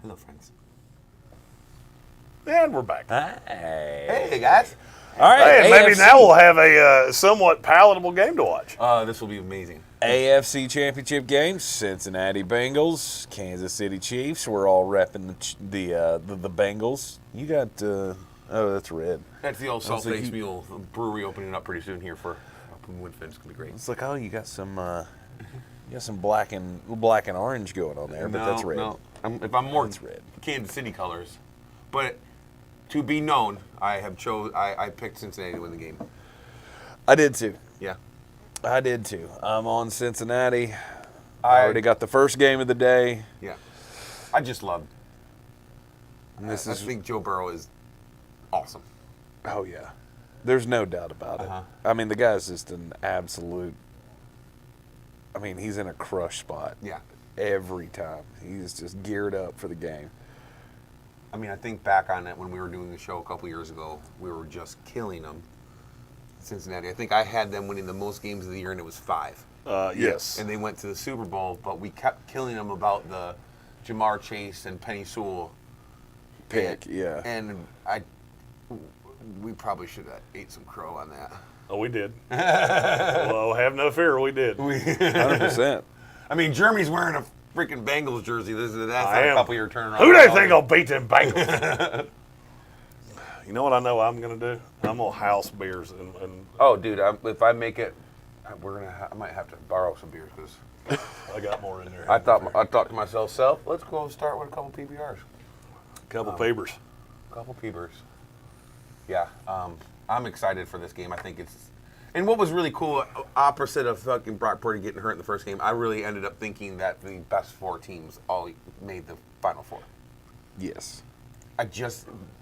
Hello, friends. And we're back. Hey, guys. All right, Hey, maybe now we'll have a somewhat palatable game to watch. This will be amazing. AFC Championship Game, Cincinnati Bengals, Kansas City Chiefs. We're all repping the Bengals. You got, that's red. That's the old Salt Lake Mule brewery opening up pretty soon here for Woodfin. It's going to be great. It's like, oh, you got some black and orange going on there, but that's red. No, if I'm more It's red. Kansas City colors. But to be known, I picked Cincinnati to win the game. I did too. Yeah. I did too. I'm on Cincinnati. I already got the first game of the day. Yeah. I just love. I I think Joe Burrow is awesome. Oh yeah, there's no doubt about it. I mean, the guy's just an absolute. I mean, he's in a crush spot. Yeah. Every time he's just geared up for the game. I mean, I think back on it when we were doing the show a couple years ago, we were just killing them. Cincinnati. I think I had them winning the most games of the year, and it was 5. Yes. And they went to the Super Bowl, but we kept killing them about the Jamar Chase and Penny Sewell Pick, yeah. And we probably should have ate some crow on that. Oh, we did. Well, have no fear, we did. 100%. I mean, Jeremy's wearing a freaking Bengals jersey. That's not a couple-year turnaround. Who do they think will beat them Bengals? You know what I know I'm going to do? I'm going to house beers. And oh, dude, if I make it, I might have to borrow some beers because I got more in there. I thought to myself, let's go start with a couple PBRs. Couple papers. Couple peepers. Yeah, I'm excited for this game. I think it's, and what was really cool, opposite of fucking Brock Purdy getting hurt in the first game, I really ended up thinking that the best 4 teams all made the Final Four. Yes.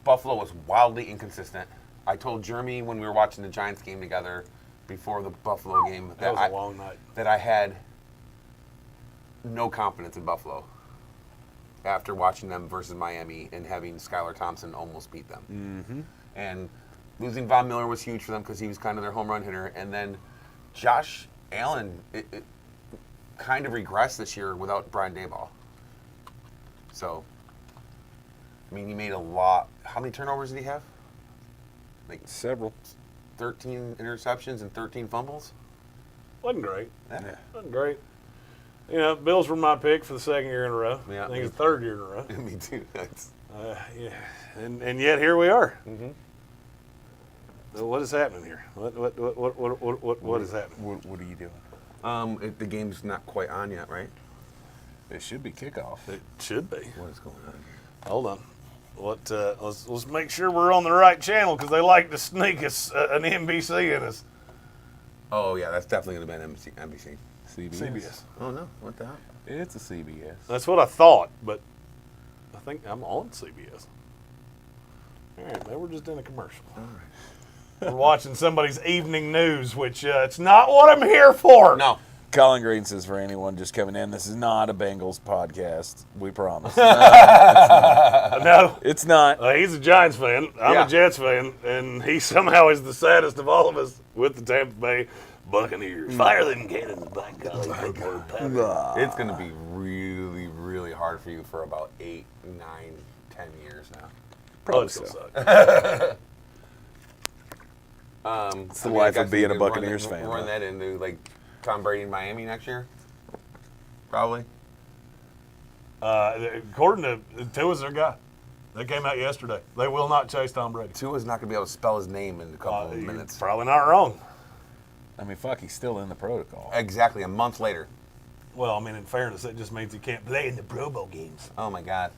Buffalo was wildly inconsistent. I told Jeremy when we were watching the Giants game together before the Buffalo game that was a long night. That I had no confidence in Buffalo after watching them versus Miami and having Skylar Thompson almost beat them. Mm-hmm. And losing Von Miller was huge for them because he was kind of their home run hitter. And then Josh Allen it kind of regressed this year without Brian Daboll. So, I mean, he made a lot. How many turnovers did he have? Like several. 13 interceptions and 13 fumbles? Wasn't great. Yeah. Wasn't great. You know, Bills were my pick for the 2nd year in a row. Yeah, I think it's the 3rd year in a row. Me too. Yeah. And yet here we are. Mm-hmm. So what is happening here? What is happening? What are you doing? The game's not quite on yet, right? It should be kickoff. It should be. What is going on here? Hold on. Let's make sure we're on the right channel because they like to sneak us an NBC in us. Oh, yeah, that's definitely going to be an NBC. CBS. Oh, no. What the hell? It's a CBS. That's what I thought, but I think I'm on CBS. All right, maybe we're just in a commercial. All right. We're watching somebody's evening news, which it's not what I'm here for. No. Colin Greene says, for anyone just coming in, this is not a Bengals podcast. We promise. No. It's not. He's a Giants fan. I'm a Jets fan, and he somehow is the saddest of all of us with the Tampa Bay Buccaneers. Fire them cannons, by golly. It's going to be really, really hard for you for about 8, 9, 10 years now. Probably still suck. It's the life of being a Buccaneers fan. Run that into, like, Tom Brady in Miami next year? Probably. According to Tua's their guy. That came out yesterday. They will not chase Tom Brady. Tua's not going to be able to spell his name in a couple of minutes. Probably not wrong. I mean, fuck, he's still in the protocol. Exactly, a month later. Well, I mean, in fairness, that just means he can't play in the Pro Bowl games. Oh, my God.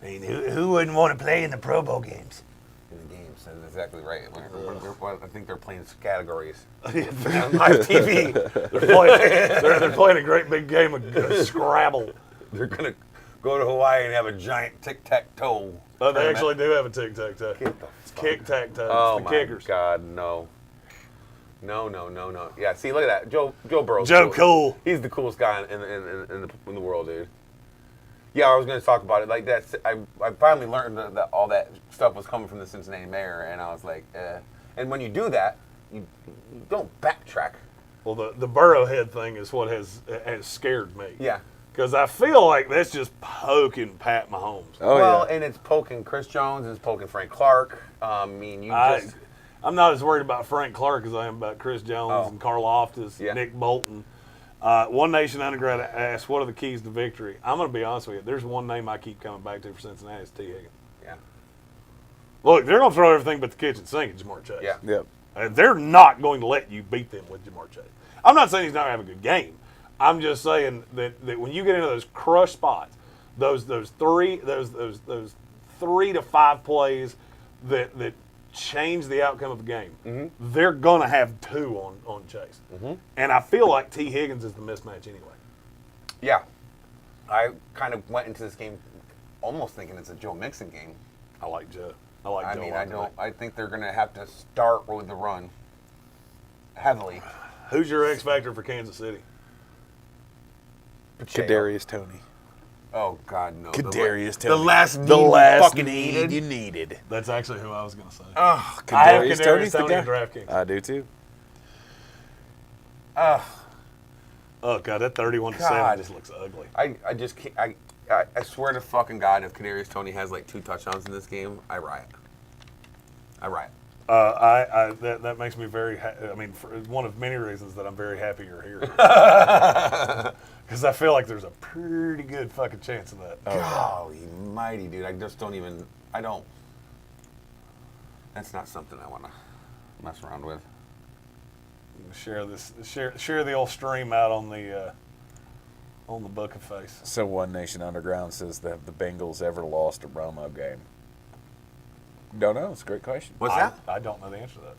I mean, who wouldn't want to play in the Pro Bowl games? In the games, that's exactly right. I think they're playing categories. On live TV. They're playing a great big game of Scrabble. They're going to go to Hawaii and have a giant tic-tac-toe. Oh, they actually do have a tic-tac-toe. It's kick-tac-toe. Oh, it's the kickers. My God, no. No. Yeah, see, look at that. Joe Burrow. Joe Cool. He's the coolest guy in the world, dude. Yeah, I was going to talk about it. Like that, I finally learned that all that stuff was coming from the Cincinnati mayor, and I was like, And when you do that, you don't backtrack. Well, the Burrow head thing is what has scared me. Yeah. Because I feel like that's just poking Pat Mahomes. Oh, well, yeah. and it's poking Chris Jones, it's poking Frank Clark. I'm not as worried about Frank Clark as I am about Chris Jones and Carl Loftus, Nick Bolton. One Nation Undergrad asked, what are the keys to victory? I'm going to be honest with you. There's one name I keep coming back to for Cincinnati. It's T. Higgins. Yeah. Look, they're going to throw everything but the kitchen sink at Jamar Chase. Yeah. Yep. They're not going to let you beat them with Jamar Chase. I'm not saying he's not going to have a good game. I'm just saying that when you get into those crush spots, those 3 to 5 plays that change the outcome of the game, they're going to have 2 on Chase. And I feel like T. Higgins is the mismatch anyway. Yeah. I kind of went into this game almost thinking it's a Joe Mixon game. I like Joe. I Joe. I think they're going to have to start with the run heavily. Who's your X factor for Kansas City? Kadarius Toney. Oh God, no! Kadarius Toney. The last need needed. you needed. That's actually who I was going to say. Oh, I have Kadarius Kadarius Toney's the Toney guy. in DraftKings. I do too. Oh God, that 31-7 just looks ugly. I just can't. I swear to fucking God, if Kadarius Toney has like 2 touchdowns in this game, I riot. That makes me very. For one of many reasons that I'm very happy you're here. Because I feel like there's a pretty good fucking chance of that. Golly mighty, dude! I just don't even. I don't. That's not something I want to mess around with. Share the old stream out on the book of face. So One Nation Underground says that the Bengals ever lost a Romo game. Don't know. It's a great question. What's that? I don't know the answer to that.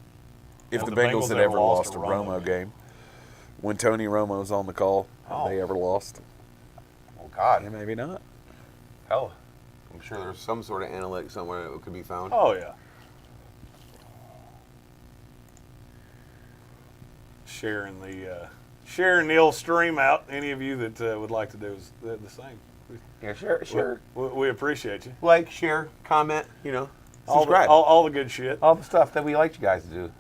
If Have the the Bengals Bengals had ever ever lost lost a a Romo Romo game, when Tony Romo's on the call, have they ever lost? Oh God, Yeah, maybe not. hell! I'm sure there's some sort of analytic somewhere that could be found. Oh yeah. Sharing the old stream out. Any of you that would like to do is the same. Yeah, sure. We appreciate you. Like, share, comment. All the good shit. All the stuff that we like you guys to do.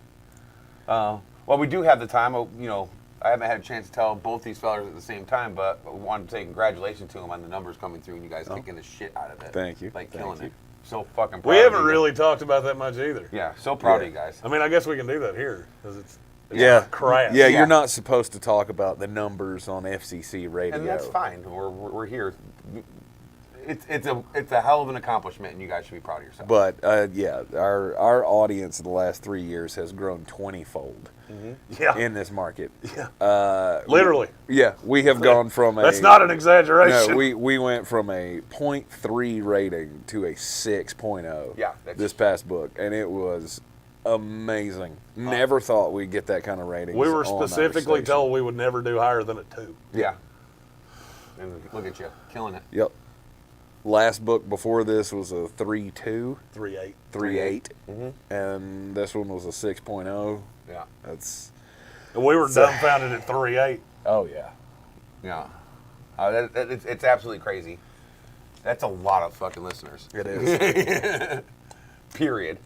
Well, we do have the time. I haven't had a chance to tell both these fellas at the same time, but we wanted to say congratulations to them on the numbers coming through and you guys kicking the shit out of it. Thank you. Like, Thank killing you. it. So fucking proud We of haven't you. really talked about that much either. Yeah, so proud of you guys. I mean, I guess we can do that here because it's Yeah, crass. Yeah, Yeah. you're not supposed to talk about the numbers on FCC radio. And that's fine. We're here. It's a hell of an accomplishment, and you guys should be proud of yourself. But our audience in the last 3 years has grown 20-fold Yeah. in this market. Yeah. Literally. Yeah, we have gone from That's not an exaggeration. No, we went from a 0.3 rating to a 6.0. Yeah, this past book, and it was amazing. Never thought we'd get that kind of rating. We were specifically told we would never do higher than a 2. Yeah. And look at you, killing it. Yep. Last book before this was a 3.2. 3.8. 3.8. And this one was a 6.0. Yeah. That's. And we were dumbfounded at 3.8. Oh yeah. Yeah. It's absolutely crazy. That's a lot of fucking listeners. It is. Period.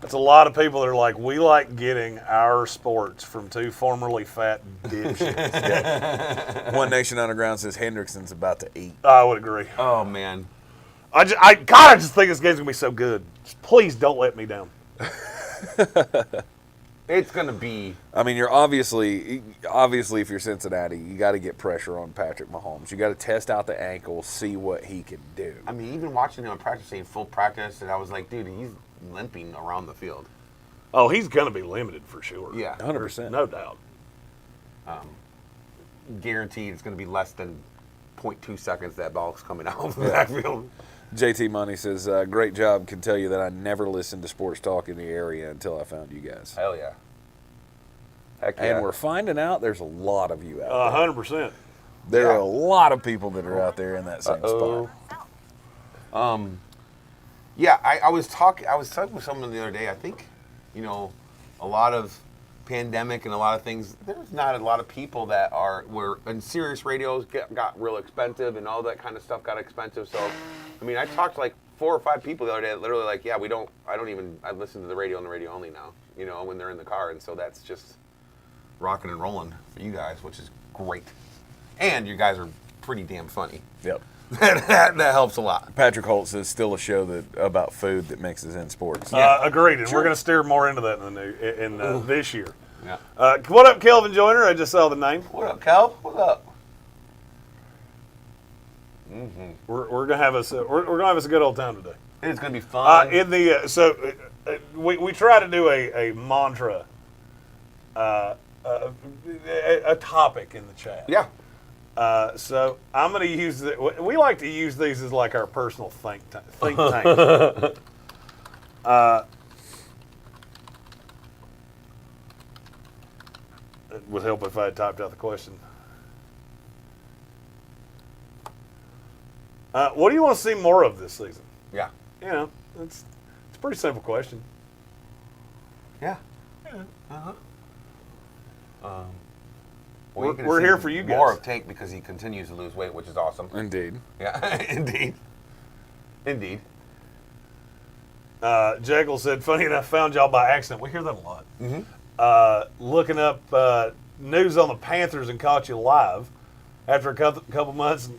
That's a lot of people that are like, we like getting our sports from 2 formerly fat dipshits. One Nation Underground says Hendrickson's about to eat. I would agree. Oh man. I just think this game's gonna be so good. Just please don't let me down. It's gonna be. I mean, you're obviously if you're Cincinnati, you got to get pressure on Patrick Mahomes. You got to test out the ankle, see what he can do. I mean, even watching him practicing full practice, and I was like, dude, he's limping around the field. Oh, he's gonna be limited for sure. Yeah. 100%. No doubt. Guaranteed, it's gonna be less than 0.2 seconds that ball's coming out of the backfield. JT Money says, great job. Can tell you that I never listened to sports talk in the area until I found you guys. Hell yeah. Heck yeah. And we're finding out there's a lot of you out there. 100%. There are a lot of people that are out there in that same spot. Yeah, I was talking with someone the other day. I think, a lot of pandemic and a lot of things, there's not a lot of people that were in Sirius radios got real expensive and all that kind of stuff got expensive. So, I mean, I talked to like 4 or 5 people the other day that literally like, yeah, I listen to the radio on the radio only now, when they're in the car. And so that's just rocking and rolling for you guys, which is great. And you guys are pretty damn funny. Yep. that helps a lot. Patrick Holt says still a show about food that mixes in sports. Agreed, and we're going to steer more into that in this year. Yeah. What up, Kelvin Joyner? I just saw the name. What up, Cal? What up? We're gonna have us a good old time today. It's gonna be fun. We try to do a mantra, a topic in the chat. Yeah. So I'm gonna use we like to use these as like our personal think tank. It would help if I had typed out the question. What do you want to see more of this season? Yeah. You know, it's a pretty simple question. Yeah. We're here for you guys. More of Tank because he continues to lose weight, which is awesome. Indeed. Yeah, indeed. Jekyll said, funny enough, found y'all by accident. We hear that a lot. Looking up news on the Panthers and caught you live after a couple months,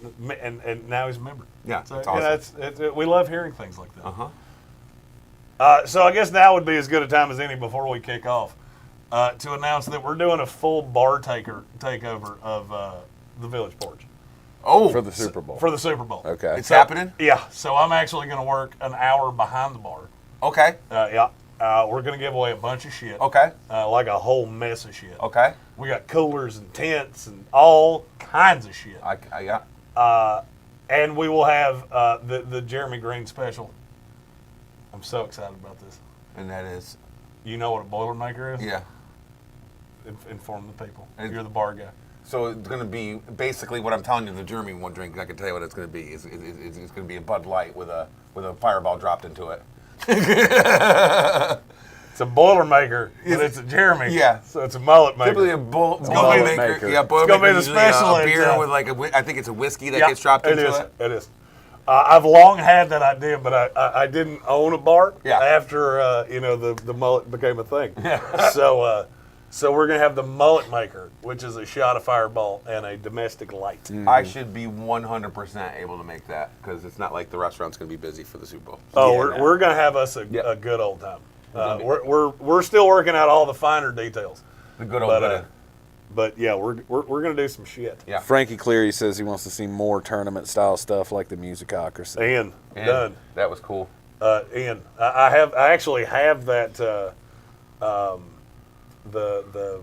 and now he's a member. Yeah, so, that's awesome. We love hearing things like that. So I guess now would be as good a time as any before we kick off to announce that we're doing a full bar takeover of the Village Porch. Oh, For the Super Bowl. For the Super Bowl. Okay. It's happening? Yeah. So I'm actually going to work an hour behind the bar. Okay. We're going to give away a bunch of shit. Okay. Like a whole mess of shit. Okay. We got coolers and tents and all kinds of shit. And we will have the Jeremy Greene special. I'm so excited about this. And that is? You know what a Boilermaker is? Yeah. Inform the people. You're the bar guy. So it's going to be basically what I'm telling you, the Jeremy one drink, I can tell you what it's going to be. It's going to be a Bud Light with a Fireball dropped into it. It's a Boilermaker, but it's a Jeremy. Yeah. So it's a mullet maker. Typically a Boilermaker. Yeah, Boilermaker. It's going to be the special. A beer with I think it's a whiskey that gets dropped into it. It is. I've long had that idea, but I didn't own a bar after the mullet became a thing. So we're going to have the Mullet Maker, which is a shot of Fireball and a domestic light. Mm-hmm. I should be 100% able to make that because it's not like the restaurant's going to be busy for the Super Bowl. Oh, we're going to have us a good old time. We're still working out all the finer details. The good old But yeah, we're going to do some shit. Yeah. Frankie Cleary says he wants to see more tournament-style stuff like the Musicocracy. Ian, done. That was cool. Ian, I actually have that the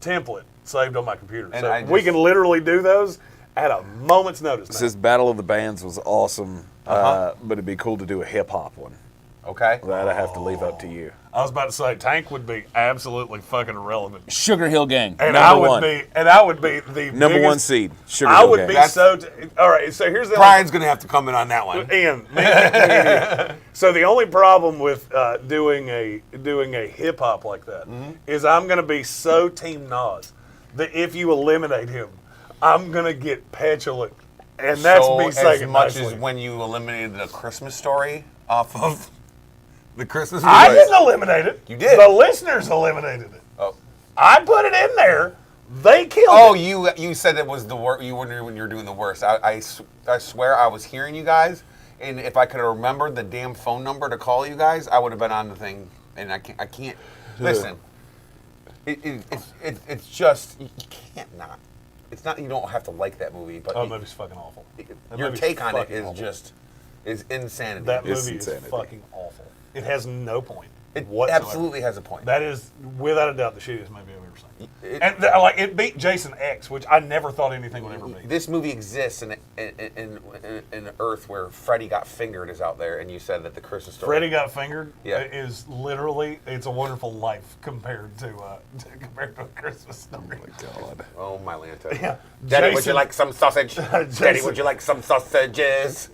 template saved on my computer, And so we can literally do those at a moment's notice. It says Battle of the Bands was awesome, but it'd be cool to do a hip-hop one. Okay. That I have to leave up to you. I was about to say Tank would be absolutely fucking irrelevant. Sugar Hill Gang, And number one. I would be the Number biggest, one seed. Sugar I Hill would Gang. be all right. So here's the Brian's going to have to come in on that one. Ian. So the only problem with doing a hip hop like that is I'm going to be so Team Nas that if you eliminate him, I'm going to get petulant, and that's me saying as much nicely. as when you eliminated A Christmas Story off of the Christmas movie. I didn't eliminate it. You did. The listeners eliminated it. Oh. I put it in there. They killed it. You said it was the worst. You were when you were doing the worst. I swear I was hearing you guys, and if I could have remembered the damn phone number to call you guys, I would have been on the thing. And I can't. Listen, it's just you can't not. It's not you don't have to like that movie, but that movie's fucking awful. Your take on it is insanity. That movie is fucking awful. It has no point. It whatsoever. absolutely has a point. That is, without a doubt, the shittiest movie I've ever seen. It beat Jason X, which I never thought anything would ever beat. This movie exists in an Earth where Freddy Got Fingered is out there, and you said that the Christmas Story. Freddy Got Fingered is literally It's a Wonderful Life compared to a Christmas Story. Oh, my God. Oh, my Lanta. Yeah. Daddy, would you like some sausage? Daddy, would you like some sausages?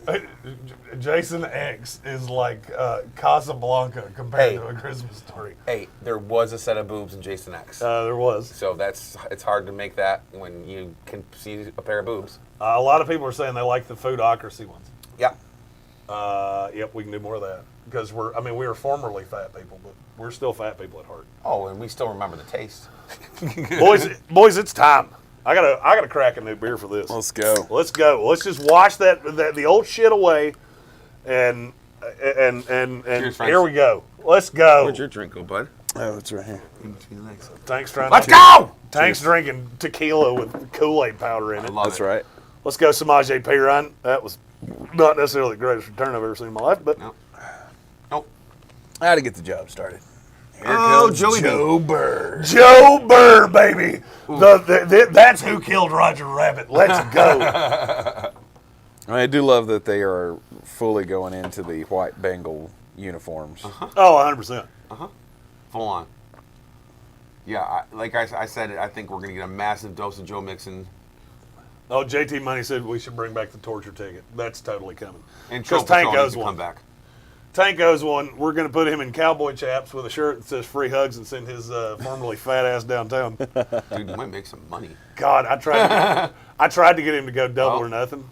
Jason X is like Casablanca compared to A Christmas Story. Hey, there was a set of boobs in Jason X. There was. So it's hard to make that when you can see a pair of boobs. A lot of people are saying they like the Foodocracy ones. Yeah. Yep, we can do more of that because we were formerly fat people, but we're still fat people at heart. Oh, and we still remember the taste. Boys, it's time. I gotta crack a new beer for this. Let's go. Let's go. Let's just wash the old shit away, and Cheers, friends. here we go. Let's go. Where'd your drink go, bud? Oh, it's right here. Tank's trying. Let's to, go! Tank's drinking tequila with Kool-Aid powder in it. Love That's it. right. Let's go, Samaje Perine. That was not necessarily the greatest return I've ever seen in my life, but Nope. Nope. I had to get the job started. Here Oh, comes Joey Joe Burr. Joe Burr, baby. That's who killed Roger Rabbit. Let's go. I do love that they are fully going into the white Bengal uniforms. Oh, 100%. Full on. Yeah, like I said, I think we're going to get a massive dose of Joe Mixon. Oh, JT Money said we should bring back the torture ticket. That's totally coming. And Because Trump Tank owes come one. back. Tank owes one. We're going to put him in cowboy chaps with a shirt that says free hugs and send his formerly fat ass downtown. Dude, you might make some money. God, I tried to get him to go double or nothing.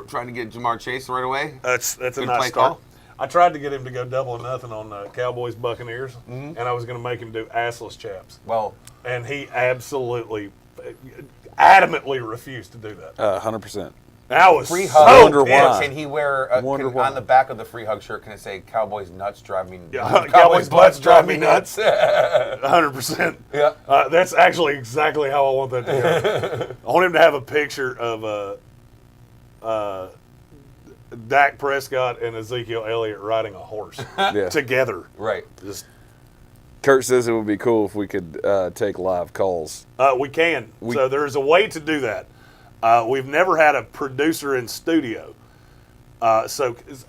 Trying to get Jamar Chase right away. That's a Good nice play start. call. I tried to get him to go double or nothing on Cowboys Buccaneers, and I was going to make him do assless chaps. Well, And he absolutely, adamantly refused to do that. 100%. I was free so hug. Wonder why. Can he wear on the back of the free hug shirt? Can it say "Cowboys nuts drive me"? Yeah, Cowboys butts drive me nuts. 100%. Yeah. That's actually exactly how I want that to go. I want him to have a picture of Dak Prescott and Ezekiel Elliott riding a horse Yeah. together. Right. Just Kurt says it would be cool if we could take live calls. we can. So there's a way to do that. We've never had a producer in studio. All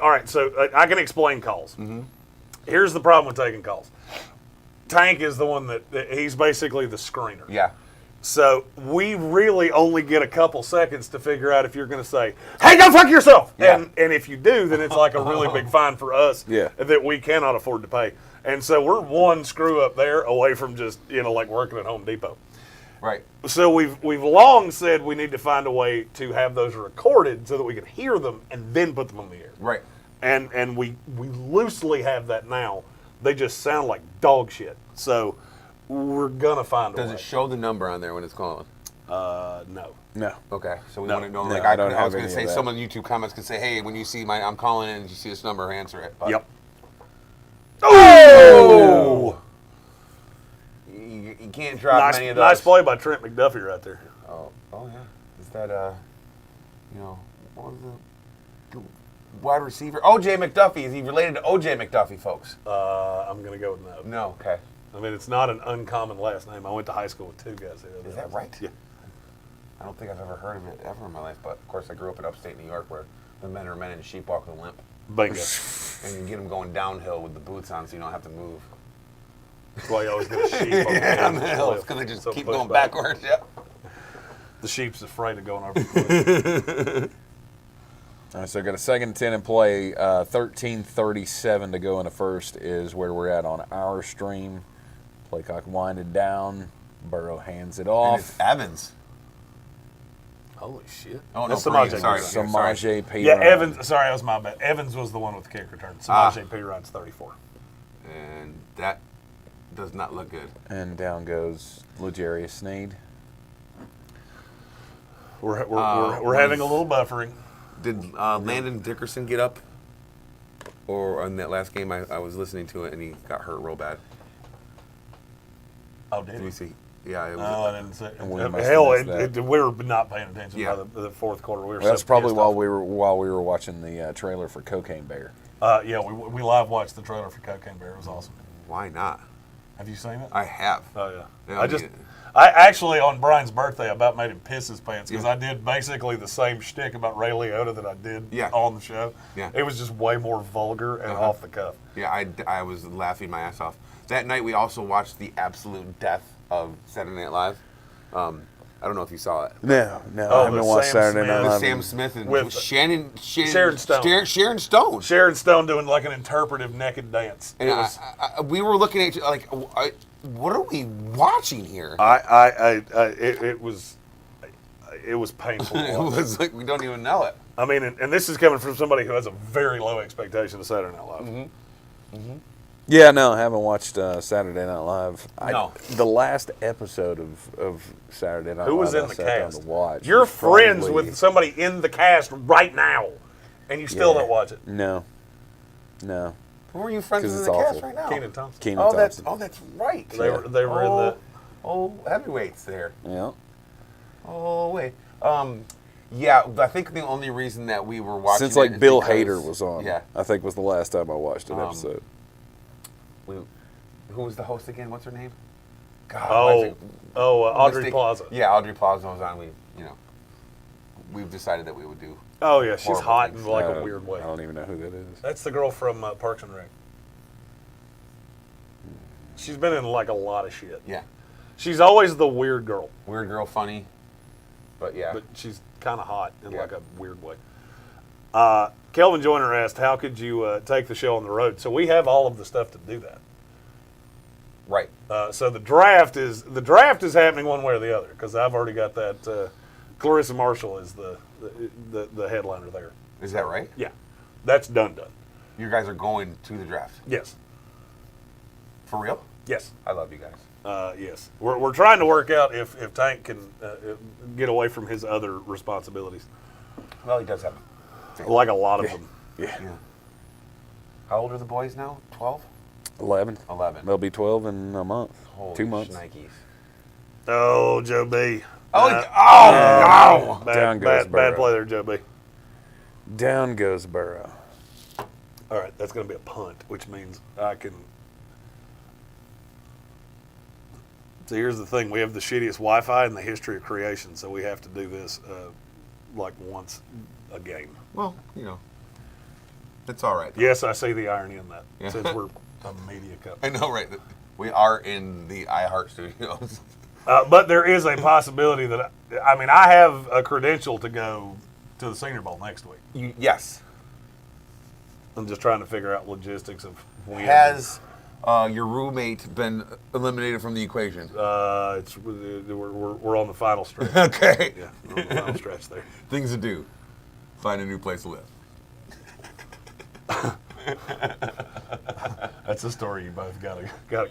right, so I can explain calls. Mm-hmm. Here's the problem with taking calls. Tank is the one that he's basically the screener. Yeah. So we really only get a couple seconds to figure out if you're going to say, "Hey, go fuck yourself," Yeah. and if you do, then it's like a really big fine for us Yeah. that we cannot afford to pay. And so we're one screw up there away from just like working at Home Depot. Right. So we've long said we need to find a way to have those recorded so that we can hear them and then put them on the air. Right. And we loosely have that now. They just sound like dog shit. So we're gonna find a way. Does it show the number on there when it's calling? No. No. Okay, so we No. want to know. No, Like I I don't was have going any to say, of that. someone in YouTube comments can say, "Hey, when you see I'm calling in, and you see this number, answer it." But Yep. Oh! You can't drop many of those. Nice play by Trent McDuffie right there. Oh yeah. Is that what was the wide receiver? O.J. McDuffie. Is he related to O.J. McDuffie, folks? I'm gonna go with no. No. Okay. I mean, it's not an uncommon last name. I went to high school with two guys. Is that right? Yeah. I don't think I've ever heard of it ever in my life, but of course I grew up in upstate New York where the men are men and sheep walk with a limp. Bingo. And you get them going downhill with the boots on so you don't have to move. That's why you always get a sheep On the hills because they just So keep push going back. backwards. Yeah. The sheep's afraid of going over the cliff. All right, so got a 2nd and 10 in play. 13:37 to go in the first is where we're at on our stream. Play clock winded down. Burrow hands it And off. it's Evans. Holy shit. Oh, no, That's Green. Samaje. Sorry. Samaje Perine. Yeah, Evans. Sorry, that was my bad. Evans was the one with the kick return. Samaje Perine's 34. And that does not look good. And down goes L'Jarius Sneed. We're having a little buffering. Did Landon Dickerson get up? Or in that last game, I was listening to it and he got hurt real bad. Oh, did Let he? me see. Yeah, it was. No, I didn't say. And we must have Hell, missed that. we were not paying attention Yeah. by the fourth quarter. We were That's so probably pissed while off. we were watching the trailer for Cocaine Bear. Yeah, we live watched the trailer for Cocaine Bear. It was awesome. Why not? Have you seen it? I have. Oh yeah. Yeah, I actually on Brian's birthday about made him piss his pants because I did basically the same shtick about Ray Liotta that I did on the show. Yeah. It was just way more vulgar and off the cuff. Yeah, I was laughing my ass off. That night we also watched the absolute death of Saturday Night Live. I don't know if you saw it. No, Oh, I haven't the watched Sam Saturday Smith. Night With Live. Sam Smith and With Sharon Stone. Sharon Stone. Sharon Stone doing like an interpretive naked dance. And we were looking at you like, what are we watching here? It was painful. to It watch. was like we don't even know it. I mean, and this is coming from somebody who has a very low expectation of Saturday Night Live. Yeah, no, I haven't watched Saturday Night Live. No. The last episode of Saturday Night Live. Who was in I the sat down cast? to watch. You're was friends probably- with somebody in the cast right now, and you still Yeah. don't watch it. No. Who are you friends 'Cause with in it's the cast awful. right now? Keenan Thompson. Keenan Oh, Thompson. that's right. They were in the. Oh, heavyweights there. Yeah. Oh wait. Yeah, I think the only reason that we were watching Since like it is Bill because- Hader was on. Yeah. I think was the last time I watched an episode. Who was the host again? What's her name? God, Audrey Mystic- Plaza. Yeah, Audrey Plaza was on. We've decided that we would do. Oh yeah, she's Horrible hot things. in like I a don't- weird way. I don't even know who that is. That's the girl from Parks and Rec. She's been in like a lot of shit. Yeah, She's always the weird girl, weird girl, funny, but yeah. but she's kind of hot in Yeah. like a weird way. Kelvin Joyner asked, "How could you take the show on the road?" So we have all of the stuff to do that. Right. So the draft is happening one way or the other because I've already got that. Clarissa Marshall is the headliner there. Is that right? Yeah, that's done. You guys are going to the draft. Yes, For real? yes, I love you guys. yes. We're trying to work out if Tank can get away from his other responsibilities, Well, he does have. like a lot of them. Yeah. Yeah. How old are the boys now? 12? 11. 11. They'll be 12 in a month. Holy 2 months. shnikes. Oh, Joe B. Oh, No. Down goes Bad Burrow. play there, Joe B. Down goes Burrow. All right, that's going to be a punt, which means I can. So here's the thing: we have the shittiest Wi-Fi in the history of creation, so we have to do this like once a game. Well, it's all right. Yes, I see the irony in that. Yeah. Since we're a media I company, know, right? We are in the iHeart Studios. but there is a possibility that I have a credential to go to the Senior Bowl next week. Yes. I'm just trying to figure out logistics of when. Has your roommate been eliminated from the equation? We're on the final stretch. Okay. Yeah, we're on the final stretch there. Things to do. Find a new place to live. That's a story you both got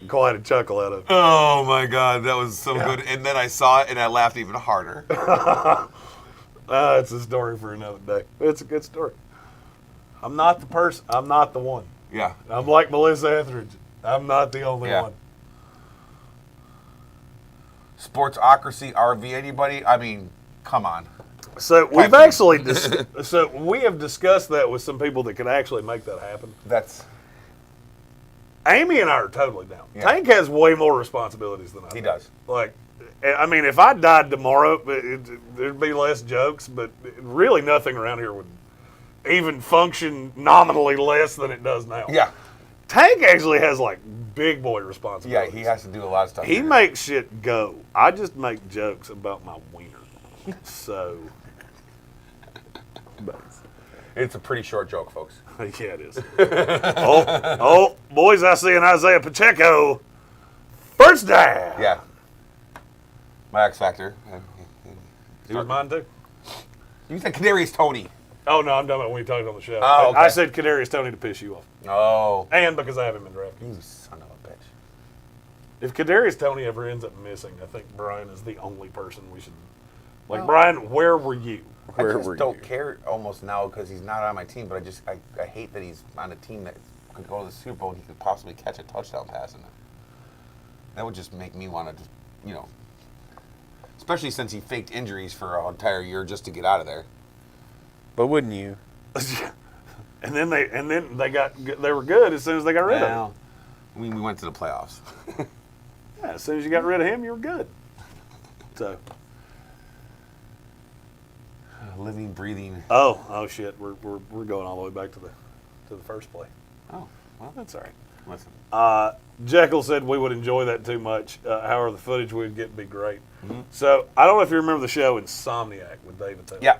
quite a chuckle out of. Oh my God, that was so good. And then I saw it and I laughed even harder. It's a story for another day. It's a good story. I'm not the person. I'm not the one. Yeah. I'm like Melissa Etheridge. I'm not the only Yeah. one. Sportsocracy RV, anybody? I mean, come on. So we've Type actually so we have discussed that with some people that could actually make that happen. That's Amy and I are totally down. Yeah. Tank has way more responsibilities than I do. he does. Like, I mean, if I died tomorrow, there'd be less jokes, but really nothing around here would even function nominally less than it does now. Yeah. Tank actually has like big boy Yeah, responsibilities. he has to do a lot of stuff. He here. makes shit go. I just make jokes about my wiener. So, It's a pretty short joke, folks. yeah, it is. oh, boys, I see an Isaiah Pacheco. First down. Yeah. My X Factor. He was mine too. You said Kadarius Toney. Oh, no, I'm talking about when we talked on the show. Oh, okay. I said Kadarius Toney to piss you off. Oh. And because I haven't been drafted. You son of a bitch. If Kadarius Toney ever ends up missing, I think Brian is the only person we should. Like, Well- Brian, where were you? Where I just were don't you? care almost now because he's not on my team, but I hate that he's on a team that could go to the Super Bowl and he could possibly catch a touchdown pass in it. That would just make me want to just, especially since he faked injuries for an entire year just to get out of there. But wouldn't you? and then they were good as soon as they got rid of him. Well, we went to the playoffs. Yeah, as soon as you got rid of him, you were good. So, Living, breathing. oh shit, we're going all the way back to the first play. Oh, well, That's all right. listen. Jekyll said we would enjoy that too much. However, the footage we would get would be great. So I don't know if you remember the show Insomniac with David Taylor.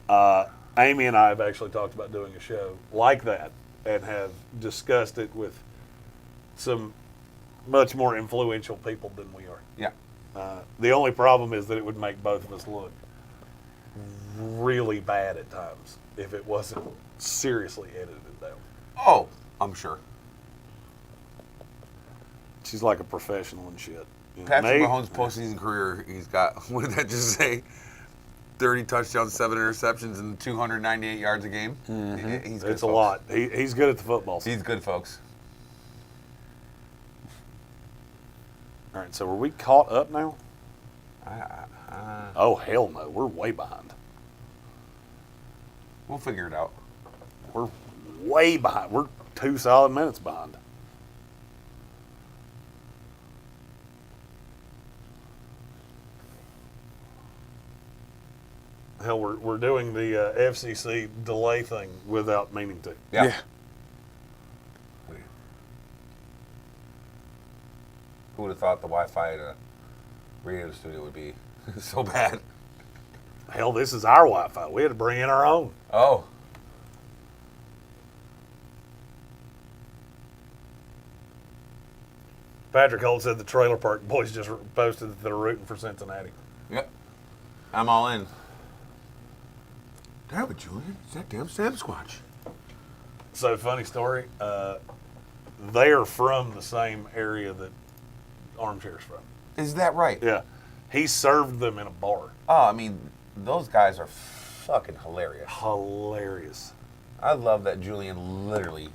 Yeah. Amy and I have actually talked about doing a show like that and have discussed it with some much more influential people than we are. Yeah. The only problem is that it would make both of us look really bad at times if it wasn't seriously edited down. Oh, I'm sure. She's like a professional and shit. You know, Patrick me- Mahomes' postseason career, he's got, what did that just say? 30 touchdowns, 7 interceptions, and 298 yards a game. He's good, It's a folks. lot. He's good at the football. He's good, folks. All right, so are we caught up now? Oh, hell no. We're way behind. We'll figure it out. We're way behind. We're 2 solid minutes behind. Hell, we're doing the FCC delay thing without meaning to. Yeah. Who would have thought the Wi-Fi at a radio studio would be so bad? Hell, this is our Wi-Fi. We had to bring in our own. Oh. Patrick Holt said the Trailer Park Boys just posted that they're rooting for Cincinnati. Yep. I'm all in. Damn it, Julian. It's that damn Sam Squatch. So, funny story. They are from the same area that Armchair's from. Is that right? Yeah. He served them in a bar. Oh, I mean, those guys are fucking hilarious. Hilarious. I love that Julian literally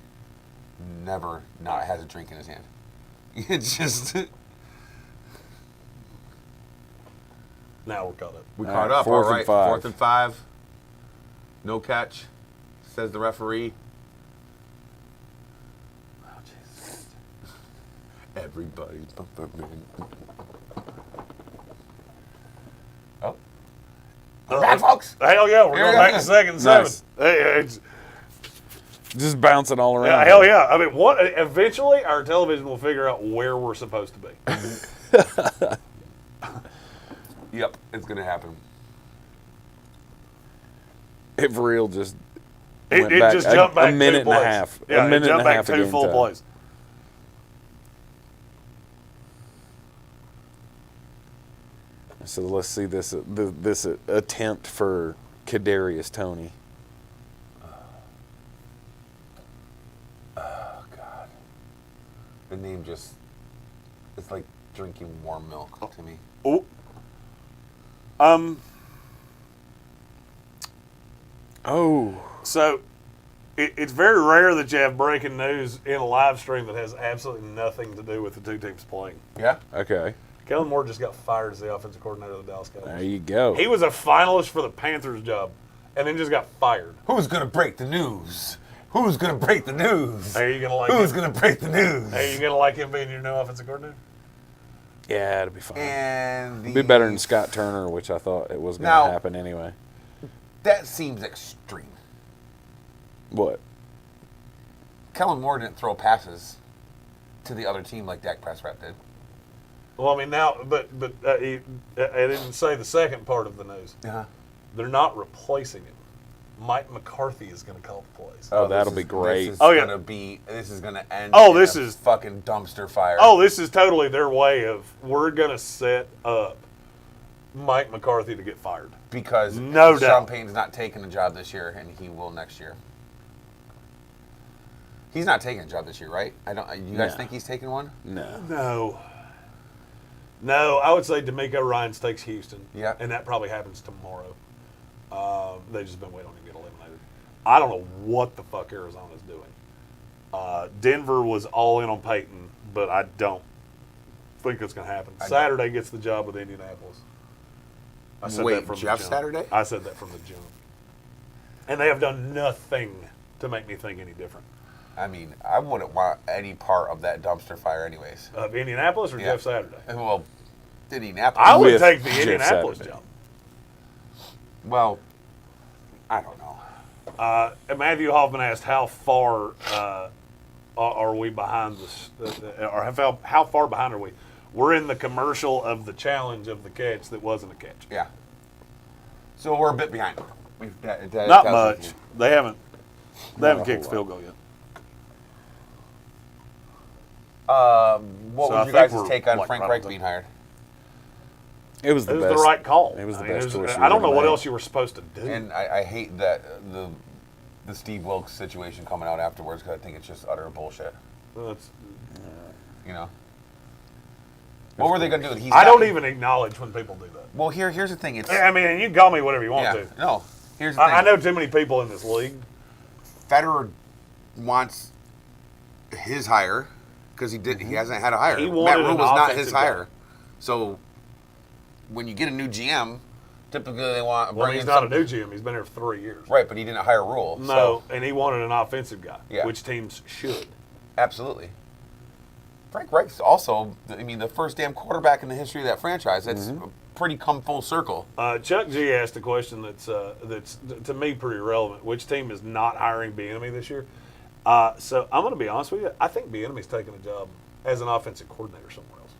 never not has a drink in his hand. It's just... Now we're caught up. We All caught right, up, fourth all and right. 5. 4th and 5. No catch, says the referee. Oh, Jesus. Everybody. Oh. We're back, folks. Hell yeah, we're Here going we go. back to second and 7. Nice. Hey, it's, Just bouncing all around. yeah, hell yeah. I mean, what? Eventually, our television will figure out where we're supposed to be. Yep, it's going to happen. If real, just It went back just jumped back a minute 2 and a plays. half. Yeah, a minute it jumped and a back half 2 of game full time. plays. So let's see this attempt for Kadarius Toney. Oh, God. The name just... It's like drinking warm milk to me. Oh. Oh. So, it's very rare that you have breaking news in a live stream that has absolutely nothing to do with the two teams playing. Yeah? Okay. Kellen Moore just got fired as the offensive coordinator of the Dallas Cowboys. There you go. He was a finalist for the Panthers job, and then just got fired. Who's going to break the news? Who's going to break the news? Are you gonna like? Who's him? going to break the news? Are you gonna like him being your new offensive coordinator? Yeah, it'll be fine. And It'll be better than Scott Turner, which I thought it was going Now- to happen anyway. That seems extreme. What? Kellen Moore didn't throw passes to the other team like Dak Prescott did. Well, I mean now, but I didn't say the second part of the news. Uh-huh. They're not replacing him. Mike McCarthy is going to call the plays. Oh, that'll be great. This is Oh, yeah. This is gonna end. Oh, in this a is- fucking dumpster fire. Oh, this is totally their way of we're going to set up Mike McCarthy to get fired. because No Sean doubt. Payton's not taking the job this year, and he will next year. He's not taking a job this year, right? I don't. You guys No. think he's taking one? No. No, I would say D'Amico Ryans takes Houston. Yeah. And that probably happens tomorrow. They've just been waiting on him to get eliminated. I don't know what the fuck Arizona's doing. Denver was all in on Peyton, but I don't think it's going to happen. I don't. Saturday gets the job with Indianapolis. I said Wait, that from Jeff the jump. Saturday? I said that from the jump. And they have done nothing to make me think any different. I mean, I wouldn't want any part of that dumpster fire, anyways. Of Indianapolis or Yeah. Jeff Saturday? Well, Indianapolis. I would With take the Jeff Indianapolis Saturday. job. I don't know. Matthew Hoffman asked how far are we behind this, or how far behind are we? We're in the commercial of the challenge of the catch that wasn't a catch. Yeah. So we're a bit behind. That Not tells much. you. They haven't a kicked the whole field goal yet. What So I was you think guys' we're, take on like, Frank right Reich on being top. hired? It was It the was best. the right call. It was the I mean, best choice. I don't know what made. else you were supposed to do. And I hate that the Steve Wilkes situation coming out afterwards because I think it's just utter bullshit. Well, it's- You know. What were they going to do? I don't even acknowledge when people do that. Well, here's the thing. I mean, and you can call me whatever you want to. No, here's the thing. I know too many people in this league. Federer wants his hire because he hasn't had a hire. He wanted Matt Rule an was not his offensive hire. guy. So when you get a new GM, typically they want. Well, he's not a new GM. He's been here for 3 years. Right, but he didn't hire Rule. No, and he wanted an offensive guy, Yeah. which teams should. Absolutely. Frank Reich's also, the first damn quarterback in the history of that franchise. That's pretty come full circle. Chuck G asked a question that's to me pretty relevant. Which team is not hiring Bieniemy this year? So I'm going to be honest with you. I think Bieniemy's taking a job as an offensive coordinator somewhere else.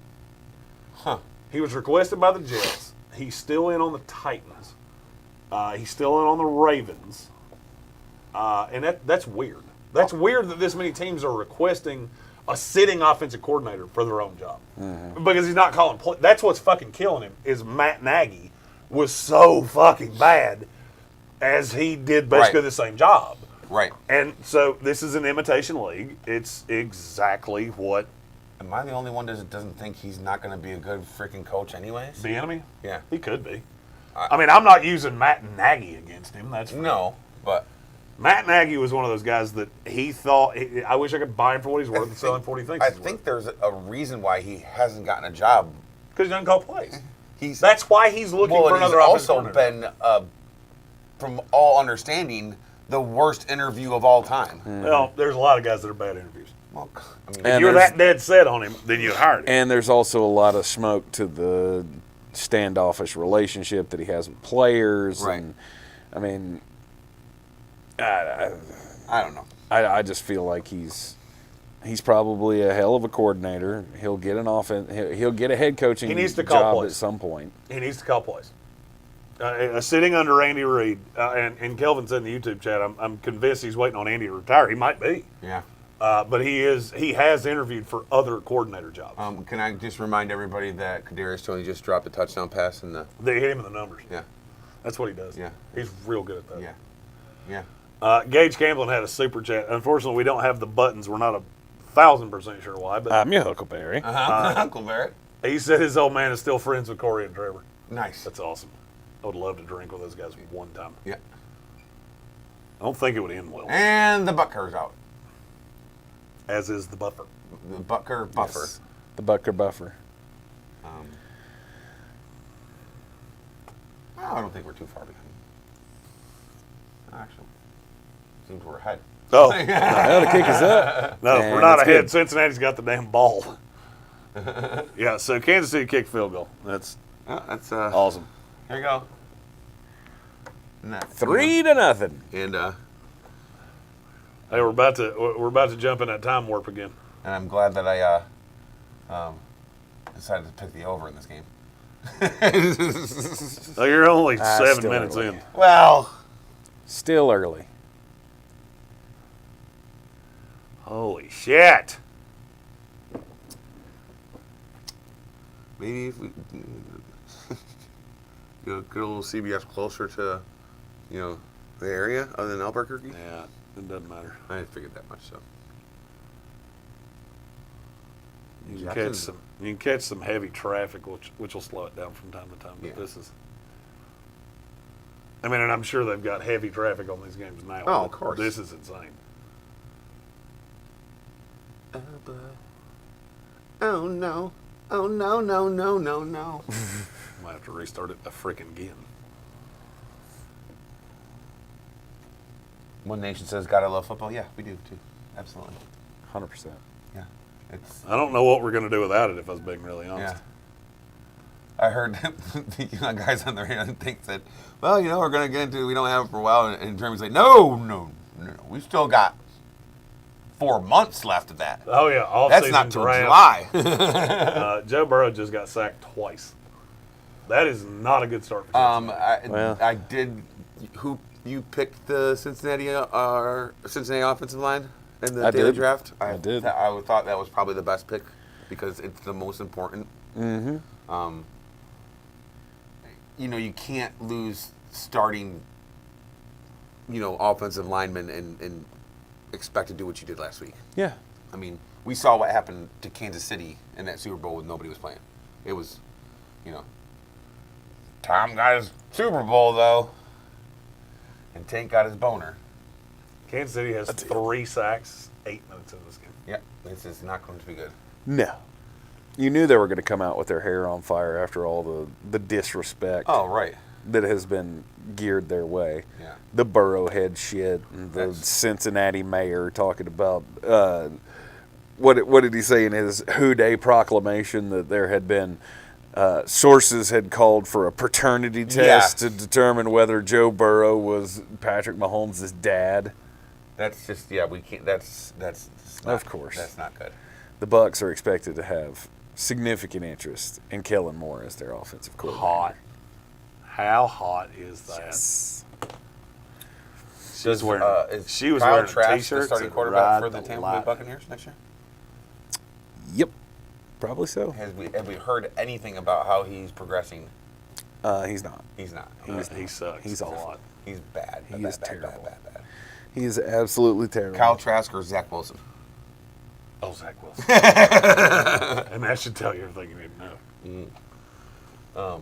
Huh. He was requested by the Jets. He's still in on the Titans. He's still in on the Ravens. And that's weird. That's weird that this many teams are requesting a sitting offensive coordinator for their own job. Because he's not calling play. That's what's fucking killing him is Matt Nagy was so fucking bad as he did basically the same job. Right. And so this is an imitation league. It's exactly what Am I the only one that doesn't think he's not going to be a good freaking coach anyways? Bieniemy? Yeah. He could be. I mean, I'm not using Matt Nagy against him. That's No, but Matt Nagy was one of those guys that he thought, I wish I could buy him for what he's worth and sell him for what he thinks I he's think worth. there's a reason why he hasn't gotten a job. Because he doesn't call plays. He's That's why he's looking for and he's another offensive also coordinator. been, from all understanding, the worst interview of all time. Well, there's a lot of guys that are bad interviews. Well, I mean, If And you're there's- that dead set on him, then you hired him. And there's also a lot of smoke to the standoffish relationship that he has with players. Right. And, I mean, I don't know. I just feel like he's probably a hell of a coordinator. He'll get an offense. He'll get a head coaching He needs to call job plays. at some point. He needs to call plays. Sitting under Andy Reid, and Kelvin said in the YouTube chat, I'm convinced he's waiting on Andy to retire. He might be. Yeah. But he has interviewed for other coordinator jobs. Can I just remind everybody that Kadarius Toney just dropped a touchdown pass in the... They hit him in the numbers. Yeah. That's what he does. Yeah. He's real good at that. Yeah. Yeah. Gage Camblin had a super chat. Unfortunately, we don't have the buttons. We're not 1,000% sure why, but I'm your Huckleberry. Uncle Barrett. he said his old man is still friends with Corey and Trevor. Nice. That's awesome. I would love to drink with those guys one time. Yeah. I don't think it would end well. And the Butker's out. As is the buffer. The Butker buffer. Yes. The Butker Buffer. I don't think we're too far behind. Actually, seems we're ahead. Oh, Well, the kick is up. no, And we're not it's ahead. good. Cincinnati's got the damn ball. Yeah, so Kansas City kicked field goal. That's That's awesome. Here you go. And that, 3-0. And Hey, we're about to jump in that time warp again. I'm glad that I decided to pick the over in this game. Oh, you're only 7 still minutes early. in. Well, Still early. Holy shit! maybe if we get a little CBS closer to, the area other than Albuquerque. Yeah, it doesn't matter. I didn't figure that much, so. You can catch some heavy traffic, which will slow it down from time to time. But Yeah. this is, and I'm sure they've got heavy traffic on these games now. Oh, but of course. This is insane. Oh no! Oh no! No! No! No! No! Might have to restart it a freaking again. One Nation says, "Gotta love football." Yeah, we do too. Absolutely. 100%. Yeah, it's. I don't know what we're going to do without it, if I was being really honest. Yeah. I heard the guys on the radio think that, well, we're going to get into, we don't have it for a while. And Jeremy's like, no. We still got 4 months left of that. Oh yeah, all That's season not till draft. July. Joe Burrow just got sacked twice. That is not a good start for Cincinnati. I did. Who you picked the Cincinnati offensive line in the I daily did. draft? I did. I thought that was probably the best pick because it's the most important. Mm-hmm. You can't lose starting, offensive linemen and expect to do what you did last week. Yeah. I mean, we saw what happened to Kansas City in that Super Bowl when nobody was playing. It was, Tom got his Super Bowl, though. And Tank got his boner. Kansas City has 3 sacks, 8 minutes in this game. Yeah, this is not going to be good. No. You knew they were going to come out with their hair on fire after all the disrespect Oh, right. that has been geared their way. Yeah. The Burrowhead shit, and the Cincinnati mayor talking about what did he say in his Who Day proclamation, that there had been sources had called for a paternity test to determine whether Joe Burrow was Patrick Mahomes' dad. That's just, we can't, that's not, Of course. That's not good. The Bucs are expected to have significant interest in Kellen Moore as their offensive coordinator. Hot. How hot is that? Yes. She was wearing Kyle a Trask T-shirt. the starting to quarterback ride for the Tampa Bay light. Buccaneers next year? Yep. Probably so. Have we heard anything about how he's progressing? He's not. He's not. He sucks. He's a awful. lot. He's bad. He bad, is bad, terrible. Bad, bad, bad. He is absolutely terrible. Kyle Trask or Zach Wilson? Oh, Zach Wilson. And that should tell you everything you need to know.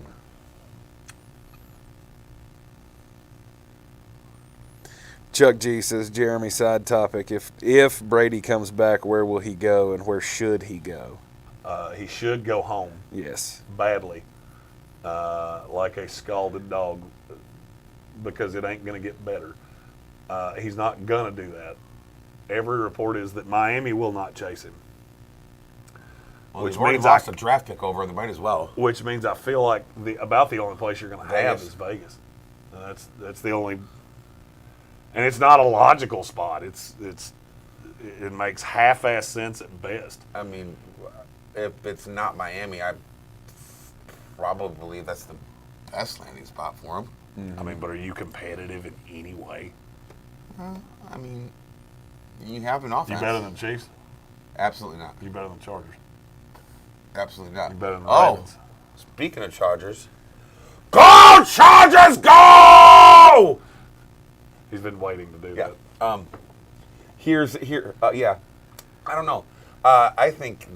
Chuck G says, Jeremy, side topic. If Brady comes back, where will he go and where should he go? He should go home Yes. badly, like a scalded dog, because it ain't going to get better. He's not going to do that. Every report is that Miami will not chase him. Well, Which they've already means lost a draft pick over, they might as well. Which means I feel like about the only place you're going to have Vegas. is Vegas. And that's the only, and it's not a logical spot. It makes half-ass sense at best. I mean, if it's not Miami, I probably believe that's the best landing spot for him. Mm-hmm. I mean, but are you competitive in any way? I mean, you have an offense. You better than Chiefs? Absolutely not. You better than Chargers? Absolutely not. You better than Oh, Ravens? speaking of Chargers, go Chargers, go! He's been waiting to do Yeah. that. Yeah. I don't know. I think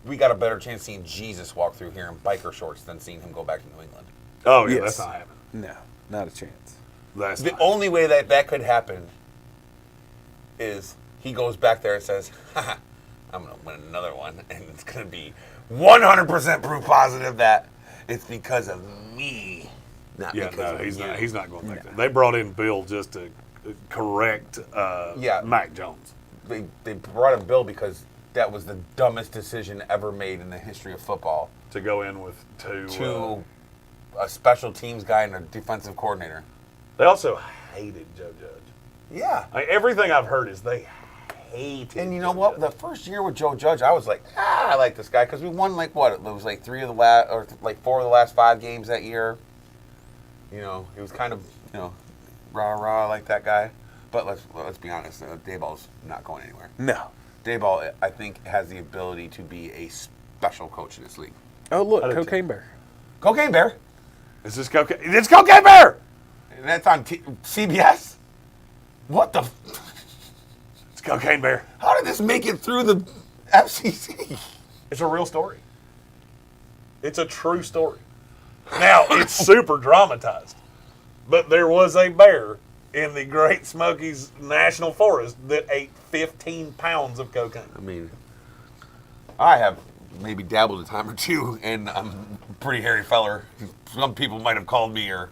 we got a better chance seeing Jesus walk through here in biker shorts than seeing him go back to New England. Oh, yeah, Yes. that's not happening. No, not a chance. That's The not only way that could happen is he goes back there and says, haha, I'm going to win another one, and it's going to be 100% proof positive that it's because of me, not Yeah, because no, of he's you. not. He's not going back there. They brought in Bill just to correct Mac Jones. They brought in Bill because that was the dumbest decision ever made in the history of football. To go in with two. A special teams guy and a defensive coordinator. They also hated Joe Judge. Yeah. Everything I've heard is they hated. And you know Joe what? Judge. The first year with Joe Judge, I was like, I like this guy because we won it was like 4 of the last 5 games that year. He was kind of rah like that guy. But let's be honest, Dayball's not going anywhere. No. Dayball, I think, has the ability to be a special coach in this league. Oh, look, I did Cocaine Bear. Cocaine Bear. Is this Cocaine? It's Cocaine Bear. And that's on CBS. What the? It's Cocaine Bear. How did this make it through the FCC? It's a real story. It's a true story. Now, it's super dramatized, but there was a bear in the Great Smokies National Forest that ate 15 pounds of cocaine. I mean, I have maybe dabbled a time or two, and I'm a pretty hairy feller. Some people might have called me or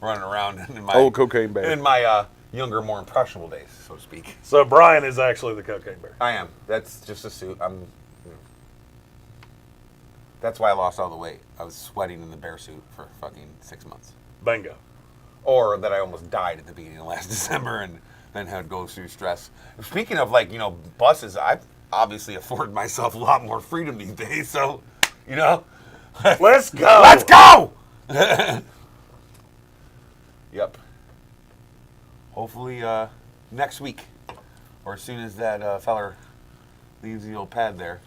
running around in my Old Cocaine Bear. in my younger, more impressionable days, so to speak. So Brian is actually the Cocaine Bear. I am. That's just a suit. That's why I lost all the weight. I was sweating in the bear suit for fucking 6 months. Bingo. Or that I almost died at the beginning of last December and then had to go through stress. Speaking of buses, I've obviously afforded myself a lot more freedom these days, so, Let's go. let's go! Yep. Hopefully next week, or as soon as that feller leaves the old pad there.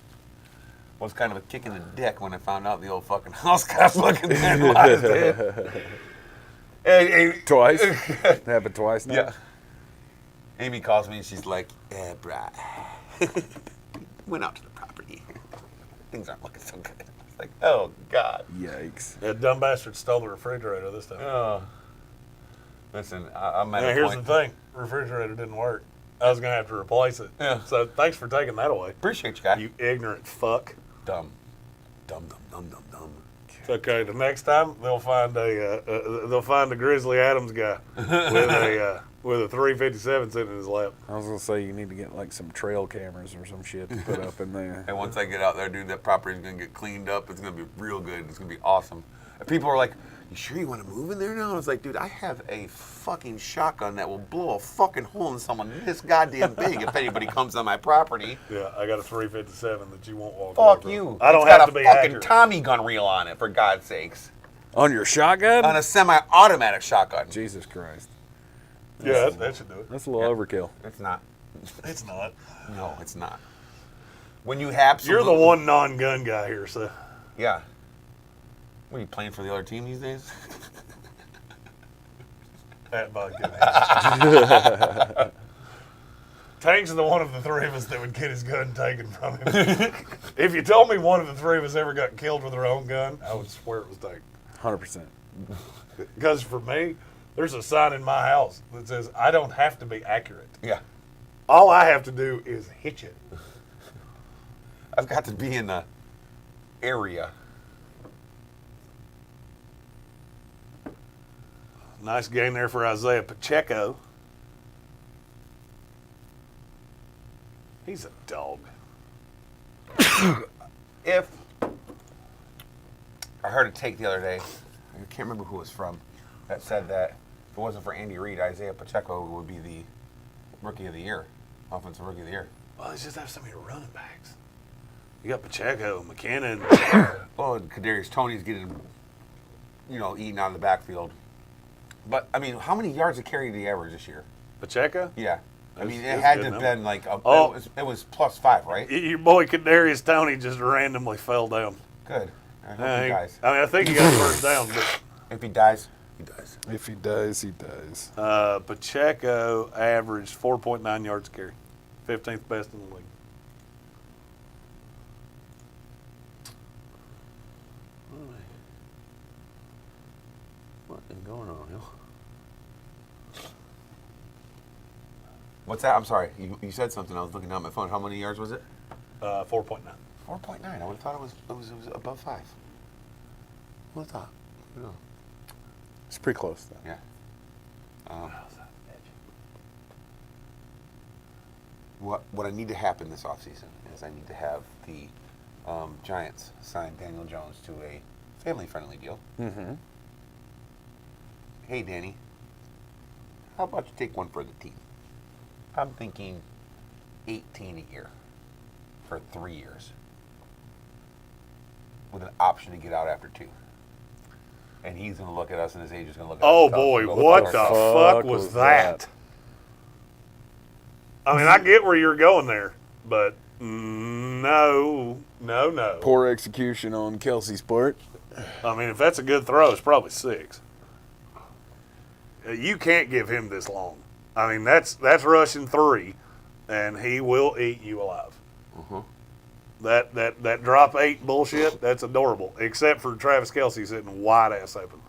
Was kind of a kick in the dick when I found out the old fucking house cast looking man was dead. Hey, Twice? It happened twice now? yeah. Amy calls me and she's like, bruh. Went out to the property. things aren't looking so good. It's like, oh, God. Yikes. That dumb bastard stole the refrigerator this time. Oh. Listen, I'm at a Here's point. the thing. Refrigerator didn't work. I was going to have to replace it. Yeah. So thanks for taking that away. Appreciate you, guy. You ignorant fuck. Dumb. Dumb. It's okay. The next time they'll find a Grizzly Adams guy with a 357 sitting in his lap. I was gonna say you need to get like some trail cameras or some shit to put up in there. And once I get out there, dude, that property's going to get cleaned up. It's going to be real good. It's going to be awesome. And people are like, you sure you want to move in there now? And I was like, dude, I have a fucking shotgun that will blow a fucking hole in someone this goddamn big if anybody comes on my property. Yeah, I got a 357 that you won't walk Fuck over. you. I don't It's have got to be a fucking accurate. Tommy gun reel on it, for God's sakes. On your shotgun? On a semi-automatic shotgun. Jesus Christ. Yeah, that should do it. That's a little overkill. It's not. It's not. No, it's not. When you have You're the one non-gun guy here, so. Yeah. What, are you playing for the other team these days? That bug can Tank's the one of the three of us that would get his gun taken from him. If you told me one of the three of us ever got killed with their own gun, I would swear it was Tank. 100%. Because for me, there's a sign in my house that says I don't have to be accurate. Yeah. All I have to do is hit you. I've got to be in the area. Nice game there for Isaiah Pacheco. He's a dog. If I heard a take the other day, I can't remember who it was from, that said that if it wasn't for Andy Reid, Isaiah Pacheco would be the rookie of the year, offensive rookie of the year. Well, they just have so many running backs. You got Pacheco, McKinnon. Well, and Kadarius Toney's getting, eaten out of the backfield. But I mean, how many yards a carry did he average this year? Pacheco? Yeah. I mean, it That's had a to good have number. been like Oh. it was +5, right? Your boy Kadarius Toney just randomly fell down. Good. I hope he dies. I think he got the first down, but If he dies, he dies. If he does, he does. Pacheco averaged 4.9 yards a carry, 15th best in the league. What is going on here? What's that? I'm sorry. You said something. I was looking down at my phone. How many yards was it? 4.9. 4.9. I would have thought it was above 5. Who would have thought? No. It's pretty close, though. Yeah. What I need to happen this offseason is I need to have the Giants sign Daniel Jones to a family-friendly deal. Mm-hmm. Hey, Danny, how about you take one for the team? I'm thinking 18 a year for 3 years with an option to get out after 2. And he's going to look at us, and his agent's going to look at us. Oh and tell us boy, to go what fuck the ourselves. fuck was that? I mean, I get where you're going there, but no. Poor execution on Kelce's part. I mean, if that's a good throw, it's probably 6. You can't give him this long. I mean, that's rushing 3, and he will eat you alive. Uh-huh. That drop 8 bullshit, that's adorable. Except for Travis Kelce sitting wide ass open.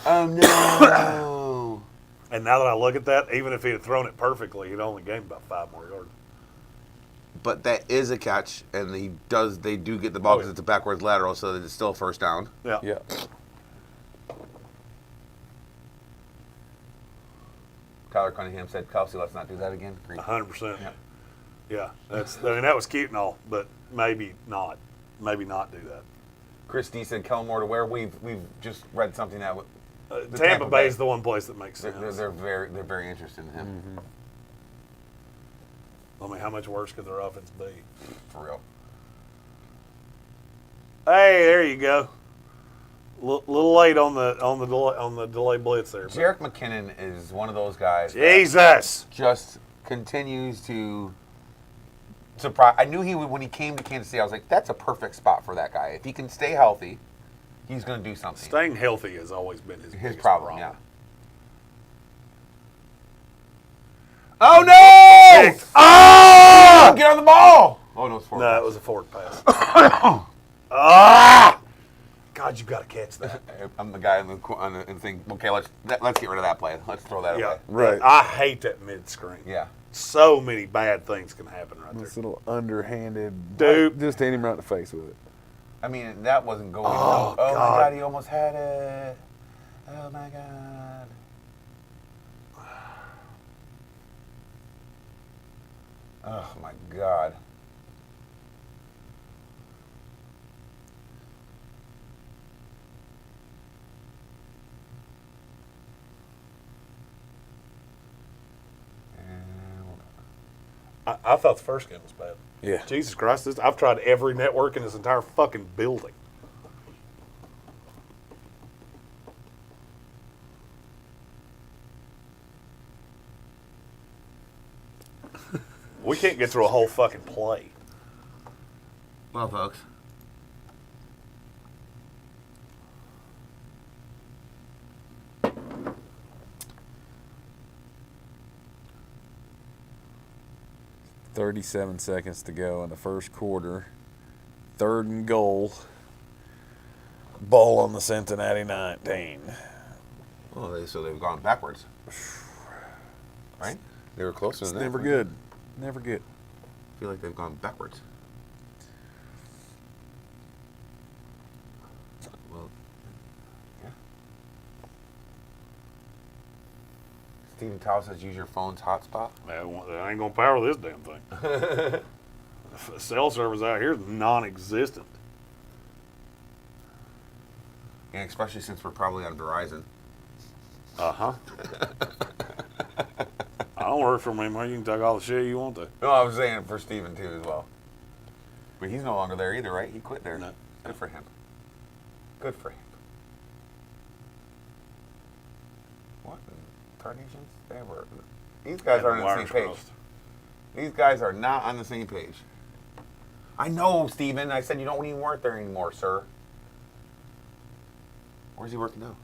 Oh, no. And now that I look at that, even if he had thrown it perfectly, he'd only gained about 5 more yards. But that is a catch, and they do get the ball because it's a backwards lateral, so that it's still a first down. Yeah. Yeah. Tyler Cunningham said, Kelce, let's not do that again. Greene. 100%. Yeah. Yeah. That was cute and all, but maybe not. Maybe not do that. Chris D said, Kelmore to where? We've just read something that the Tampa Bay is the one place that makes sense. they're very interested in him. Mm-hmm. I mean, how much worse could their offense be? For real. Hey, there you go. Little late on the delay blitz there. but- Jerick McKinnon is one of those guys that Jesus. just continues to surprise. I knew he would when he came to Kansas City. I was like, that's a perfect spot for that guy. If he can stay healthy, he's going to do something. Staying healthy has always been his biggest problem, yeah. Oh no! Oh! Get on the ball! Oh, no, it's forward. No, it was a forward pass. Ah! God, you got to catch that. I'm the guy on the thing. Okay, let's get rid of that play. Let's throw that away. Right. I hate that mid-screen. Yeah. So many bad things can happen right there. This little underhanded Dude. Just hit him right in the face with it. I mean, that wasn't going. Oh, my God. God, he almost had it. Oh my God. Oh my God. I thought the first game was bad. Yeah. Jesus Christ, I've tried every network in this entire fucking building. We can't get through a whole fucking play. Well, folks. 37 seconds to go in the first quarter. 3rd and goal. Ball on the Cincinnati 19. Oh, so they've gone backwards. Right? They were closer It's than that. never good. Never good. I feel like they've gone backwards. Well, yeah. Stephen Towle says use your phone's hotspot. That ain't gonna power this damn thing. Cell service out here is non-existent. And especially since we're probably on Verizon. Uh-huh. I don't work for me, man. You can talk all the shit you want to. No, I was saying it for Stephen too as well. But he's no longer there either, right? He quit there. No. Good for him. Good for him. What in tarnations? They were. These guys aren't on the same page. These guys are not on the same page. I know, Stephen. I said you don't even work there anymore, sir. Where's he working now?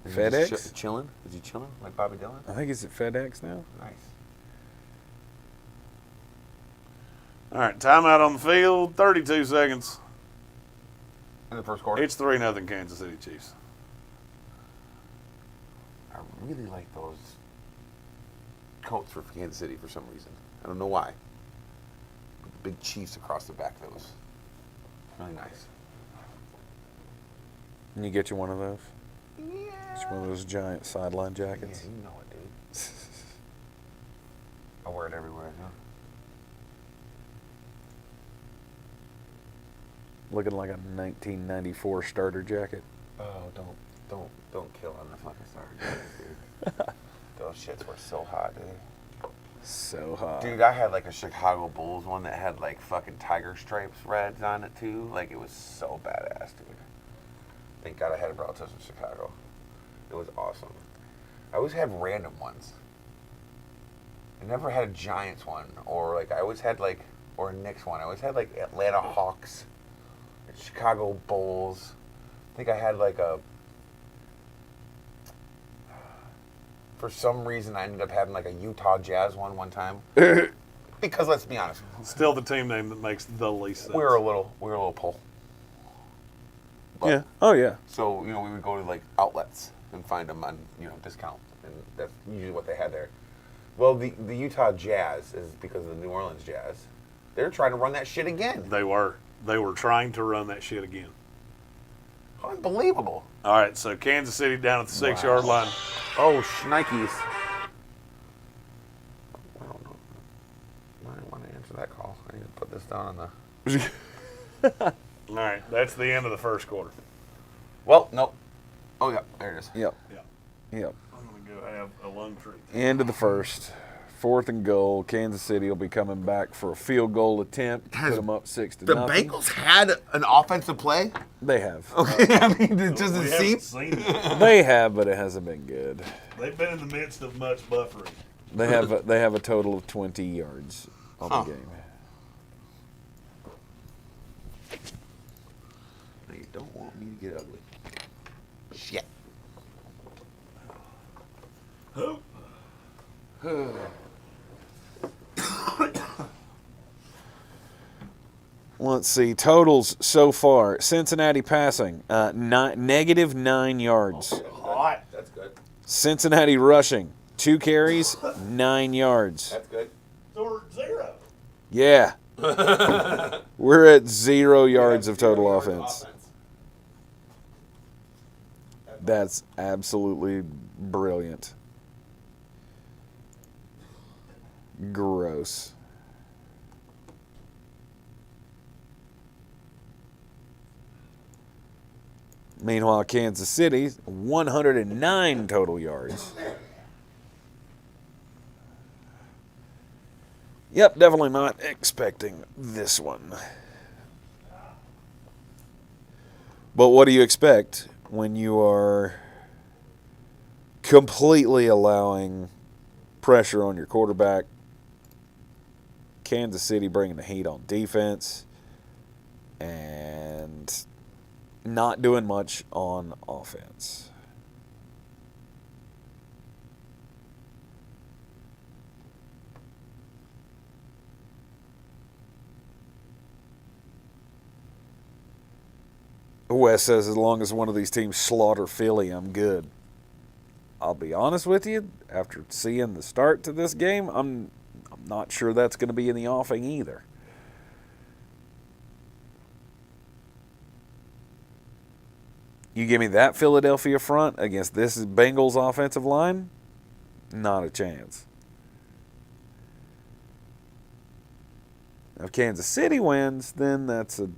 Is he FedEx? just chilling? Is he chilling like Bobby Dylan? I think it's at FedEx now. Nice. All right, timeout on the field, 32 seconds. In the first quarter? It's 3-0 Kansas City Chiefs. I really like those coats for Kansas City for some reason. I don't know why. But the big Chiefs across the back of those. Really nice. Can you get you one of those? Yeah. It's one of those giant sideline Yeah, jackets. you know it, dude. I wear it everywhere, huh? Looking like a 1994 starter jacket. Oh, don't kill on the fucking starter, dude. Those shits were so hot, dude. So hot. Dude, I had like a Chicago Bulls one that had like fucking tiger stripes reds on it too. Like it was so badass, dude. Thank God I had relatives in Chicago. It was awesome. I always had random ones. I never had a Giants one, or like I always had like, or a Knicks one. I always had like Atlanta Hawks, Chicago Bulls. I think I had like a. For some reason, I ended up having like a Utah Jazz one time. Because let's be honest, Still the team name that makes the least sense. we were a little pull. But, Yeah. Oh, yeah. So, we would go to like outlets and find them on, discount. And that's usually what they had there. Well, the Utah Jazz is because of the New Orleans Jazz. They're trying to run that shit again. They were trying to run that shit again. Unbelievable. All right, so Kansas City down at the 6-yard line. Oh, shnikes. I don't know. I didn't want to answer that call. I need to put this down on the... All right, that's the end of the first quarter. Well, nope. Oh, yeah, there it is. Yep. Yeah. Yep. I'm going to go have a lung treat. End of the first. 4th and goal. Kansas City will be coming back for a field goal attempt. Put them up 6-0. The Bengals had an offensive play? They have. Okay, I mean, it doesn't We seem... haven't seen it. They have, but it hasn't been good. They've been in the midst of much buffering. They have a total of 20 yards on the game. They don't want me to get ugly. Shit. Let's see. Totals so far. Cincinnati passing, -9 yards. Hot. That's good. Cincinnati rushing, 2 carries, 9 yards. That's good. So we're 0. Yeah. We're at 0 yards of total offense. That's absolutely brilliant. Gross. Meanwhile, Kansas City, 109 total yards. Yep, definitely not expecting this one. But what do you expect when you are completely allowing pressure on your quarterback? Kansas City bringing the heat on defense and not doing much on offense. Wes says, as long as one of these teams slaughter Philly, I'm good. I'll be honest with you, after seeing the start to this game, I'm not sure that's going to be in the offing either. You give me that Philadelphia front against this Bengals offensive line, not a chance. If Kansas City wins, then that's a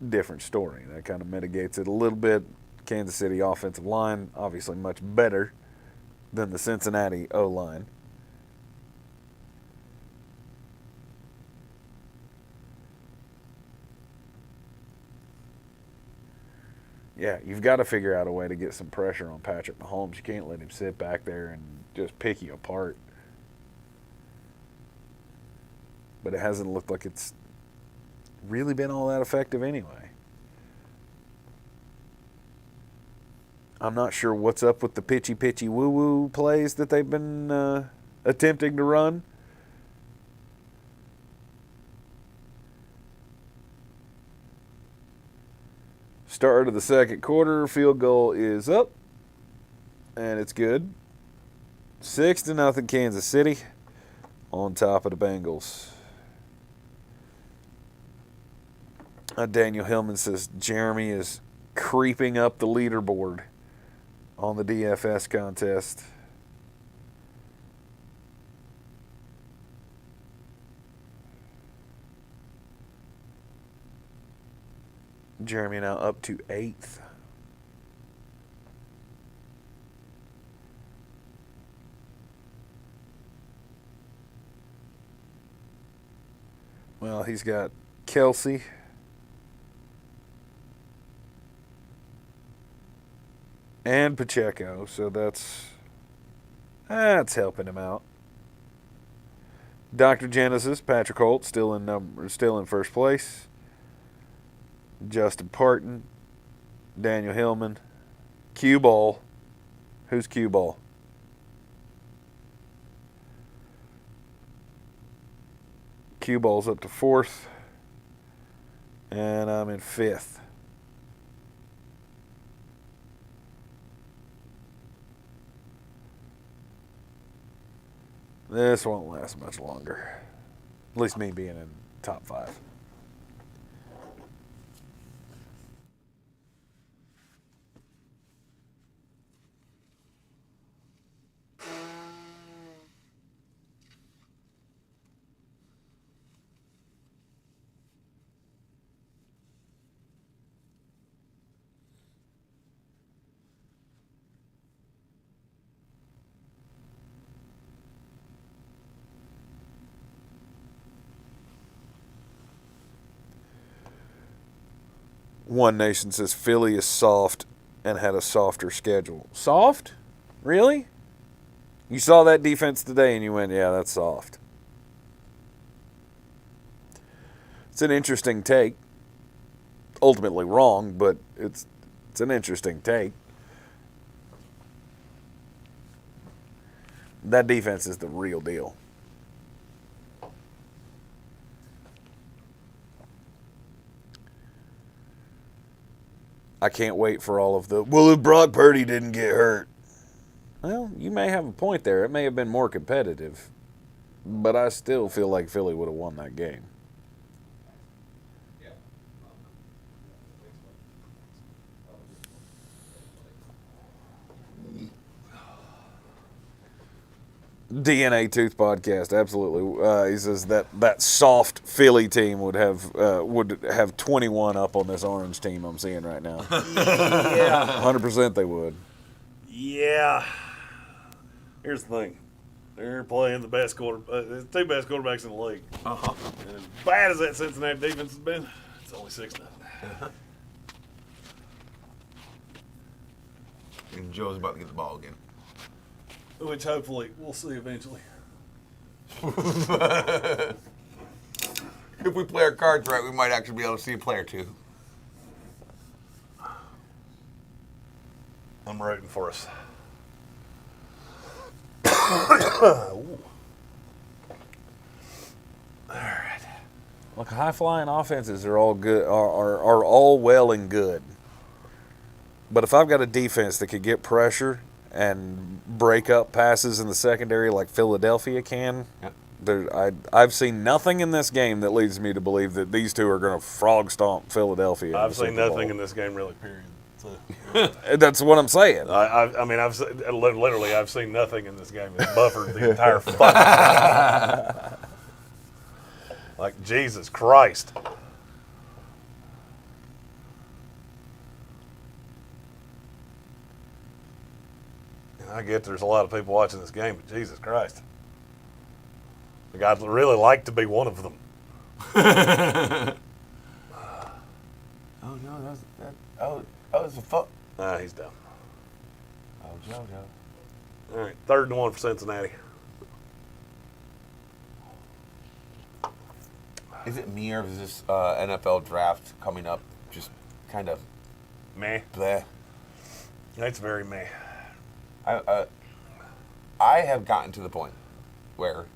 different story. That kind of mitigates it a little bit. Kansas City offensive line, obviously much better than the Cincinnati O-line. Yeah, you've got to figure out a way to get some pressure on Patrick Mahomes. You can't let him sit back there and just pick you apart. But it hasn't looked like it's really been all that effective anyway. I'm not sure what's up with the pitchy woo-woo plays that they've been attempting to run. Start of the second quarter, field goal is up, and it's good. 6-0 Kansas City on top of the Bengals. Daniel Hillman says Jeremy is creeping up the leaderboard on the DFS contest. Jeremy now up to 8th. Well, he's got Kelce. And Pacheco, so that's helping him out. Dr. Genesis, Patrick Holt, still in first place. Justin Parton, Daniel Hillman, Cue Ball. Who's Cue Ball? Cue Ball's up to 4th, and I'm in 5th. This won't last much longer. At least me being in top 5. One Nation says Philly is soft and had a softer schedule. Soft? Really? You saw that defense today and you went, yeah, that's soft. It's an interesting take. Ultimately wrong, but it's an interesting take. That defense is the real deal. I can't wait for all of the, well, if Brock Purdy didn't get hurt. Well, you may have a point there. It may have been more competitive. But I still feel like Philly would have won that game. DNA Tooth Podcast, absolutely. He says that soft Philly team would have 21 up on this orange team I'm seeing right now. Yeah. 100% they would. Yeah. Here's the thing. They're playing the best two best quarterbacks in the league. Uh-huh. And as bad as that Cincinnati defense has been, it's only 6-0. Uh-huh. And Joe's about to get the ball again. Which hopefully we'll see eventually. If we play our cards right, we might actually be able to see a play or two. I'm rooting for us. All right. Look, high-flying offenses are all good, are all well and good. But if I've got a defense that could get pressure and break up passes in the secondary like Philadelphia can, Yep. I've seen nothing in this game that leads me to believe that these two are going to frog stomp Philadelphia. I've seen nothing in this game really, period. So. That's what I'm saying. I mean, I've seen nothing in this game. It's buffered the entire fucking game. Like, Jesus Christ. I get there's a lot of people watching this game, but Jesus Christ. Like, I'd really like to be one of them. Oh no, that was a fuck. He's done. Oh, Joe. All right, 3rd and 1 for Cincinnati. Is it me or is this NFL draft coming up just kind of Meh. bleh? That's very meh. I have gotten to the point where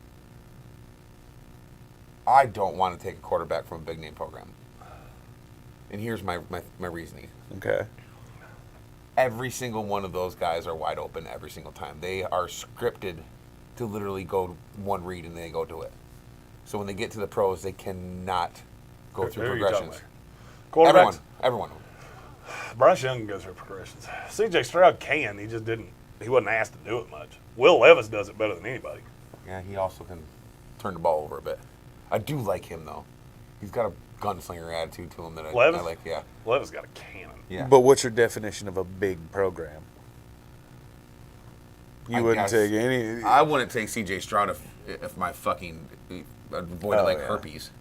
I don't want to take a quarterback from a big name program. And here's my reasoning. Okay. Every single one of those guys are wide open every single time. They are scripted to literally go one read and they go do it. So when they get to the pros, they cannot go through progressions. Quarterbacks. Everyone. Bryce Young goes through progressions. C.J. Stroud can. He just didn't. He wasn't asked to do it much. Will Levis does it better than anybody. Yeah, he also can turn the ball over a bit. I do like him, though. He's got a gunslinger attitude to him that I like. Yeah. Levis got a cannon. Yeah. But what's your definition of a big program? You wouldn't take any. I wouldn't take C.J. Stroud if my fucking avoided herpes.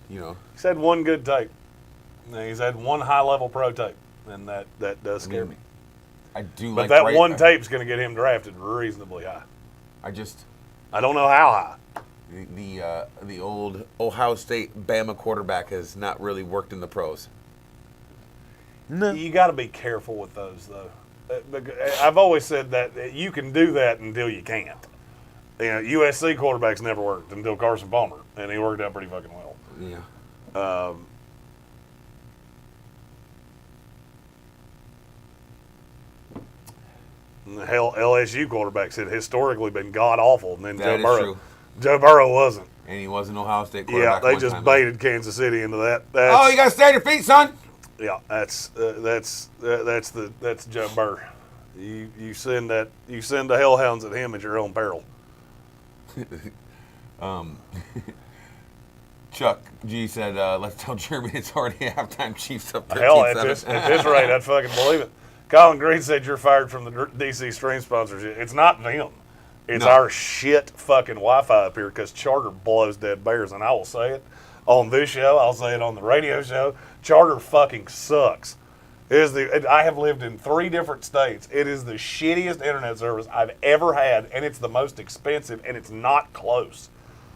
You know. He's had one good tape. He's had one high-level pro tape, and that does scare me. I do but like that one tape's going to get him drafted reasonably high. I don't know how high. The old Ohio State Bama quarterback has not really worked in the pros. No. You got to be careful with those, though. I've always said that you can do that until you can't. You know, USC quarterbacks never worked until Carson Palmer, and he worked out pretty fucking well. Yeah. Hell, LSU quarterbacks had historically been god awful, and then That is true. Joe Burrow wasn't. And he was an Ohio State Yeah, quarterback. they just baited Kansas City into that. Oh, you got to stay on your feet, son. Yeah, that's Joe Burrow. You send the hellhounds at him at your own peril. Chuck G said, "Let's tell Jeremy it's already halftime. Chiefs up 13-7." Hell, at this rate, I'd fucking believe it. Colin Greene said you're fired from the DC Stream sponsorship. It's not them. It's our shit fucking Wi-Fi up here because Charter blows dead bears. And I will say it on this show. I'll say it on the radio show. Charter fucking sucks. I have lived in 3 different states. It is the shittiest internet service I've ever had, and it's the most expensive, and it's not close.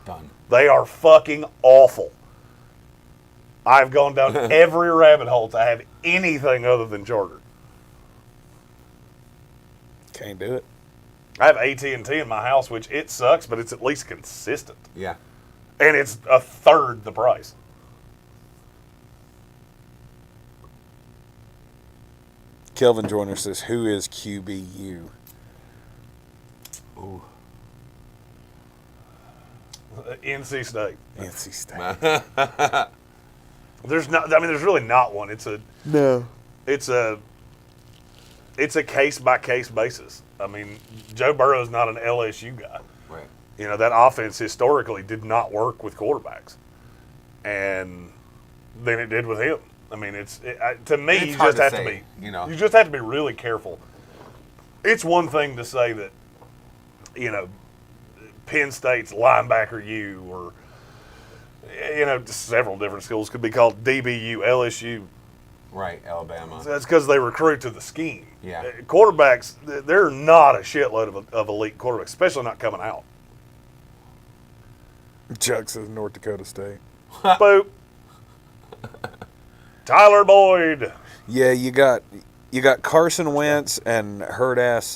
Done. They are fucking awful. I've gone down every rabbit hole to have anything other than Charter. Can't do it. I have AT&T in my house, which it sucks, but it's at least consistent. Yeah. And it's a third the price. Kelvin Joyner says, who is QBU? Ooh. NC State. NC State. There's really not one. It's a case by case basis. I mean, Joe Burrow's not an LSU guy. Right. You know, that offense historically did not work with quarterbacks, and then it did with him. I mean, to me, It's you hard just to have say, to be, you know. you just have to be really careful. It's one thing to say that, you know, Penn State's linebacker U, or, you know, several different schools could be called DBU, LSU. Right, Alabama. That's because they recruit to the scheme. Yeah. Quarterbacks, they're not a shitload of elite quarterbacks, especially not coming out. Chuck says North Dakota State. Boop. Tyler Boyd. Yeah, you got Carson Wentz and hurt-ass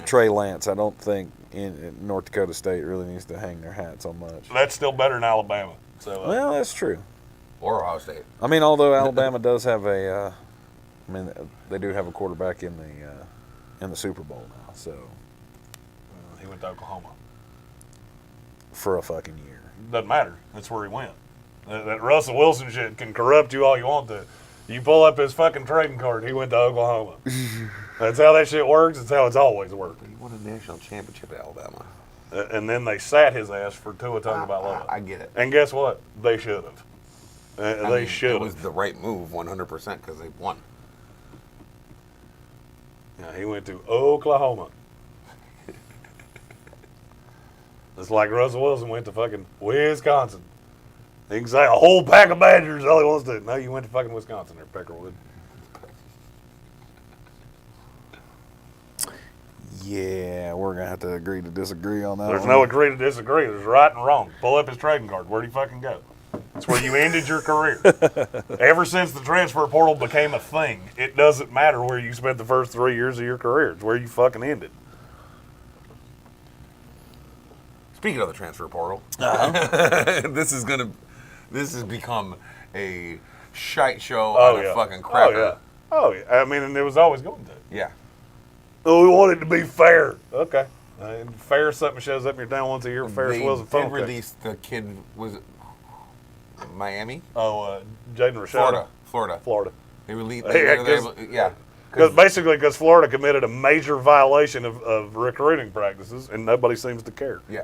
Trey Lance. I don't think in North Dakota State really needs to hang their hats on much. That's still better than Alabama. So, Well, that's true. Or Ohio State. I mean, although Alabama does have they do have a quarterback in the Super Bowl now, so he went to Oklahoma. for a fucking year. Doesn't matter. That's where he went. That Russell Wilson shit can corrupt you all you want to. You pull up his fucking trading card, he went to Oklahoma. That's how that shit works. It's how it's always worked. He won a national championship at Alabama. And then they sat his ass for Tua Tagovailoa. I get it. And guess what? They should have. They should It was have. the right move, 100%, because they won. Yeah, he went to Oklahoma. It's like Russell Wilson went to fucking Wisconsin. He can say a whole pack of Badgers all he wants to. No, you went to fucking Wisconsin there, Peckerwood. Yeah, we're gonna have to agree to disagree on that. There's one. no agree to disagree. There's right and wrong. Pull up his trading card. Where'd he fucking go? It's where you ended your career. Ever since the transfer portal became a thing, it doesn't matter where you spent the first 3 years of your career. It's where you fucking ended. Speaking of the transfer portal, this has become a shite show on a fucking cracker. Oh, yeah. I mean, and it was always going to. Yeah. Oh, we want it to be fair. Okay. Fair something shows up in your town once a year. Ferris They wheels and phone did release the kid, was it Miami? Oh, Jaden Rashad. Florida. They released, Yeah, Because Florida committed a major violation of recruiting practices, and nobody seems to care. Yeah.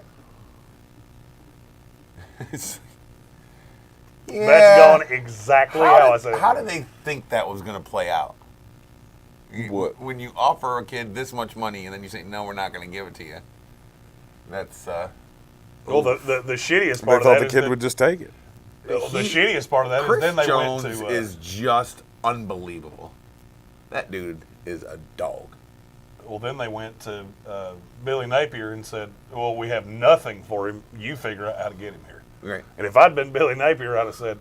That's gone exactly how I said it. How did they think that was going to play out? What? When you offer a kid this much money and then you say, no, we're not going to give it to you. That's, Well, the shittiest They part of thought that the is kid that, would just take it. the shittiest part of that Chris is then they Jones went to is just unbelievable. That dude is a dog. well, then they went to Billy Napier and said, well, we have nothing for him. You figure out how to get him here. Right. And if I'd been Billy Napier, I'd have said,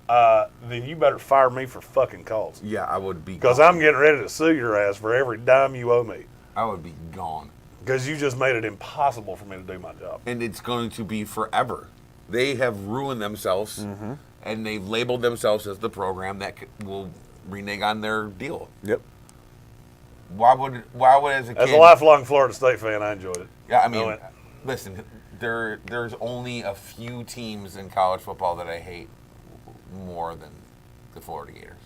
then you better fire me for fucking cause. Yeah, I would be Because gone. I'm getting ready to sue your ass for every dime you owe me. I would be gone. Because you just made it impossible for me to do my job. And it's going to be forever. They have ruined themselves, and they've labeled themselves as the program that will renege on their deal. Yep. Why would as a kid? As a lifelong Florida State fan, I enjoyed it. Yeah, I mean, listen, there's only a few teams in college football that I hate more than the Florida Gators.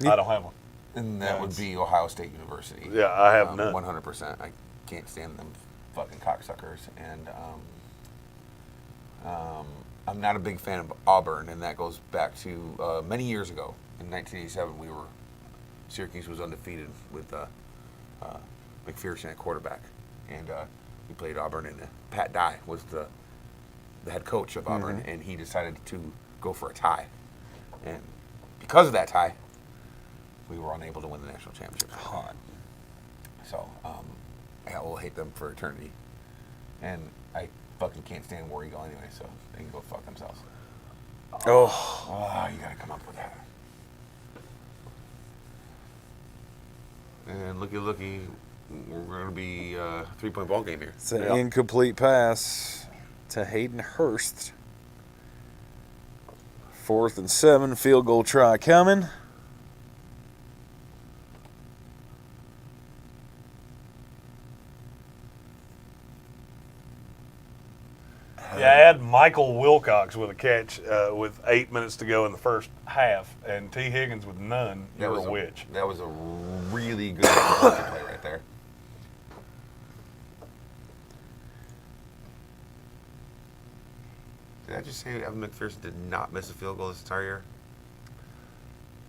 I don't have one. And that would be Ohio State University. Yeah, I have none. 100%. I can't stand them fucking cocksuckers. And I'm not a big fan of Auburn, and that goes back to many years ago. In 1987, Syracuse was undefeated with McPherson at quarterback. And we played Auburn, and Pat Dye was the head coach of Auburn, and he decided to go for a tie. And because of that tie, we were unable to win the national championship. So, I will hate them for eternity. And I fucking can't stand War Eagle anyway, so they can go fuck themselves. Oh, you gotta come up with that. And looky, we're gonna be a 3-point ball game here. It's an incomplete pass to Hayden Hurst. 4th and 7, field goal try coming. Yeah, add Michael Wilcox with a catch with 8 minutes to go in the first half, and T. Higgins with none. You're a witch. That was a really good play right there. Did I just say Evan McPherson did not miss a field goal this entire year?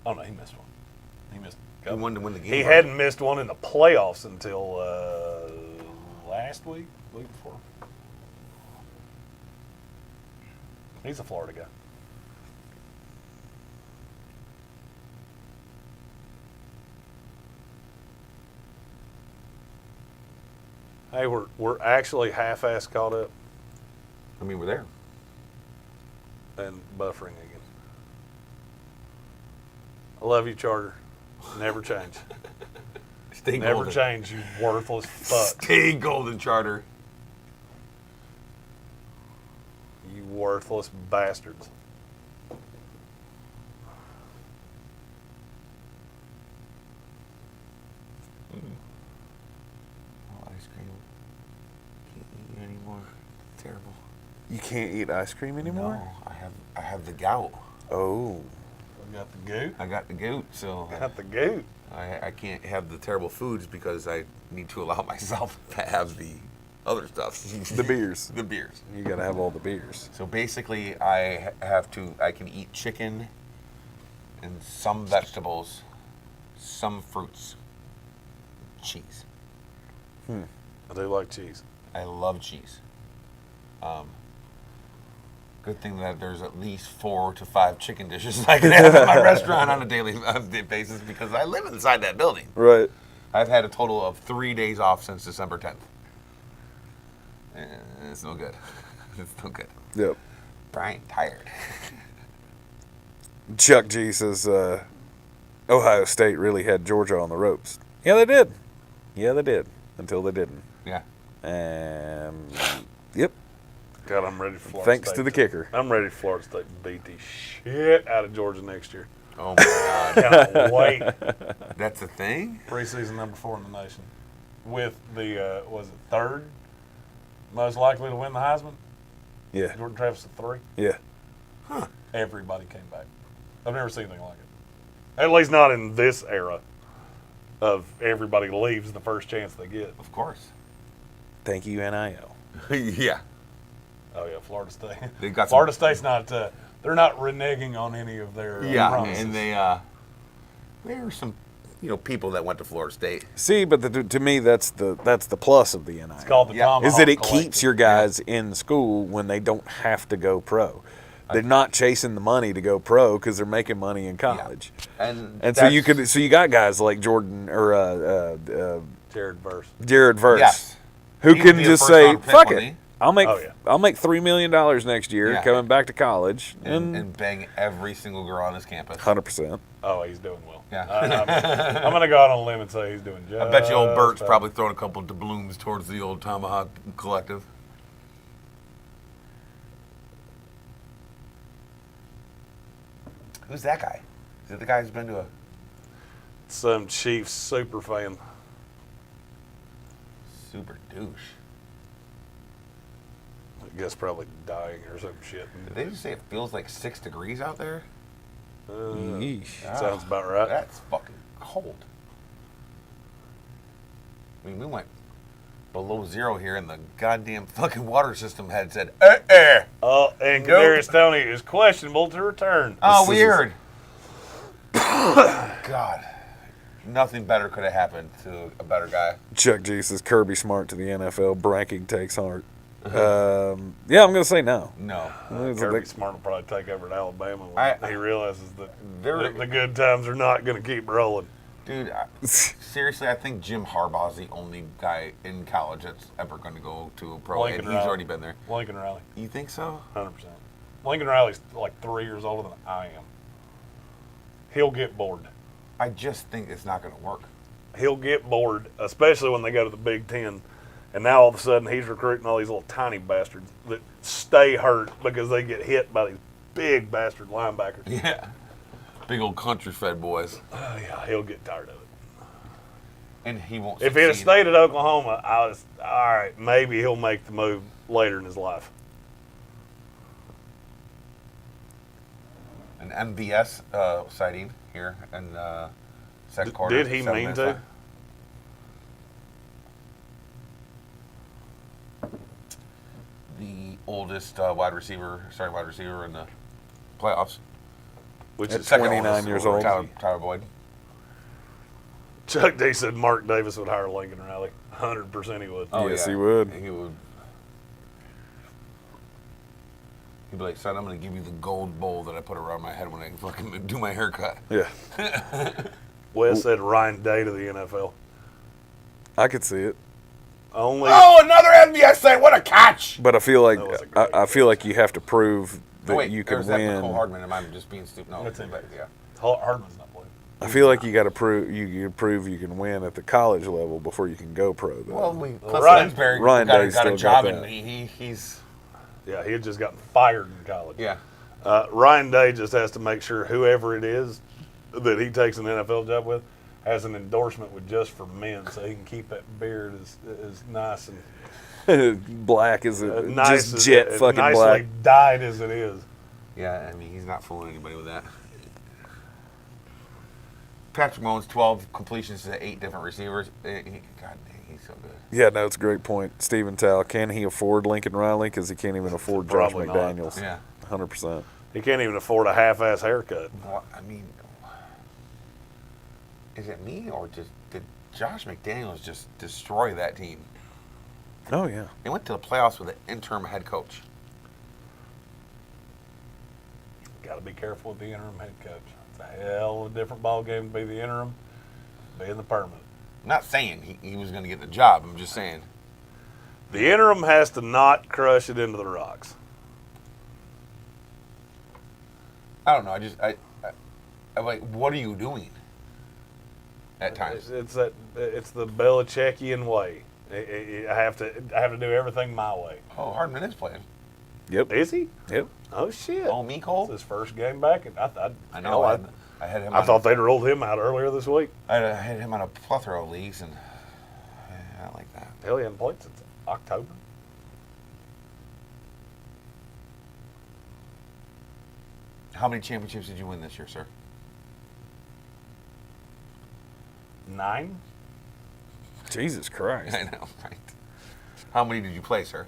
Oh, no, he missed one. He missed a He couple. wanted to win the game. He hadn't missed one in the playoffs until last week before. He's a Florida guy. Hey, we're actually half-ass caught up I mean, we're there. and buffering again. I love you, Charter. Never change. Stay Never golden. change, you worthless fuck. Stay golden, Charter. You worthless bastards. Oh, ice cream. Can't eat anymore. Terrible. You can't eat ice cream anymore? No, I have the gout. Oh. I got the goot. I got the gout, so Got the goot. I can't have the terrible foods because I need to allow myself to have the other stuff. The beers. The beers. You gotta have all the beers. So basically, I can eat chicken and some vegetables, some fruits, cheese. I do like cheese. I love cheese. Good thing that there's at least 4 to 5 chicken dishes I can have at my restaurant on a daily basis because I live inside that building. Right. I've had a total of 3 days off since December 10th. It's no good. It's no good. Yep. Brian, tired. Chuck G says Ohio State really had Georgia on the ropes. Yeah, they did. Yeah, they did. Until they didn't. Yeah. And, yep. God, I'm ready for Florida Thanks State. to the kicker. I'm ready for Florida State to beat the shit out of Georgia next year. Oh, my God. Cannot wait. That's a thing? Preseason number 4 in the nation. With the, was it third most likely to win the Heisman? Yeah. Jordan Travis at 3. Yeah. Everybody came back. I've never seen anything like it. At least not in this era of everybody leaves the first chance they get. Of course. Thank you, NIL. Yeah. Oh, yeah, Florida State. They got Florida State's not, they're not reneging on any of their promises. And there are some, people that went to Florida State. See, but to me, that's the plus of the NIL. It's called the Tomahawk is that it Collective. keeps your guys in school when they don't have to go pro. They're not chasing the money to go pro because they're making money in college. Yeah. And so you got guys like Jordan or Jared Verse. Jared Verse, Yes. who He can would be a just first say, round pick, "Fuck wouldn't it, he? I'll make Oh, yeah. I'll make $3 million next year Yeah. coming back to college," And bang every single girl on his campus. 100%. Oh, he's doing well. Yeah. I'm going to go out on a limb and say he's doing just I bet you old Bert's fine. probably throwing a couple of doubloons towards the old Tomahawk Collective. Who's that guy? Is it the guy who's been to a... Some Chiefs super fan. Super douche. I guess probably dying or some shit. Did they just say it feels like 6 degrees out there? Yeesh. Sounds about right. That's fucking cold. I mean, we went below 0 here, and the goddamn fucking water system had said, And Kadarius Toney is questionable to return. Oh, weird. God. Nothing better could have happened to a better guy. Chuck G says Kirby Smart to the NFL. Branking takes heart. Yeah, I'm going to say no. No. Kirby Smart will probably take over at Alabama when he realizes that the good times are not going to keep rolling. Dude, seriously, I think Jim Harbaugh's the only guy in college that's ever going to go to a pro, and he's already been there. Lincoln Riley. You think so? 100%. Lincoln Riley's like 3 years older than I am. He'll get bored. I just think it's not going to work. He'll get bored, especially when they go to the Big Ten. And now all of a sudden he's recruiting all these little tiny bastards that stay hurt because they get hit by these big bastard linebackers. Yeah. Big old country fed boys. Oh, yeah, he'll get tired of it. And he won't If he had succeed. stayed at Oklahoma, all right, maybe he'll make the move later in his life. An MVS sighting here in second quarter. Did he 7 mean minutes to? left. The oldest starting wide receiver in the playoffs. Which At is 29 years old. Tyler Boyd. Chuck D said Mark Davis would hire Lincoln Riley. 100% he would. Yes, he would. He would. He'd be like, son, I'm going to give you the gold bowl that I put around my head when I fucking do my haircut. Yeah. Wes said Ryan Day to the NFL. I could see it. Only. Oh, another MVS say, what a catch! But I feel like That was a great I feel like you have to prove that Wait, you can there's that win. Nicole Hardman. Am I just being stupid? No, That's it. but yeah. Hardman's not playing. I feel like you got to prove you can win at the college level before you can go pro. Though. Well, Cliff Ryan- Lansbury Ryan got Day's a still job, got and that. he's Yeah, he had just gotten fired in college. yeah. Ryan Day just has to make sure whoever it is that he takes an NFL job with has an endorsement with Just for Men, so he can keep that beard as nice and black as it, nice, just jet as fucking nicely black. dyed as it is. Yeah, I mean, he's not fooling anybody with that. Patrick Mahomes, 12 completions to 8 different receivers. God dang, he's so good. Yeah, no, it's a great point. Stephen Towle, can he afford Lincoln Riley? Because he can't even afford Josh Probably not. McDaniels. Yeah. 100%. He can't even afford a half-ass haircut. Well, I mean, is it me or did Josh McDaniels just destroy that team? Oh, yeah. They went to the playoffs with an interim head coach. Got to be careful with the interim head coach. It's a hell of a different ball game to be the interim, being the permanent. I'm not saying he was going to get the job. I'm just saying. The interim has to not crush it into the rocks. I don't know. I'm like, what are you doing? At times. It's the Belichickian way. I have to do everything my way. Oh, Hardman is playing. Yep. Is he? Yep. Oh shit! Oh, me, Cole? It's his first game back, and I know. I had him. I thought they'd ruled him out earlier this week. I had him on a plethora of leagues, and I don't like that. Hell, he hadn't played since October. How many championships did you win this year, sir? 9. Jesus Christ. I know, right? How many did you play, sir?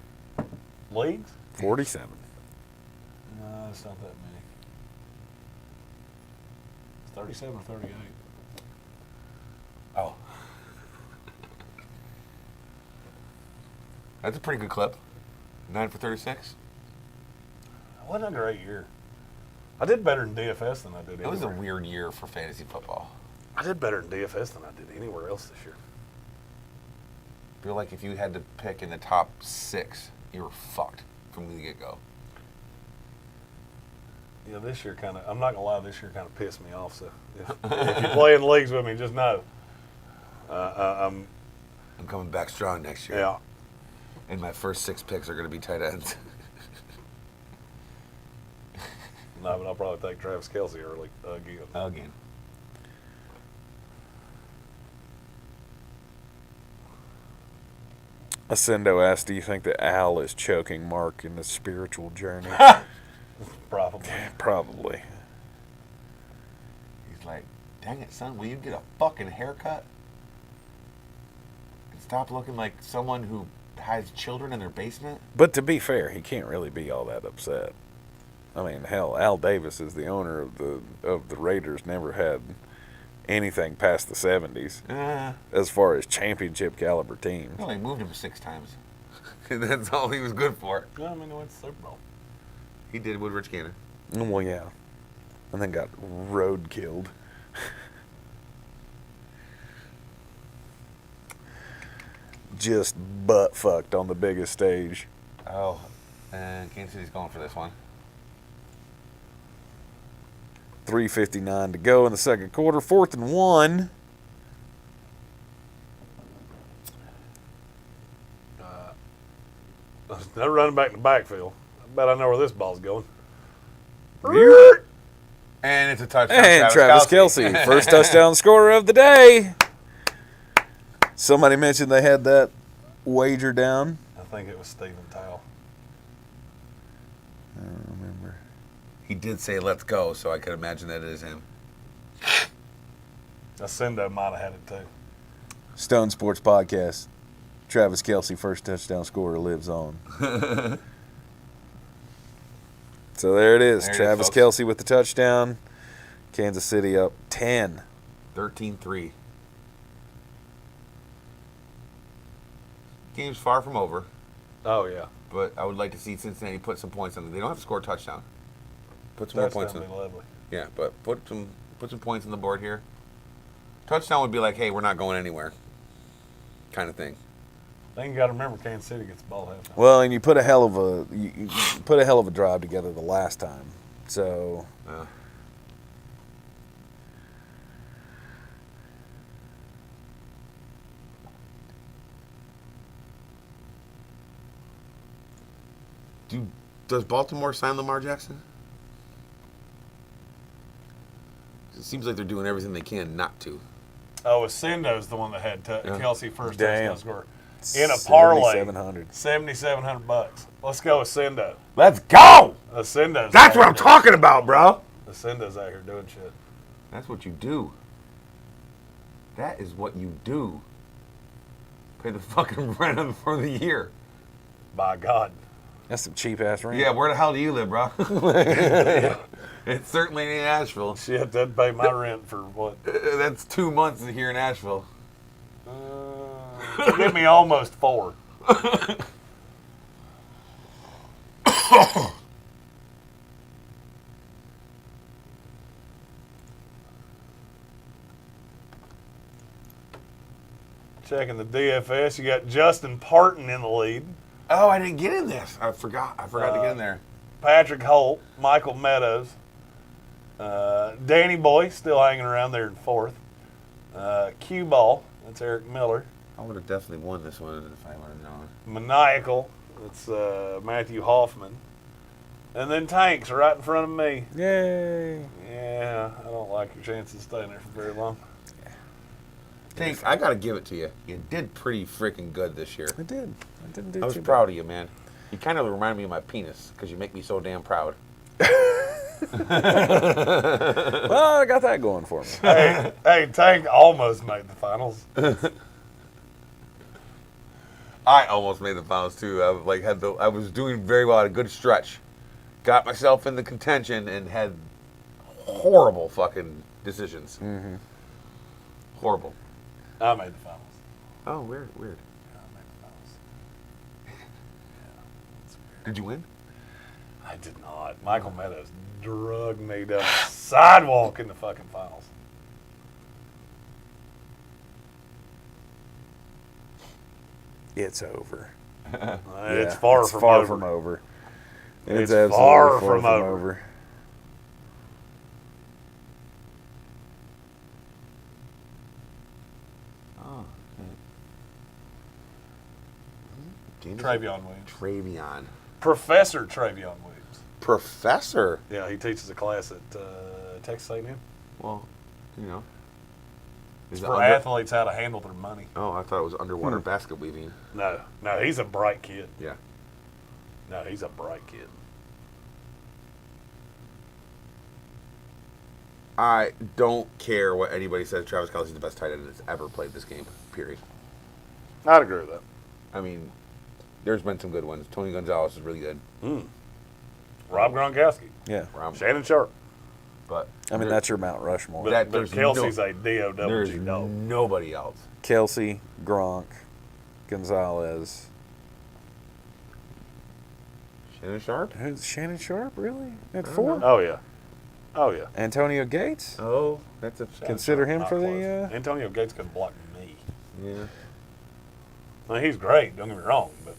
Leagues? 47. No, it's not that many. It's 37 or 38. Oh. That's a pretty good clip. 9 for 36. It wasn't a great year. I did better in DFS than I did It was a anywhere. weird year for fantasy football. I did better in DFS than I did anywhere else this year. I feel like if you had to pick in the top 6, you were fucked from the get-go. Yeah, this year kind of, I'm not going to lie, this year kind of pissed me off. So if you play in leagues with me, just know. I'm coming back strong next year. Yeah. And my first 6 picks are going to be tight ends. No, but I'll probably take Travis Kelce early again. Again. Ascendo asked, do you think that Al is choking Mark in his spiritual journey? Probably. Probably. He's like, dang it, son, will you get a fucking haircut? And stop looking like someone who has children in their basement? But to be fair, he can't really be all that upset. I mean, hell, Al Davis is the owner of the Raiders, never had anything past the 70s as far as championship caliber teams. Well, they moved him 6 times. That's all he was good for. Yeah, I mean, he went to the Super Bowl. He did with Rich Gannon. Well, yeah. And then got road killed. Just butt fucked on the biggest stage. Oh, and Kansas City's going for this one. 3:59 to go in the second quarter. 4th and 1. They're running back in the backfield. I bet I know where this ball's going. And it's a touchdown. And Travis Kelce, first touchdown scorer of the day. Somebody mentioned they had that wager down. I think it was Stephen Towle. I don't remember. He did say let's go, so I could imagine that it is him. Ascendo might have had it too. Stone Sports Podcast. Travis Kelce, first touchdown scorer, lives on. So there it is. There it is, Travis folks. Kelce with the touchdown. Kansas City up 10. 13-3. Game's far from over, Oh, yeah. but I would like to see Cincinnati put some points on it. They don't have to score a touchdown. Put some more points Touchdown on. would be lovely. Yeah, but put some points on the board here. Touchdown would be like, hey, we're not going anywhere, kind of thing. I think you got to remember Kansas City gets the ball halftime. Well, and you put a hell of a drive together the last time. So Does Baltimore sign Lamar Jackson? It seems like they're doing everything they can not to. Oh, Ascendo's the one that had Kelce first Damn. touchdown score. In a parlay. 7,700. $7,700. Let's go Ascendo. Let's go! Ascendo's That's out what I'm here talking about, bro. Ascendo's out here doing shit. That's what you do. That is what you do. Pay the fucking rent for the year. By God. That's some cheap ass rent. Yeah, where the hell do you live, bro? It's certainly in Asheville. Shit, that'd pay my rent for what? That's 2 months here in Asheville. Give me almost 4. Checking the DFS, you got Justin Parton in the lead. Oh, I didn't get in this. I forgot to get in there. Patrick Holt, Michael Meadows, Danny Boy still hanging around there in 4th. Cue Ball, that's Eric Miller. I would have definitely won this one if I would have known. Maniacal, that's Matthew Hoffman. And then Tanks right in front of me. Yay. Yeah, I don't like your chances of staying there for very long. Tank, I got to give it to you. You did pretty freaking good this year. I did. I didn't do I was too proud of you, man. You kind of remind me of my penis because you make me so damn proud. bad. Well, I got that going for me. Hey, Tank almost made the finals. I almost made the finals too. I was doing very well. I had a good stretch. Got myself in the contention and had horrible fucking decisions. Mm-hmm. Horrible. I made the finals. Oh, weird. Yeah, I made the finals. Yeah, that's weird. Did you win? I did not. Michael Meadows drugged me down the sidewalk in the fucking finals. It's over. It's far from over. It's It's absolutely far from over. Oh, Travion Williams. Travion. Professor Travion Williams. Professor. Yeah, he teaches a class at Texas A&M. Well, you know. It's Is it for under- athletes how to handle their money. Oh, I thought it was underwater basket weaving. No, he's a bright kid. Yeah. No, he's a bright kid. I don't care what anybody says. Travis Kelce is the best tight end that's ever played this game, period. I'd agree with that. I mean, there's been some good ones. Tony Gonzalez is really good. Rob Gronkowski. Yeah. Shannon Sharp. But I mean, that's your Mount Rushmore. But there's Kelsey's no- a there's D-O-double-G dog. nobody else. Kelce, Gronk, Gonzalez. Shannon Sharp? Who's Shannon Sharp, really? At 4? Oh, yeah. Oh, yeah. Antonio Gates? Oh, that's a Consider him Not for close. the... Antonio Gates could block me. Yeah. I mean, he's great, don't get me wrong, but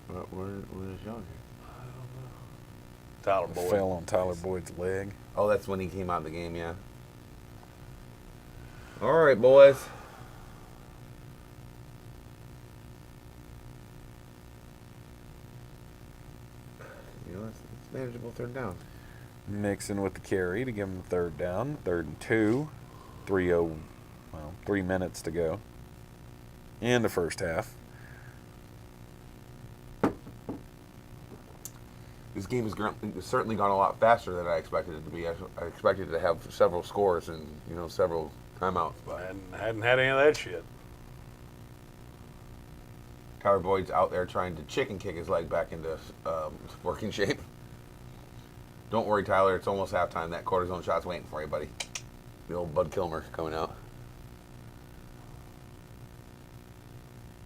What is y'all here? Tyler Boyd. Fell on Tyler Boyd's leg. Oh, that's when he came out of the game, yeah. All right, boys. You know, it's manageable third down. Mixon with the carry to give him the third down. 3rd and 2. 3 minutes to go in the first half. This game has certainly gone a lot faster than I expected it to be. I expected it to have several scores and several timeouts. But Hadn't had any of that shit. Tyler Boyd's out there trying to chicken kick his leg back into working shape. Don't worry, Tyler. It's almost halftime. That cortisone shot's waiting for you, buddy. The old Bud Kilmer coming out.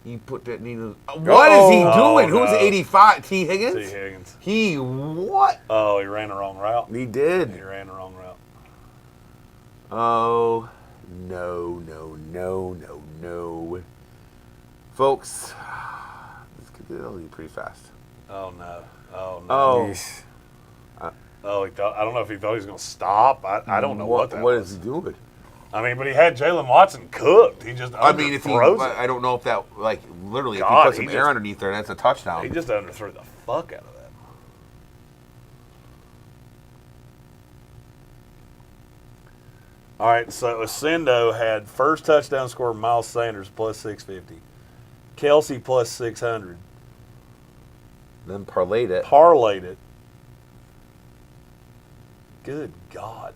He put that knee to... What is he doing? No. Who's 85? T. Higgins? T. Higgins. He what? Oh, he ran the wrong route. He did. He ran the wrong route. Oh, no. Folks, this could get ugly pretty fast. Oh, no. Oh, no. Oh. Oh, I don't know if he thought he was going to stop. I don't know what that What was. is he doing? I mean, but he had Jalen Watson cooked. He just I mean, if he, underthrows it. I don't know if that, like, literally, God, if he put some air underneath there, that's a touchdown. He just underthrew the fuck out of that. All right, so Ascendo had first touchdown score Miles Sanders plus 650. Kelce plus 600. Then parlayed it. Parlayed it. Good God.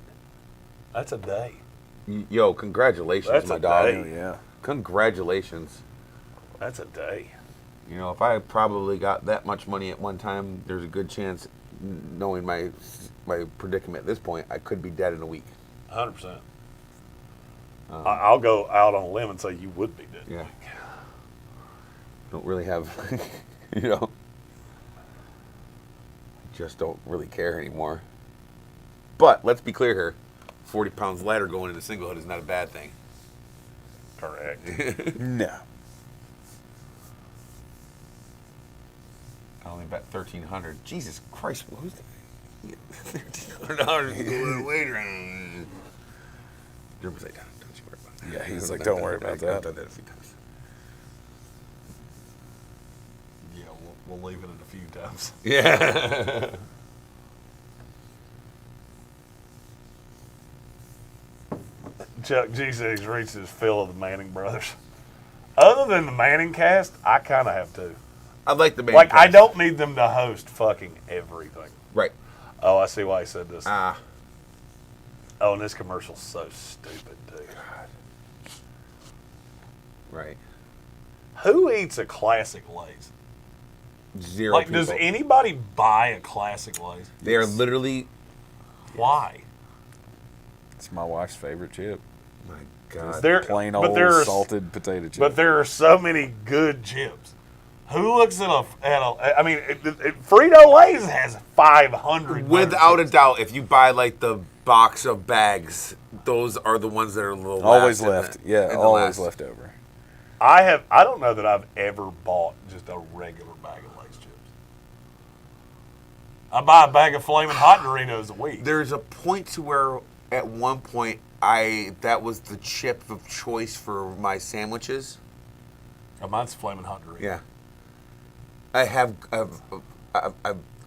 That's a day. Yo, congratulations, That's my a dog. day. Yeah. Congratulations. That's a day. If I probably got that much money at one time, there's a good chance, knowing my predicament at this point, I could be dead in a week. 100%. I'll go out on a limb and say you would be dead. Yeah. Don't really have, just don't really care anymore. But let's be clear here. 40 pounds lighter going into singlehood is not a bad thing. Correct. No. I only bet $1,300. Jesus Christ, who's $1,300 later? Jeremy's like, don't you worry about that. Yeah, he's like, don't worry about that. I've done that a few times. Yeah, we'll leave it at a few times. Yeah. Chuck G said he's reached his fill of the Manning brothers. Other than the Manning cast, I kind of have to. I like the man. Like, I don't need them to host fucking everything. Right. Oh, I see why he said this. Ah. Oh, and this commercial's so stupid, too. Right. Who eats a classic Lay's? Zero Like, people. does anybody buy a classic Lay's? They are literally... Why? It's my wife's favorite chip. My God. Plain old salted potato chip. But there are so many good chips. Who looks at I mean, Frito-Lay's has 500. Without a doubt, if you buy like the box of bags, those are the ones that are a little always last left. in the Always last. left over. I don't know that I've ever bought just a regular bag of Lay's chips. I buy a bag of Flamin' Hot Doritos a week. There's a point to where, at one point, that was the chip of choice for my sandwiches. Oh, mine's Flamin' Hot Doritos. Yeah.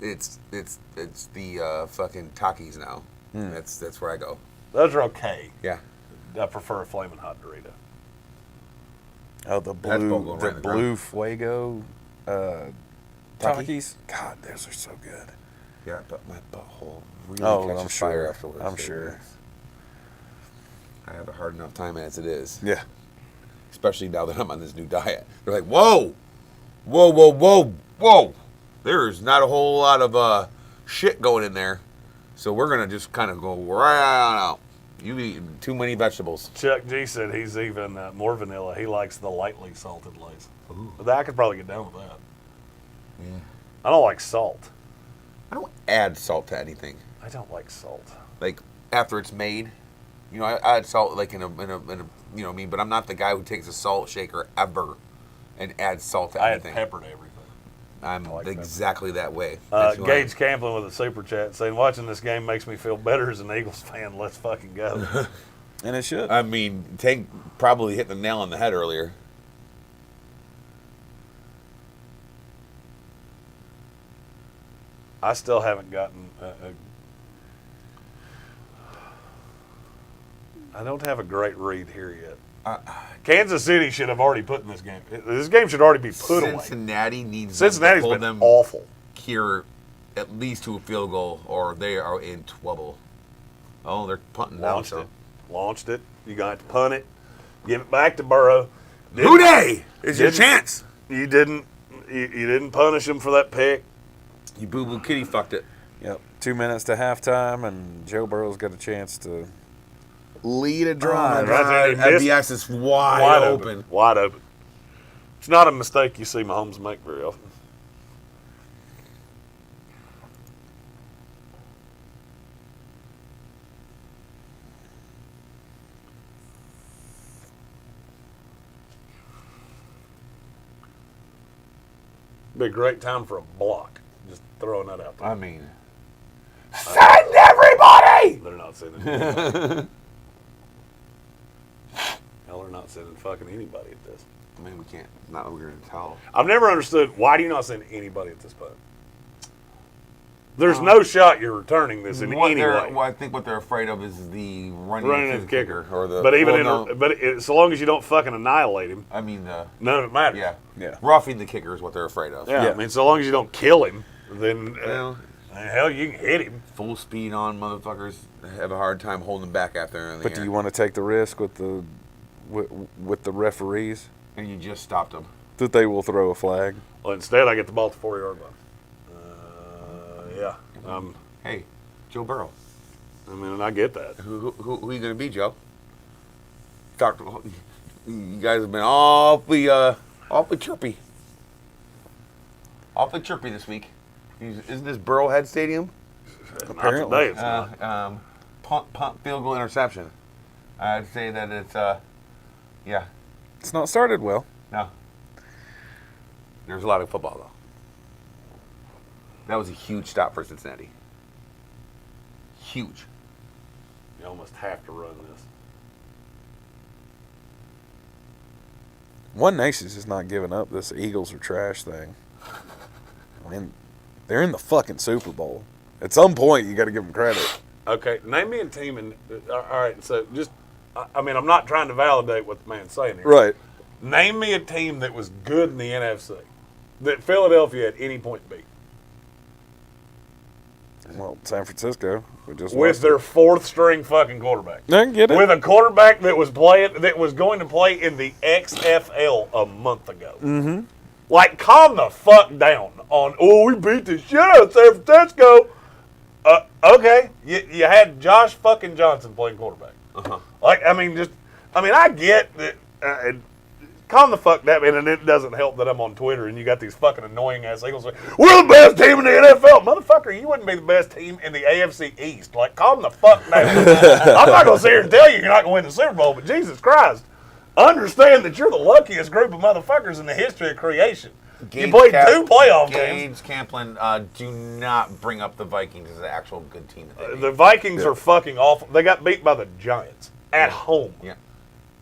It's the fucking Takis now. That's where I go. Those are okay. Yeah. I prefer a Flamin' Hot Dorito. Oh, the That's blue, going right in the blue Fuego Taki? Takis. God, those are so good. Yeah, but my butthole really I'm catches sure. fire afterwards. I'm sure. I have a hard enough time as it is. Yeah. Especially now that I'm on this new diet. They're like, whoa. There's not a whole lot of shit going in there. So we're going to just kind of go right on out. You eat too many vegetables. Chuck G said he's even more vanilla. He likes the lightly salted Lay's. But I could probably get down with that. Yeah. I don't like salt. I don't add salt to anything. I don't like salt. Like, after it's made, I add salt like in a you know what I mean? But I'm not the guy who takes a salt shaker ever and adds salt to I add anything. pepper to everything. I'm like exactly that way. That's who I Gage Camplin with a super chat saying, watching this game makes me feel better as an Eagles fan. Let's fucking go. And it should. am. I mean, Tank probably hit the nail on the head earlier. I still haven't gotten I don't have a great read here yet. Kansas City should have already put in this game. This game should already be put away. Cincinnati needs Cincinnati's to hold been them awful. here at least to a field goal, or they are in trouble. Oh, they're punting now. Launched it. You got to punt it. Give it back to Burrow. Who day? It's your chance. You didn't punish him for that pick. You boo-boo kitty fucked it. Yep. 2 minutes to halftime, and Joe Burrow's got a chance to lead a drive. FBS is wide open. Wide open. It's not a mistake you see Mahomes make very often. Be a great time for a block. Just throwing that out there. I mean, send everybody! They're not sending anybody. Hell, they're not sending fucking anybody at this. I mean, we can't. Not that we're going to tell. I've never understood, why do you not send anybody at this point? There's no shot you're returning this in any way. Well, I think what they're afraid of is the running into the kicker. Or the, but so long as you don't fucking annihilate him. I mean, none of it matters. Yeah. Roughing the kicker is what they're afraid of. Yeah. I mean, so long as you don't kill him, then hell, you can hit him. Full speed on motherfuckers have a hard time holding back after. But do you want to take the risk with the referees? And you just stopped them. That they will throw a flag? Well, instead, I get the ball at the 4-yard line. Yeah. Hey, Joe Burrow. I mean, and I get that. Who are you going to be, Joe? You guys have been awfully chirpy. Awfully chirpy this week. Isn't this Burrowhead Stadium? Apparently. Not today, it's not. Punt, field goal, interception. I'd say that it's, yeah. It's not started well. No. There's a lot of football, though. That was a huge stop for Cincinnati. Huge. You almost have to run this. One Nation's just not giving up this Eagles are trash thing. I mean, they're in the fucking Super Bowl. At some point, you got to give them credit. Okay, name me a team. All right, so just, I mean, I'm not trying to validate what the man's saying here. Right. Name me a team that was good in the NFC that Philadelphia at any point beat. Well, San Francisco. With their fourth-string fucking quarterback. I get it. With a quarterback that was going to play in the XFL a month ago. Mm-hmm. Like, calm the fuck down on, we beat the shit out of San Francisco. Okay, you had Josh fucking Johnson playing quarterback. Uh-huh. Like, I get that. Calm the fuck down, and it doesn't help that I'm on Twitter and you got these fucking annoying ass Eagles like, we're the best team in the NFL. Motherfucker, you wouldn't be the best team in the AFC East. Like, calm the fuck down. I'm not going to sit here and tell you you're not going to win the Super Bowl, but Jesus Christ, understand that you're the luckiest group of motherfuckers in the history of creation. You played two playoff games. Gage, Camplin, do not bring up the Vikings as an actual good team. The Vikings are fucking awful. They got beat by the Giants at home. Yeah.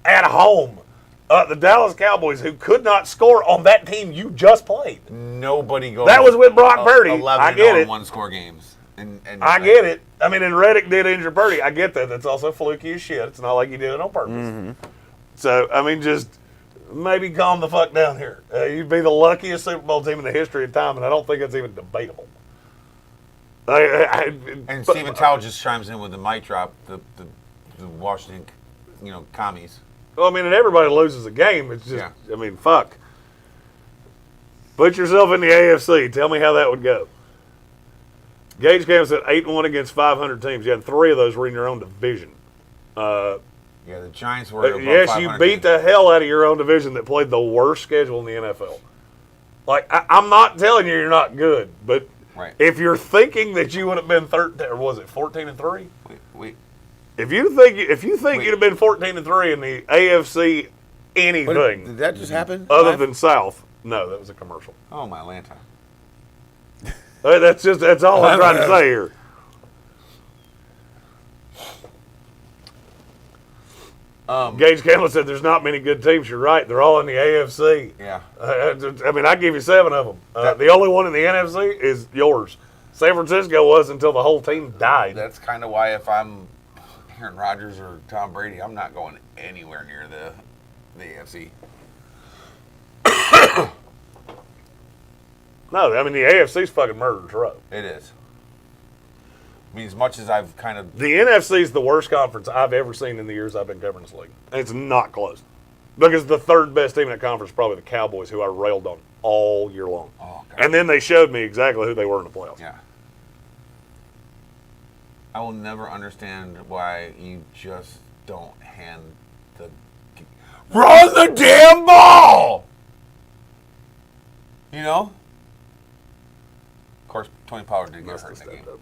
At home. The Dallas Cowboys, who could not score on that team you just played. Nobody goes. That was with Brock Purdy. 11 I get it. One-score games. And I get it. I mean, and Reddick did injure Purdy. I get that. That's also fluky as shit. It's not like he did it on purpose. Mm-hmm. So, I mean, just maybe calm the fuck down here. You'd be the luckiest Super Bowl team in the history of time, and I don't think it's even debatable. And Stephen Towle just chimes in with the mic drop, the Washington, commies. Well, I mean, and everybody loses a game. It's just, I mean, fuck. Put yourself in the AFC. Tell me how that would go. Gage Campbell said 8-1 against 500 teams. You had 3 of those were in your own division. The Giants were. Yes, you beat the hell out of your own division that played the worst schedule in the NFL. Like, I'm not telling you're not good, but if you're thinking that you would have been 13, or was it 14-3? Wait. If you think you'd have been 14-3 in the AFC anything, did that just happen? Other than South, no, that was a commercial. Oh, my Atlanta. That's all I'm trying to say here. Gage Campbell said there's not many good teams. You're right. They're all in the AFC. Yeah. I mean, I give you 7 of them. The only one in the NFC is yours. San Francisco was until the whole team died. That's kind of why if I'm Aaron Rodgers or Tom Brady, I'm not going anywhere near the AFC. No, I mean, the AFC's fucking murderer's row. It is. I mean, as much as I've kind of... The NFC's the worst conference I've ever seen in the years I've been covering this league. And it's not close. Because the third best team in that conference is probably the Cowboys, who I railed on all year long. Oh, God. And then they showed me exactly who they were in the playoffs. Yeah. I will never understand why you just don't hand the... Run the damn ball! You know? Of course, Tony Pollard did get hurt in that game.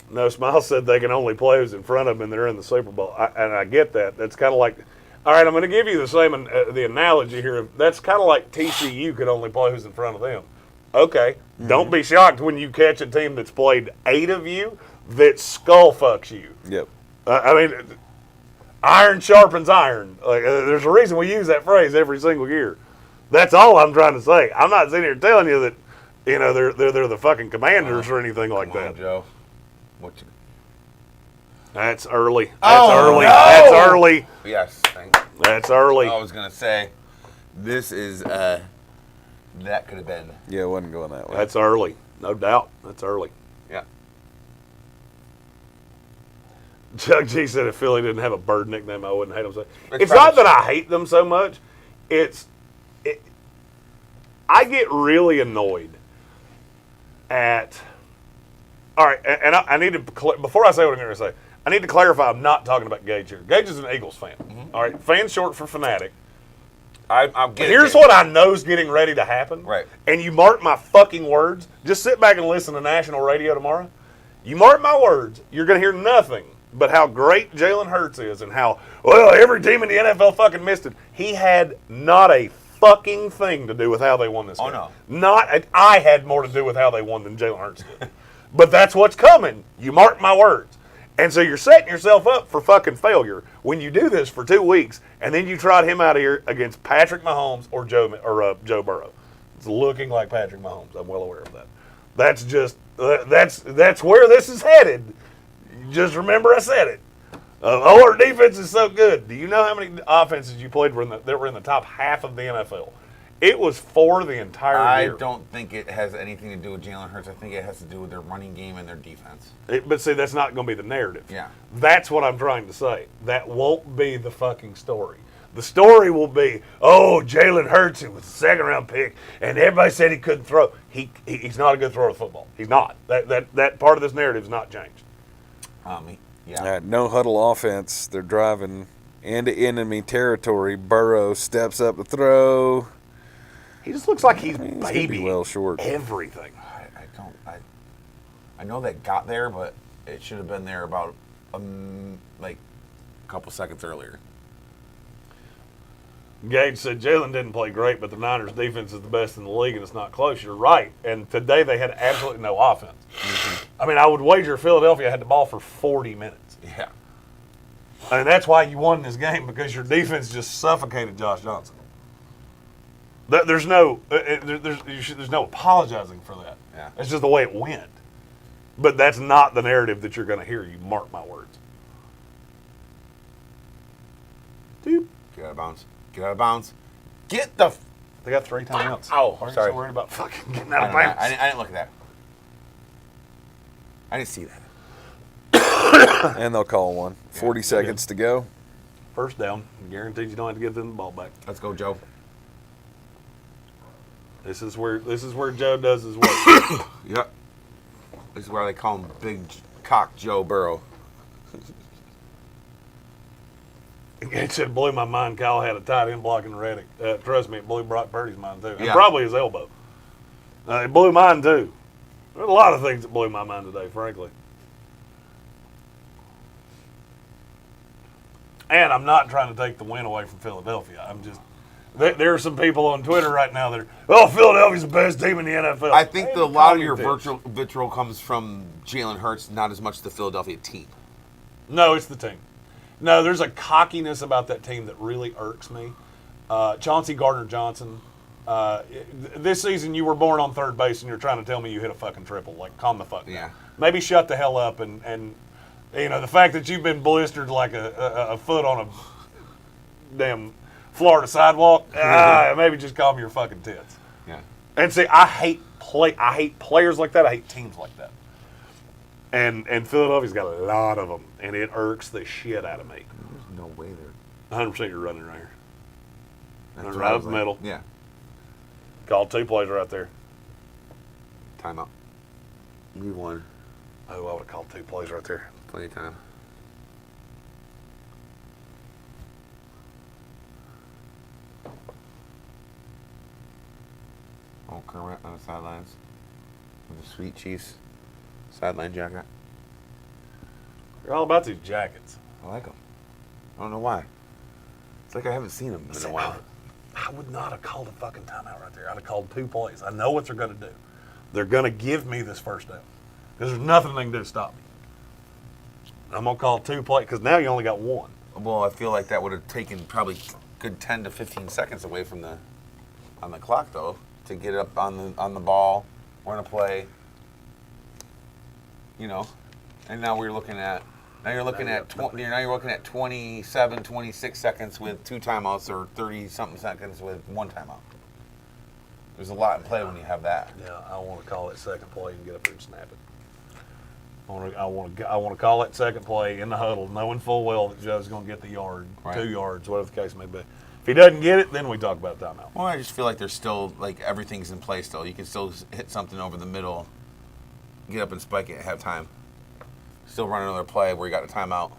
No, Smile said they can only play who's in front of them and they're in the Super Bowl. And I get that. That's kind of like, all right, I'm going to give you the same the analogy here. That's kind of like TCU could only play who's in front of them. Okay, Don't be shocked when you catch a team that's played 8 of you that skull fucks you. Yep. I mean, iron sharpens iron. Like, there's a reason we use that phrase every single year. That's all I'm trying to say. I'm not sitting here telling you that, you know, they're the fucking Commanders or anything like Come that. on, Joe. What you... That's early. That's Oh, early. no! That's early. Yes, thank you. That's early. I was going to say, this is, that could have been. Yeah, it wasn't going that way. That's early. No doubt. That's early. Yeah. Chuck G said if Philly didn't have a bird nickname, I wouldn't hate them so. It's It's not probably that I hate them so much. I get really annoyed at. All right, and I need to before I say what I'm going to say, I need to clarify. I'm not talking about Gage here. Gage is an Eagles fan. Mm-hmm. All right, fan short for fanatic. I'll get Here's it. what I know's getting ready to happen. Right. And you mark my fucking words. Just sit back and listen to national radio tomorrow. You mark my words. You're going to hear nothing but how great Jalen Hurts is and how, well, every team in the NFL fucking missed it. He had not a fucking thing to do with how they won this game. no. I had more to do with how they won than Jalen Hurts did. But that's what's coming. You mark my words. And so you're setting yourself up for fucking failure when you do this for 2 weeks and then you trot him out of here against Patrick Mahomes or Joe Burrow. It's looking like Patrick Mahomes. I'm well aware of that. That's just that's where this is headed. Just remember I said it. Our defense is so good. Do you know how many offenses you played that were in the top half of the NFL? It was for the entire year. I don't think it has anything to do with Jalen Hurts. I think it has to do with their running game and their defense. But see, that's not going to be the narrative. Yeah. That's what I'm trying to say. That won't be the fucking story. The story will be, oh, Jalen Hurts, who was a second-round pick, and everybody said he couldn't throw. He's not a good thrower of football. He's not. That part of this narrative is not changed. Yeah. All right, no huddle offense. They're driving into enemy territory. Burrow steps up to throw. He just looks like he's gonna be baby well short. everything. I know that got there, but it should have been there about a couple seconds earlier. Gage said Jalen didn't play great, but the Niners' defense is the best in the league, and it's not close. You're right. And today they had absolutely no offense. Mm-hmm. I mean, I would wager Philadelphia had the ball for 40 minutes. Yeah. And that's why you won this game, because your defense just suffocated Josh Johnson. There's no apologizing for that. Yeah. It's just the way it went. But that's not the narrative that you're going to hear. You mark my words. Doop. Get out of bounds. Get out of bounds. Get the... They got 3 timeouts. Ow, Aren't sorry. you so worried about fucking getting out of bounds? I didn't look at that. I didn't see that. And they'll call one. 40 seconds to go. First down. Guaranteed you don't have to give them the ball back. Let's go, Joe. This is where Joe does his work. Yep. This is where they call him Big Cock Joe Burrow. It said, blew my mind. Kyle had a tight end blocking Reddick. Trust me, it blew Brock Purdy's mind too. And Yeah. probably his elbow. It blew mine too. There's a lot of things that blew my mind today, frankly. And I'm not trying to take the win away from Philadelphia. I'm just, there are some people on Twitter right now that are, oh, Philadelphia's the best team in the NFL. I think Hey, a lot of calm your this. vitriol comes from Jalen Hurts, not as much the Philadelphia team. No, it's the team. No, there's a cockiness about that team that really irks me. Chauncey Gardner-Johnson This season you were born on third base and you're trying to tell me you hit a fucking triple. Like, calm the fuck down. Yeah. Maybe shut the hell up and you know, the fact that you've been blistered like a foot on a damn Florida sidewalk, maybe just calm your fucking tits. Yeah. And see, I hate players like that. I hate teams like that. And Philadelphia's got a lot of them, and it irks the shit out of me. There's no way they're 100% you're running right here. That's Running what I right was up the middle. Yeah. Called 2 plays right there. Timeout. Leave one. Oh, I would have called 2 plays right there. Plenty of time. Oh, Kermit on the sidelines with the sweet Chiefs sideline jacket. You're all about these jackets. I like them. I don't know why. It's like I haven't seen them in a while. I would not have called a fucking timeout right there. I'd have called 2 plays. I know what they're going to do. They're going to give me this first down because there's nothing they can do to stop me. I'm going to call 2 plays because now you only got 1. Well, I feel like that would have taken probably a good 10 to 15 seconds away from on the clock, though, to get up on the ball, run a play. You know, and now you're looking at 27, 26 seconds with 2 timeouts, or 30 something seconds with 1 timeout. There's a lot in play when you have that. Yeah, I want to call it second play and get up there and snap it. I want to call that second play in the huddle, knowing full well that Joe's going to get the yard, Right. 2 yards, whatever the case may be. If he doesn't get it, then we talk about timeout. Well, I just feel like there's still, like, everything's in play still. You can still hit something over the middle, get up and spike it and have time. Still run another play where you got a timeout.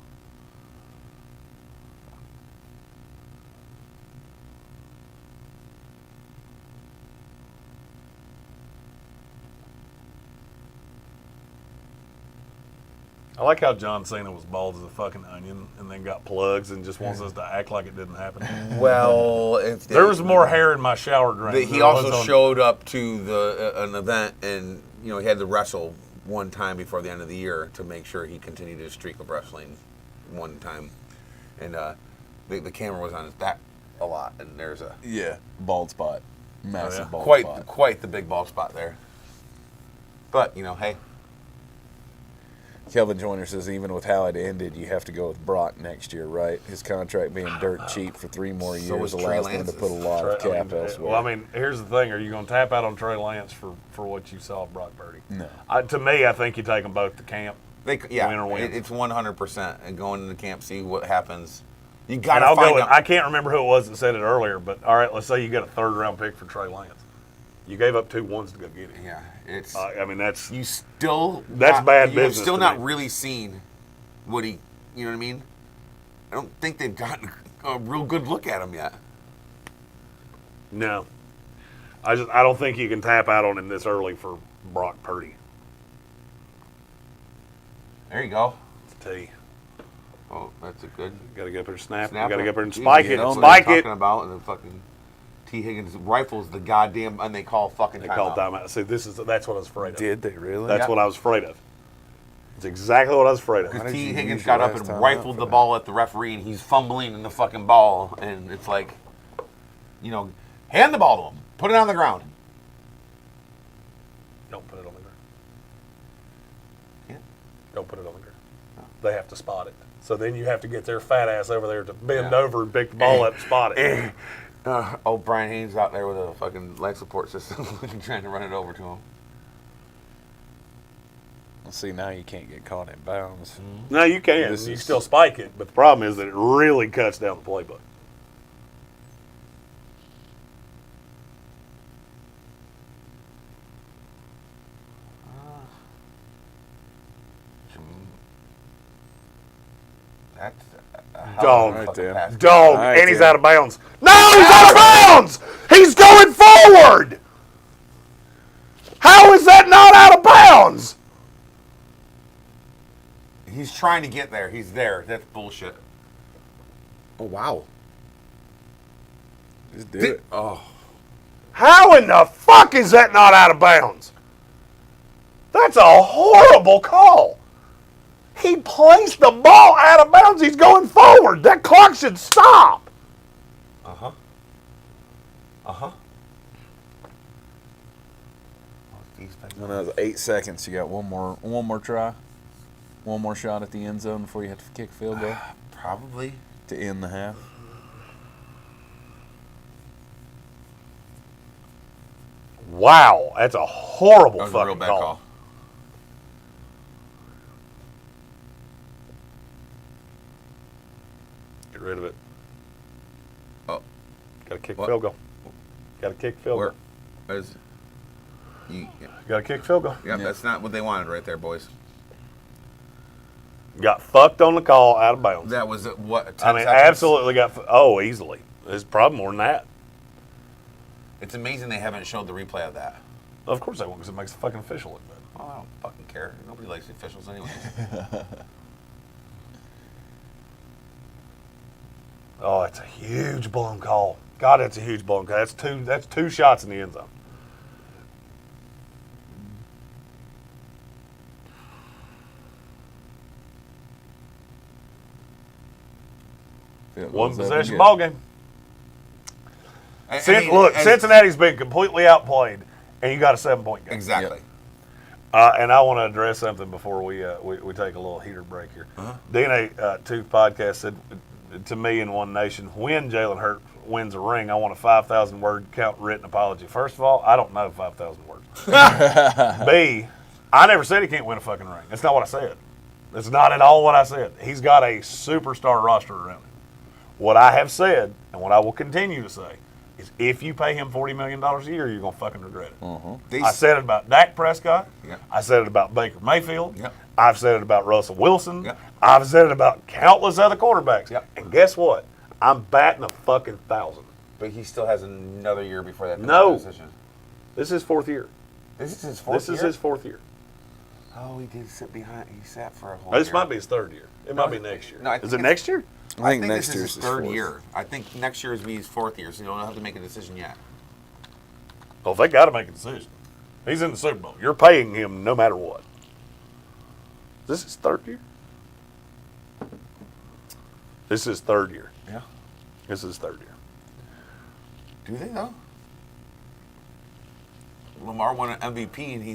I like how John Cena was bald as a fucking onion and then got plugs and just wants us to act like it didn't happen. Well, if There was more hair in my shower drain. he also showed up to an event, and he had to wrestle one time before the end of the year to make sure he continued his streak of wrestling one time, and the camera was on his back a lot, and there's a bald spot, massive bald spot. quite the big bald spot there. But hey. Kelvin Joyner says even with how it ended, you have to go with Brock next year, right? His contract being dirt cheap for 3 more So years is Trey allows them to Lance's. put a lot of cap elsewhere. Well, I mean, here's the thing. Are you going to tap out on Trey Lance for what you saw of Brock Purdy? No. To me, I think you take them both to camp. Win or win. It's 100%. And going into camp, see what happens. You And got to I'll find go. out. I can't remember who it was that said it earlier, but all right, let's say you get a 3rd-round pick for Trey Lance. You gave up 2 ones to go get him. Yeah, it's. I mean, that's You still. That's bad You've business still to not me. really seen what he. You know what I mean? I don't think they've gotten a real good look at him yet. no. I don't think you can tap out on him this early for Brock Purdy. There you go. T. Oh, that's a good. Got to get up there and snap. Snap Got to it. get up there and Dude, spike you it. know what Spike they're it. Talking about, and the fucking T. Higgins rifles the goddamn, and they call fucking They timeout. called timeout. See, that's what I was afraid of. Did they really? That's what I was afraid of. It's exactly what I was afraid of. Because did T. you Higgins use got your up and last timeout rifled for the that? ball at the referee, and he's fumbling in the fucking ball, and it's like, hand the ball to him. Put it on the ground. Don't put it on the ground. Yeah. Don't put it on the ground. No. They have to spot it. So then you have to get their fat ass over there to bend Yeah. over and pick the ball up and spot it. Brian Haynes out there with a fucking life support system trying to run it over to him. See, now you can't get caught in bounds. No, you can. This You is- still spike it, but the problem is that it really cuts down the playbook. That's Dog. Right there. Dog, Right, and he's yeah. out of bounds. No, he's out of bounds! He's going forward! How is that not out of bounds? He's trying to get there. He's there. That's bullshit. Oh, wow. Just did it. Oh. How in the fuck is that not out of bounds? That's a horrible call. He placed the ball out of bounds. He's going forward. That clock should stop. Uh-huh. Uh-huh. And that was 8 seconds. You got one more try, one more shot at the end zone before you have to kick field goal Probably. to end the half. Wow, that's a horrible That was fucking a real bad call. Get rid of it. Oh, Got to kick What? field goal. Got to kick field where? goal. Got to kick field goal. Yeah, that's not what they wanted right there, boys. Got fucked on the call, out of bounds. That was what? 10 I mean, seconds? absolutely got. Easily. It's probably more than that. It's amazing they haven't showed the replay of that. Of course they won't, because it makes the fucking official look bad. Oh, I don't fucking care. Nobody likes the officials anyway. Oh, it's a huge blown call. God, that's a huge blown call. That's two shots in the end zone. One possession ball game. Cincinnati's been completely outplayed, and you got a 7-point game. Exactly. And I want to address something before we take a little heater break here. DNA Tooth Podcast said to me in One Nation, when Jalen Hurts wins a ring, I want a 5,000 word count written apology. First of all, I don't know 5,000 words. B, I never said he can't win a fucking ring. That's not what I said. That's not at all what I said. He's got a superstar roster around him. What I have said, and what I will continue to say, is if you pay him $40 million a year, you're going to fucking regret it. I said it about Dak Prescott. Yep. I said it about Baker Mayfield. Yep. I've said it about Russell Wilson. Yep. I've said it about countless other quarterbacks. Yep. And guess what? I'm batting a fucking 1,000. But he still has another year before that decision. This is his fourth year. This is his fourth year? This is his fourth year. Oh, he did sit behind. He sat for a whole year. This might be his third year. It might be next year. No, is it next year? I think this next is year's his third fourth. year. I think next year is his fourth year, so you don't have to make a decision yet. Well, they got to make a decision. He's in the Super Bowl. You're paying him no matter what. Is this his third year? This is his third year. Yeah. This is his third year. Do they though? Lamar won an MVP and he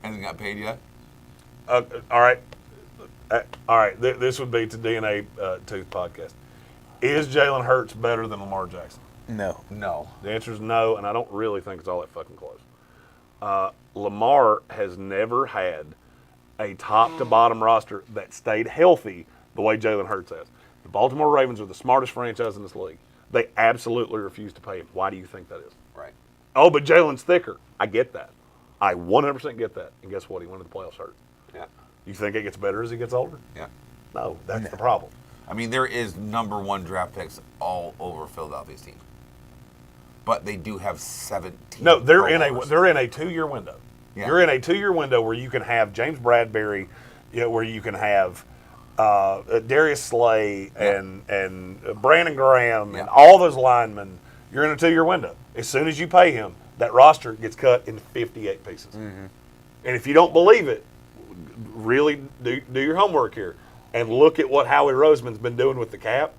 hasn't got paid yet. All right. All right. This would be to DNA Tooth Podcast. Is Jalen Hurts better than Lamar Jackson? No. The answer is no, and I don't really think it's all that fucking close. Lamar has never had a top-to-bottom roster that stayed healthy the way Jalen Hurts has. The Baltimore Ravens are the smartest franchise in this league. They absolutely refuse to pay him. Why do you think that is? Right. Oh, but Jalen's thicker. I get that. I 100% get that. And guess what? He went to the playoffs hurt. Yeah. You think it gets better as he gets older? Yeah. No, that's the problem. I mean, there is number one draft picks all over Philadelphia's team, but they do have 17. No, they're Pro in Bowlers. a 2-year window. Yeah. You're in a 2-year window where you can have James Bradbury, where you can have Darius Slay and Brandon Graham and all those linemen. You're in a 2-year window. As soon as you pay him, that roster gets cut into 58 pieces. Mm-hmm. And if you don't believe it, really do your homework here and look at what Howie Roseman's been doing with the cap.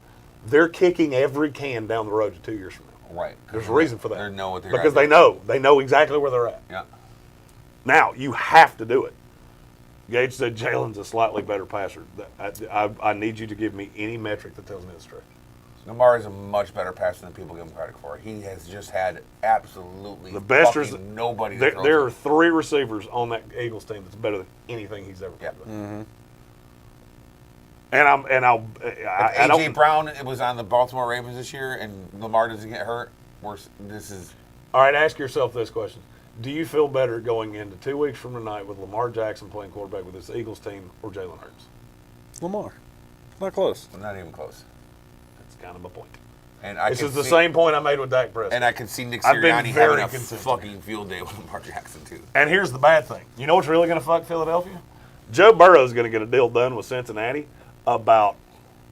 They're kicking every can down the road to 2 years from now. Right. There's a reason for that. They know what they're because they know exactly where they're at. Yeah. Now you have to do it. Gage said Jalen's a slightly better passer. I need you to give me any metric that tells me it's true. Lamar is a much better passer than people give him credit for. He has just had absolutely the best nobody. There are 3 receivers on that Eagles team that's better than anything he's ever played. Mm-hmm. And AJ Brown was on the Baltimore Ravens this year, and Lamar doesn't get hurt. This is all right. Ask yourself this question: do you feel better going into 2 weeks from tonight with Lamar Jackson playing quarterback with this Eagles team or Jalen Hurts? Lamar. Not close. not even close. That's kind of my point. And this is the same point I made with Dak Prescott. And I can see Nick I've been Sirianni very having a consistent. fucking field day with Lamar Jackson too. And here's the bad thing. You know what's really going to fuck Philadelphia? Joe Burrow is going to get a deal done with Cincinnati about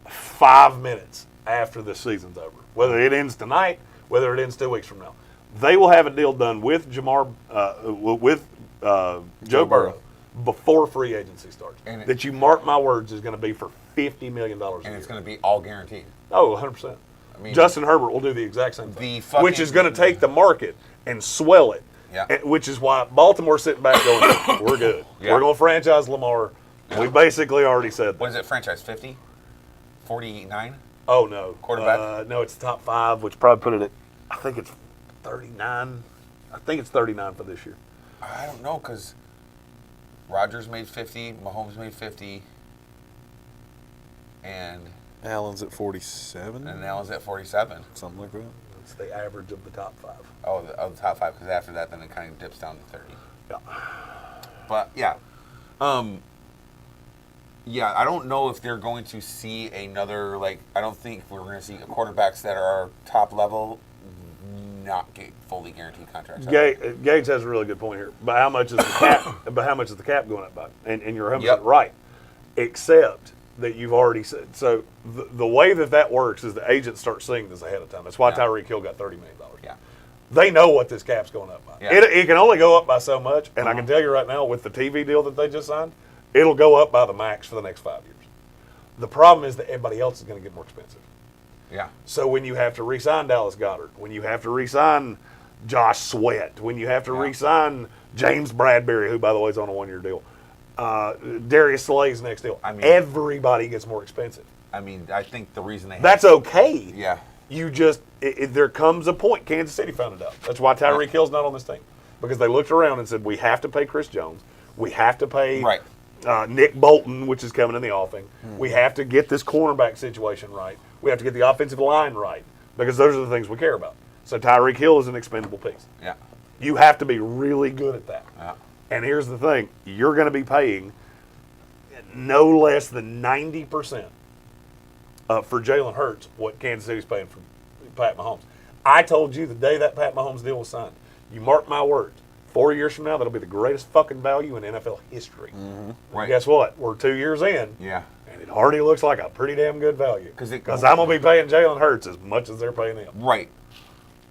5 minutes after this season's over. Whether it ends tonight, whether it ends 2 weeks from now. They will have a deal done with Joe Burrow before free agency starts. And that you mark my words is going to be for $50 million a year. And it's going to be all guaranteed. Oh, 100%. I mean, Justin Herbert will do the exact same thing, The fucking- which is going to take the market and swell it Yeah. Which is why Baltimore's sitting back going, we're good. Yeah. We're going to franchise Lamar. Yeah. We basically already said that. What is it, franchise 50? 49? Oh, no. Quarterback? No, it's top 5, which probably put it at, I think it's 39. I think it's 39 for this year. I don't know, because Rodgers made 50, Mahomes made 50, and Allen's at 47. Allen's at 47. Something like that. It's the average of the top 5. Oh, the top 5, because after that, then it kind of dips down to 30. Yeah. But, yeah. Yeah, I don't know if they're going to see another, like, I don't think we're going to see quarterbacks that are top level not get fully guaranteed contracts. Gage has a really good point here. But how much is the cap? But how much is the cap going up by? And you're 100% Yep. right. Except that you've already said. So the way that works is the agents start seeing this ahead of time. That's why Yeah. Tyreek Hill got $30 million. Yeah. They know what this cap's going up by. Yeah. It can only go up by so much. And I can tell you right now, with the TV deal that they just signed, it'll go up by the max for the next 5 years. The problem is that everybody else is going to get more expensive. Yeah. So when you have to re-sign Dallas Goedert, when you have to re-sign Josh Sweat, when you have to re-sign James Bradbury, who, by the way, is on a 1-year deal, Darius Slay's next deal, I mean, everybody gets more expensive. I mean, I think the reason they That's okay. Yeah. You just, there comes a point, Kansas City found it out. That's why Tyreek Hill's not on this team. Because they looked around and said, we have to pay Chris Jones. We have to pay Right. Nick Bolton, which is coming in the offing. We have to get this cornerback situation right. We have to get the offensive line right. Because those are the things we care about. So Tyreek Hill is an expendable piece. Yeah. You have to be really good at that. Yeah. And here's the thing. You're going to be paying no less than 90% for Jalen Hurts what Kansas City's paying for Pat Mahomes. I told you the day that Pat Mahomes deal was signed, you mark my words, 4 years from now, that'll be the greatest fucking value in NFL history. Right. Guess what? We're 2 years in. Yeah. And it already looks like a pretty damn good value. Because I'm going to be paying Jalen Hurts as much as they're paying him. Right.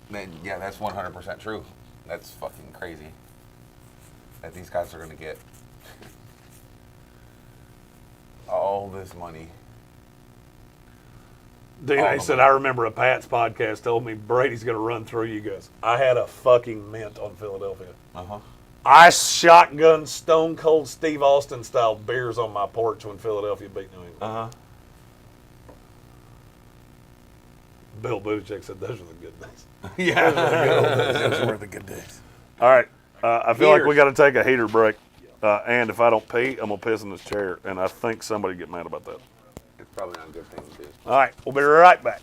Then, yeah, that's 100% true. That's fucking crazy that these guys are going to get all this money. DNA said, I remember a Pats podcast told me Brady's going to run through you guys. I had a fucking mint on Philadelphia. Uh-huh. I shotgun Stone Cold Steve Austin style beers on my porch when Philadelphia beat New England. Uh-huh. Bill Belichick said those were the good days. Yeah. Those were the good days. All right. I feel like we Heaters. got to take a heater break. And if I don't pee, I'm going to piss in this chair. And I think somebody get mad about that. It's probably not a good thing to do. All right. We'll be right back.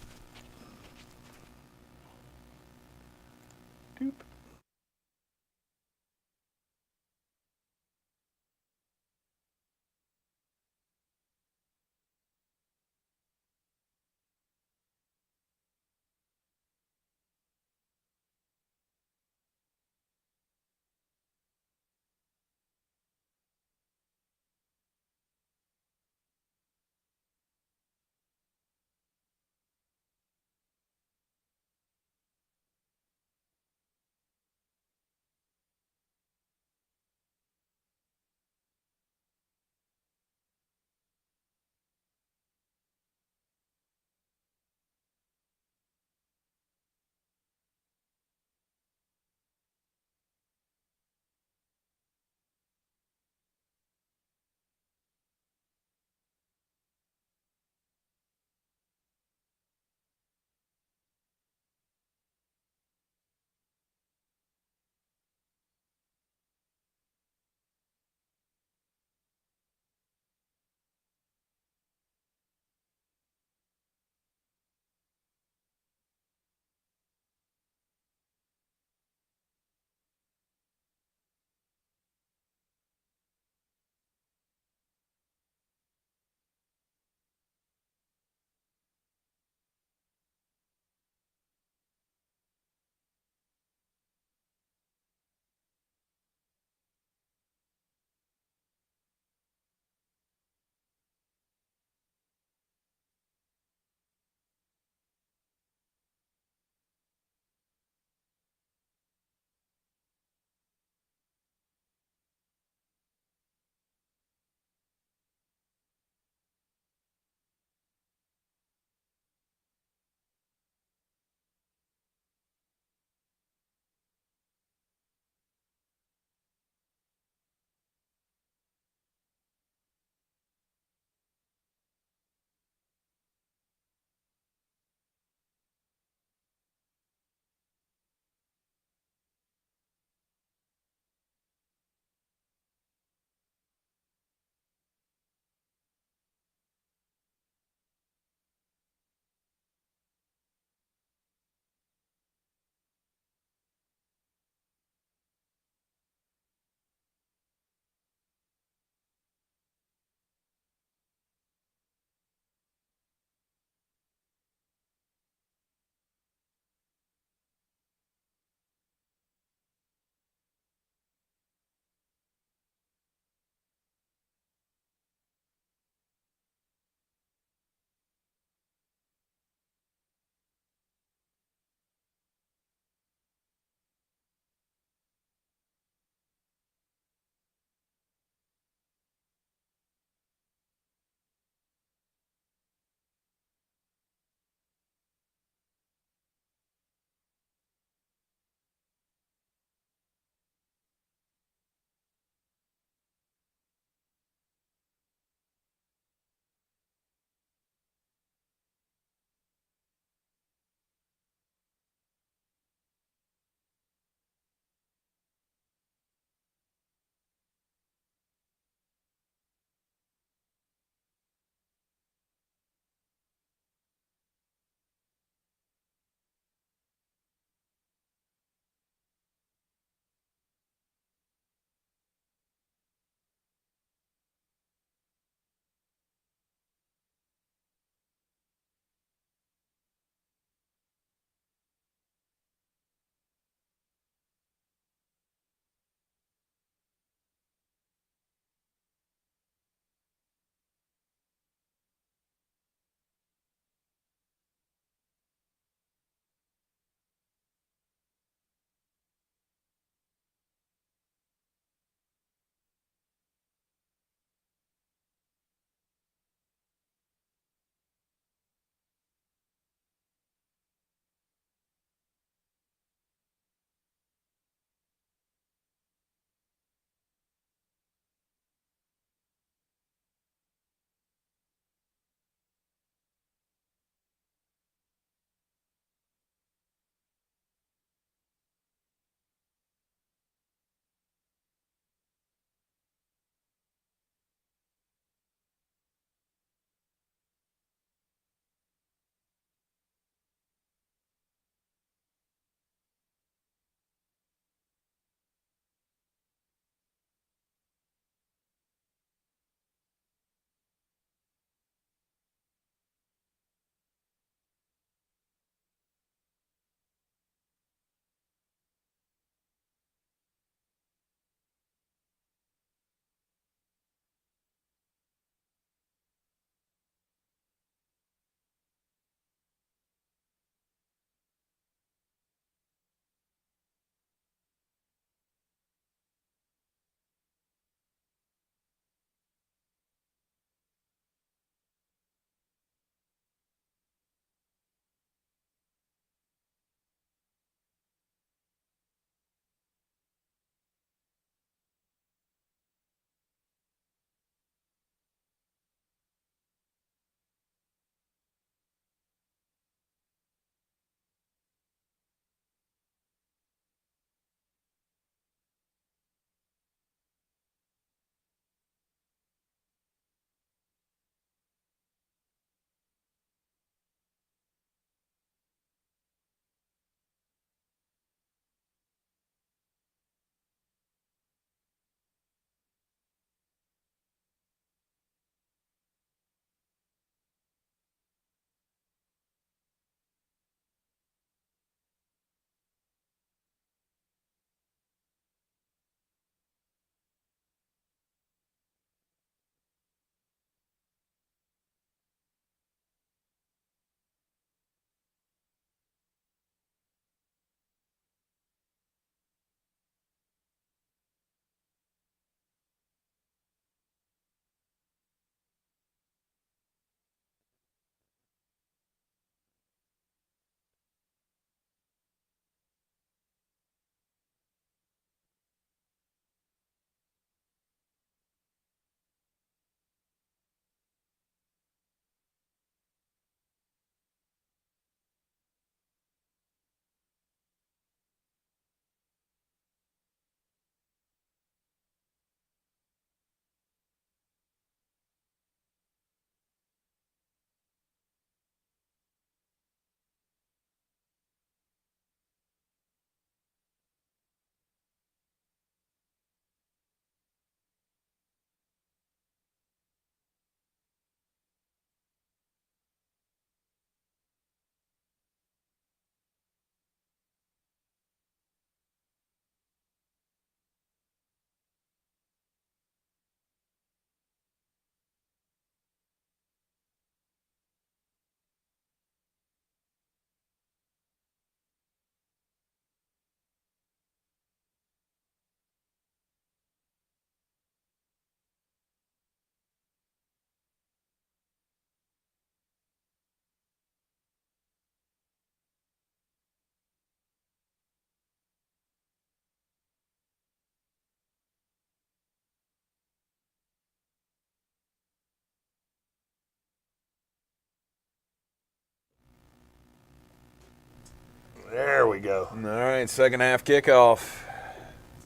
we go. All right, second half kickoff.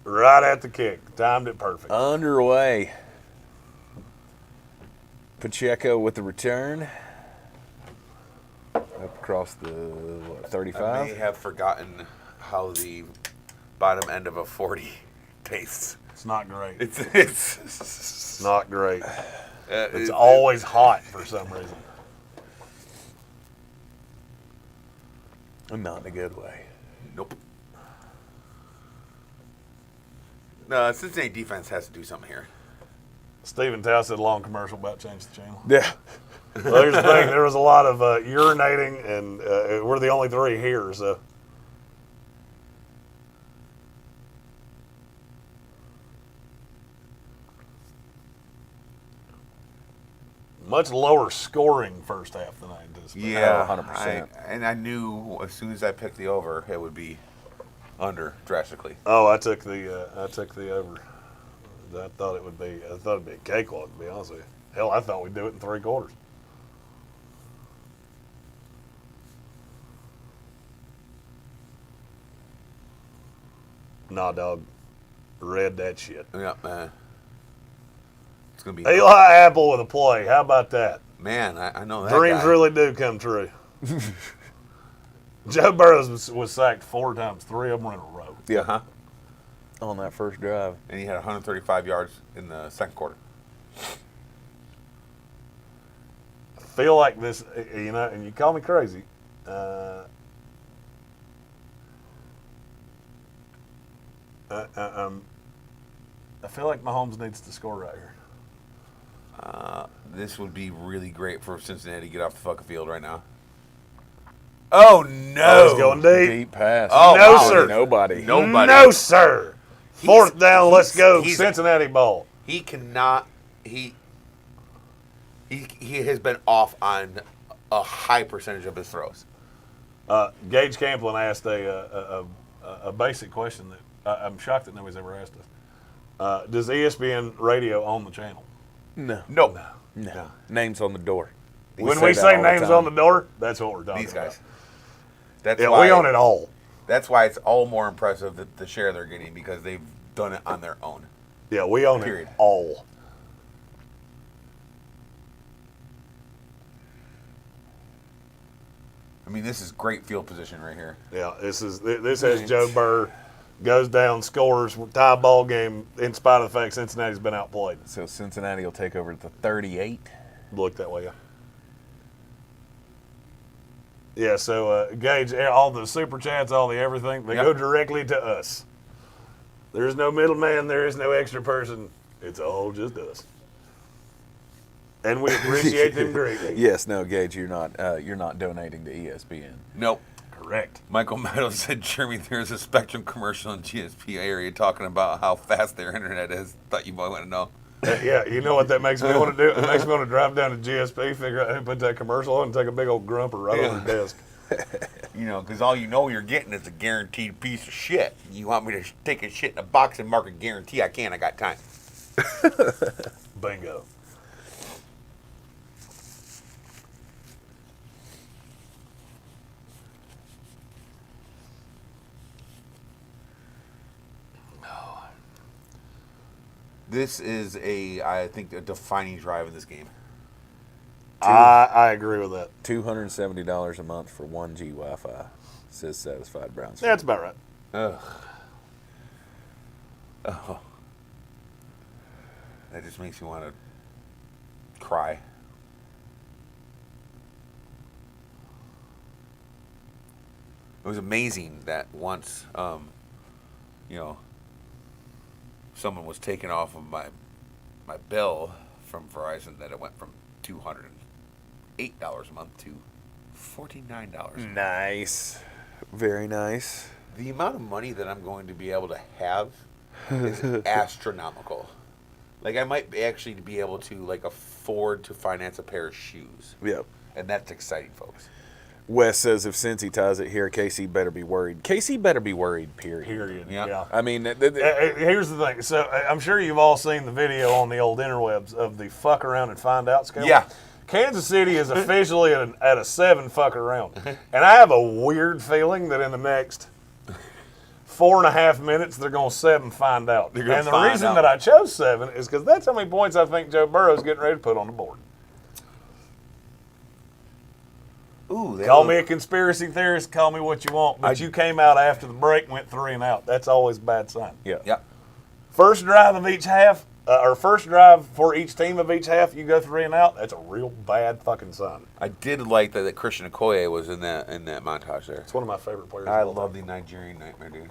Right at the kick. Timed it perfect. Underway. Pacheco with the return. Up across the, 35? I may have forgotten how the bottom end of a 40 tastes. It's not great. It's not great. It's always hot for some reason. Not in a good way. Nope. No, Cincinnati defense has to do something here. Stephen Towse said a long commercial about change the channel. Yeah. Well, here's the thing. There was a lot of urinating, and we're the only three here, so. Much lower scoring first half than I anticipated. Yeah, 100%. And I knew as soon as I picked the over, it would be under drastically. Oh, I took the over. I thought it'd be a cakewalk, to be honest with you. Hell, I thought we'd do it in 3 quarters. Nah, dog. Read that shit. Yeah, man. It's gonna be Eli Apple with a play. How about that? Man, I know that Dreams guy. really do come true. Joe Burrow was sacked 4 times, 3 of them were in a row. Yeah. Uh-huh. On that first drive. And he had 135 yards in the second quarter. I feel like this, and you call me crazy. I feel like Mahomes needs to score right here. This would be really great for Cincinnati to get off the fucking field right now. Oh, no. Oh, he's going deep. Deep pass. Oh, No, wow. sir. Nobody. Nobody. No, sir. 4th down, let's go. Cincinnati ball. He cannot. He has been off on a high percentage of his throws. Gage Camplin asked a basic question that I'm shocked that nobody's ever asked us. Does ESPN Radio own the channel? No. No. No. Names on the door. When we say names on the door, that's what we're talking These guys. about. That's Yeah, why, we own it all. That's why it's all more impressive that the share they're getting because they've done it on their own. Yeah, we own Period. it all. I mean, this is great field position right here. Yeah, this has Joe Burrow goes down, scores, tie ball game in spite of the fact Cincinnati's been outplayed. So Cincinnati will take over at the 38. Look that way, yeah. Yeah, so Gage, all the super chats, all the everything, they go directly to us. There's no middleman, there is no extra person. It's all just us. And we appreciate them greatly. Yes, no, Gage, you're not donating to ESPN. Nope. Correct. Michael Meadows said, Jeremy, there's a Spectrum commercial in GSP area talking about how fast their internet is. Thought you might want to know. Yeah, you know what that makes me want to do? It makes me want to drive down to GSP, figure out who put that commercial on, and take a big old grumper right on the desk. You know, because all you know you're getting is a guaranteed piece of shit. You want me to take a shit in a box and mark a guarantee? I can't. I got time. Bingo. This is I think, a defining drive in this game. I agree with that. $270 a month for 1G Wi-Fi, says Satisfied Browns. Yeah, that's about right. Ugh. Oh. That just makes me want to cry. It was amazing that once, someone was taken off of my bill from Verizon, that it went from $208 a month to $49. Nice. Very nice. The amount of money that I'm going to be able to have is astronomical. Like, I might actually be able to, afford to finance a pair of shoes. Yep. And that's exciting, folks. Wes says if Cincy ties it here, KC better be worried. KC better be worried, period. Period. Yeah. Yeah. I mean, Here's the thing. So I'm sure you've all seen the video on the old interwebs of the fuck around and find out scale. Yeah. Kansas City is officially at a 7 fuck around. And I have a weird feeling that in the next 4.5 minutes, they're going to 7 find out. They're gonna And the find reason out. that I chose 7 is because that's how many points I think Joe Burrow's getting ready to put on the board. Ooh, Call me a conspiracy theorist, call me what you want, but you came out after the break and went 3 and out. That's always a bad sign. Yeah. Yep. First drive of each half, or first drive for each team of each half, you go 3 and out. That's a real bad fucking sign. I did like that Christian Okoye was in that montage there. It's one of my favorite players. I of all love time. the Nigerian nightmare, dude.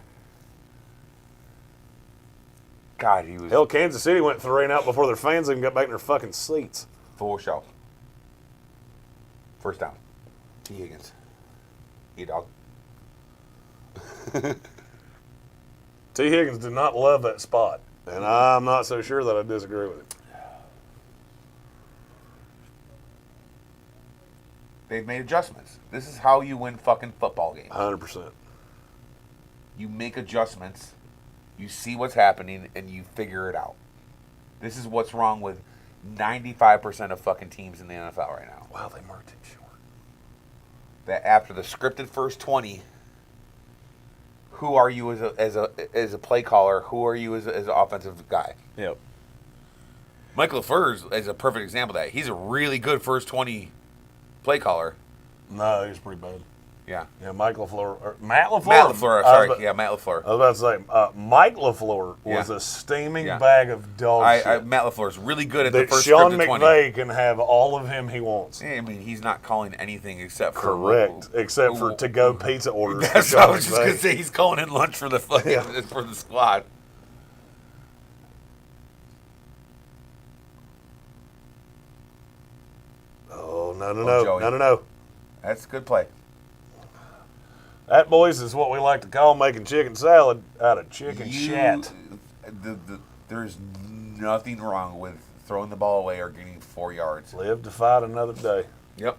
God, he was Hell, Kansas City went 3 and out before their fans even got back in their fucking seats. full show. First down. T. Higgins. E-Dog. T. Higgins did not love that spot, and I'm not so sure that I disagree with him. They've made adjustments. This is how you win fucking football games. 100%. You make adjustments, you see what's happening, and you figure it out. This is what's wrong with 95% of fucking teams in the NFL right now. Wow, they marked him short. That after the scripted first 20, who are you as a play caller? Who are you as an offensive guy? Yep. Michael LaFleur is a perfect example of that. He's a really good first 20 play caller. No, he was pretty bad. Yeah. Yeah, Mike LaFleur, or Matt LaFleur. Matt LaFleur, sorry. But- Yeah, Matt LaFleur. I was about to say, Mike LaFleur was Yeah. a steaming Yeah. bag of dog shit. Matt LaFleur's really good at the That first Sean scripted 20. McVay can have all of him he wants. I mean, he's not calling anything except for Correct, except for to-go pizza orders. That's for what I Sean was just McVay. gonna say. He's calling in lunch for the fucking Yeah. for the squad. Oh, no, Joey. no. That's a good play. That, boys, is what we like to call making chicken salad out of chicken shat. There's nothing wrong with throwing the ball away or getting 4 yards. Live to fight another day. Yep.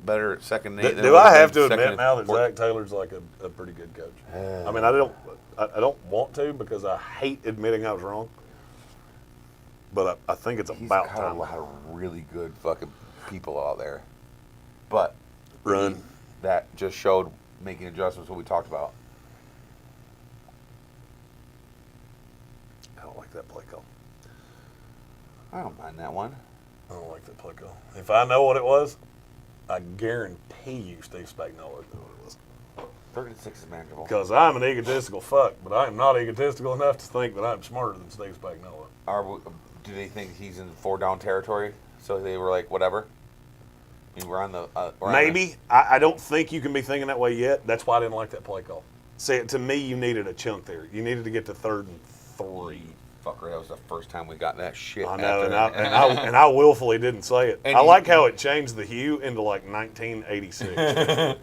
Better at second and 8. Do I have to admit now that Zach Taylor's like a pretty good coach? I mean, I don't want to because I hate admitting I was wrong. But I think it's He's about got time. a lot of really good fucking people out there. But Run. that just showed making adjustments, what we talked about. I don't like that play call. I don't mind that one. I don't like that play call. If I know what it was, I guarantee you Steve Spagnuolo knew what it was. 36 is manageable. Because I'm an egotistical fuck, but I am not egotistical enough to think that I'm smarter than Steve Spagnuolo. Do they think he's in 4-down territory? So they were like, whatever? I mean, we're on the... Maybe. I don't think you can be thinking that way yet. That's why I didn't like that play call. See, to me, you needed a chunk there. You needed to get to 3rd and 3. Fucker, that was the first time we got that shit. I know, after and I willfully didn't say it. And I you- like how it changed the hue into like 1986.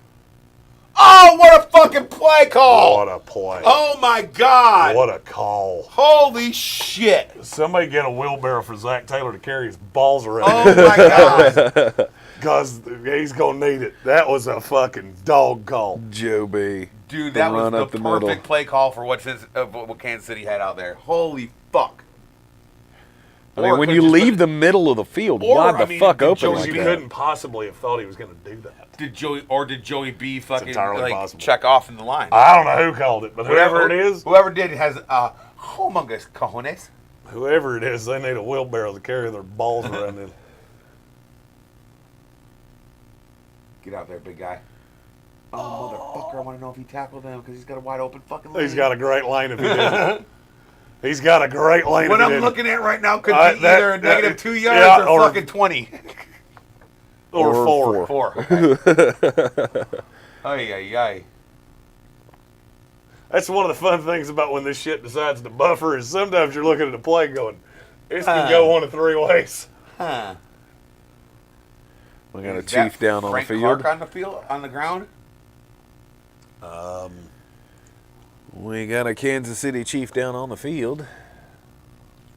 Oh, what a fucking play call! What a play. Oh, my God! What a call. Holy shit! Somebody get a wheelbarrow for Zach Taylor to carry his balls around. Oh, my God! Because he's going to need it. That was a fucking dog call. Joe B. Dude, The that was run the up the perfect middle. play call for what Kansas City had out there. Holy fuck! I mean, Or when could you just leave put- the middle of the field, Or, wide I the mean, fuck did open Joe like You B- that? couldn't possibly have thought he was going to do that. Did Joey B fucking entirely like possible. check off in the line? I don't know who called it, but whoever it is, whoever did has humongous cojones. whoever it is, they need a wheelbarrow to carry their balls around in. Get out there, big guy. Oh, motherfucker! I want to know if he tackled him because he's got a wide open fucking lane. He's got a great lane if he did. He's got a great lane What if I'm he did. looking at right now could that- be either a that- negative 2 yards yeah, or or- fucking 20. Or Or 4. 4. Okay. Ay, ay, ay. That's one of the fun things about when this shit decides to buffer is sometimes you're looking at a play going, this can go one of 3 ways. Huh. We got a Is that chief down on the Frank field. Clark on the field, on the ground. We got a Kansas City chief down on the field.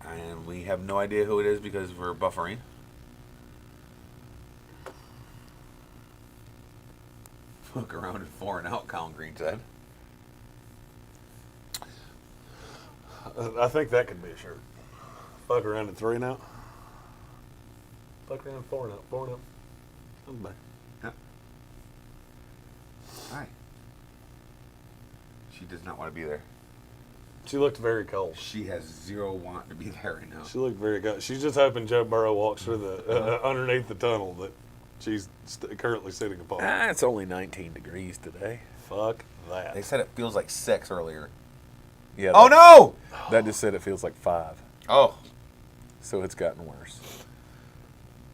And we have no idea who it is because we're buffering. Look around at 4 and out, Colin Greene said. I think that could be a shirt. Fuck around at 3 now. Fuck around, 4-0. I'm back. Yep. Hi. She does not want to be there. She looked very cold. She has zero want to be there right now. She looked very cold. She's just hoping Joe Burrow walks through the underneath the tunnel that she's currently sitting upon. It's only 19 degrees today. Fuck that. They said it feels like 6 earlier. Yeah. Oh, no! That just said it feels like 5. Oh. So it's gotten worse.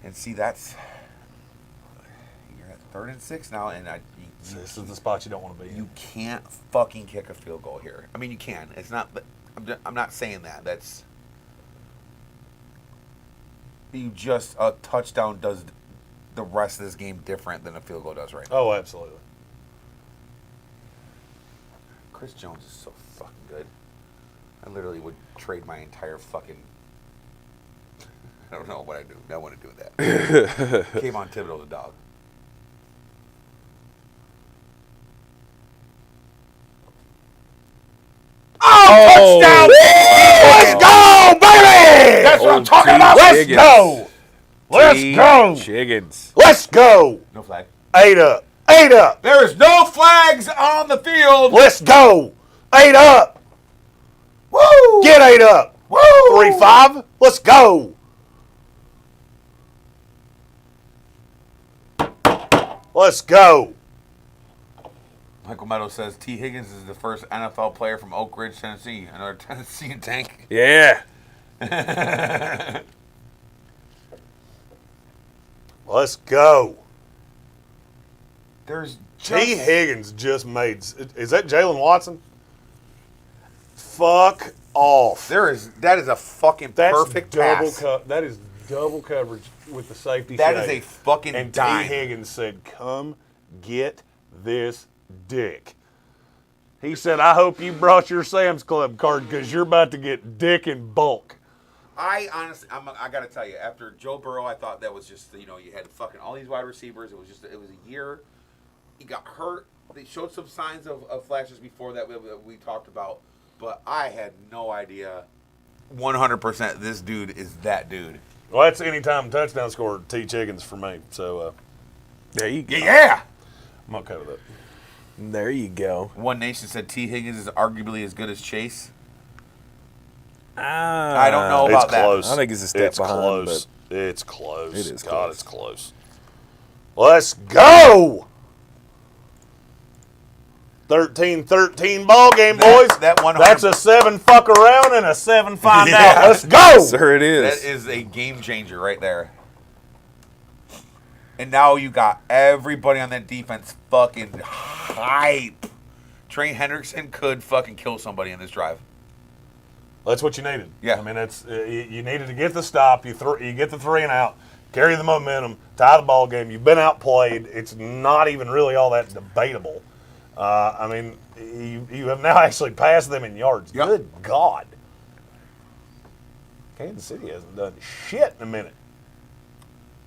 And see, that's... You're at 3rd and 6 now, and This is the spot you don't want to be in. you can't fucking kick a field goal here. I mean, you can. It's not... I'm not saying that. That's... You just... A touchdown does the rest of this game different than a field goal does right now. Oh, absolutely. Chris Jones is so fucking good. I literally would trade my entire fucking... I don't know what I do. I want to do with that. Came on Thibodeau the dog. Oh, touchdown! Let's go, baby! That's what I'm talking about. Let's go! Let's go! Chiggins. Let's go! No flag. 8 up. 8 up. There is no flags on the field. Let's go. 8 up. Woo! Get 8 up. Woo! 3-5. Let's go. Let's go. Michael Meadows says T. Higgins is the first NFL player from Oak Ridge, Tennessee. Another Tennessee tank. Yeah. Let's go. There's T. Higgins just made. Is that Jalen Watson? Fuck off. that is a fucking That's perfect double pass. that is double coverage with the safety. That is shade. a fucking And dime. T. Higgins said, "Come get this dick." He said, "I hope you brought your Sam's Club card because you're about to get dick in bulk." I honestly, I got to tell you, after Joe Burrow, I thought that was just, you had fucking all these wide receivers. It was a year. He got hurt. They showed some signs of flashes before that we talked about, but I had no idea 100% this dude is that dude. Well, that's anytime touchdown scorer, T. Higgins for me. So There you go. Yeah! I'm okay with it. There you go. One Nation said T. Higgins is arguably as good as Chase. I don't know It's about that. close. I think it's a step behind, close. It's close. It is God, close. it's close. Let's go. 13-13 ball game, boys. That 100 That's a 7 fuck around and a 7 find out. Let's go. Sir, it is. That is a game changer right there. And now you got everybody on that defense fucking hype. Trey Hendrickson could fucking kill somebody in this drive. That's what you needed. Yeah. I mean, that's you needed to get the stop. You get the 3 and out, carry the momentum, tie the ball game. You've been outplayed. It's not even really all that debatable. I mean, you have now actually passed them in yards. Yep. Good God. Kansas City hasn't done shit in a minute.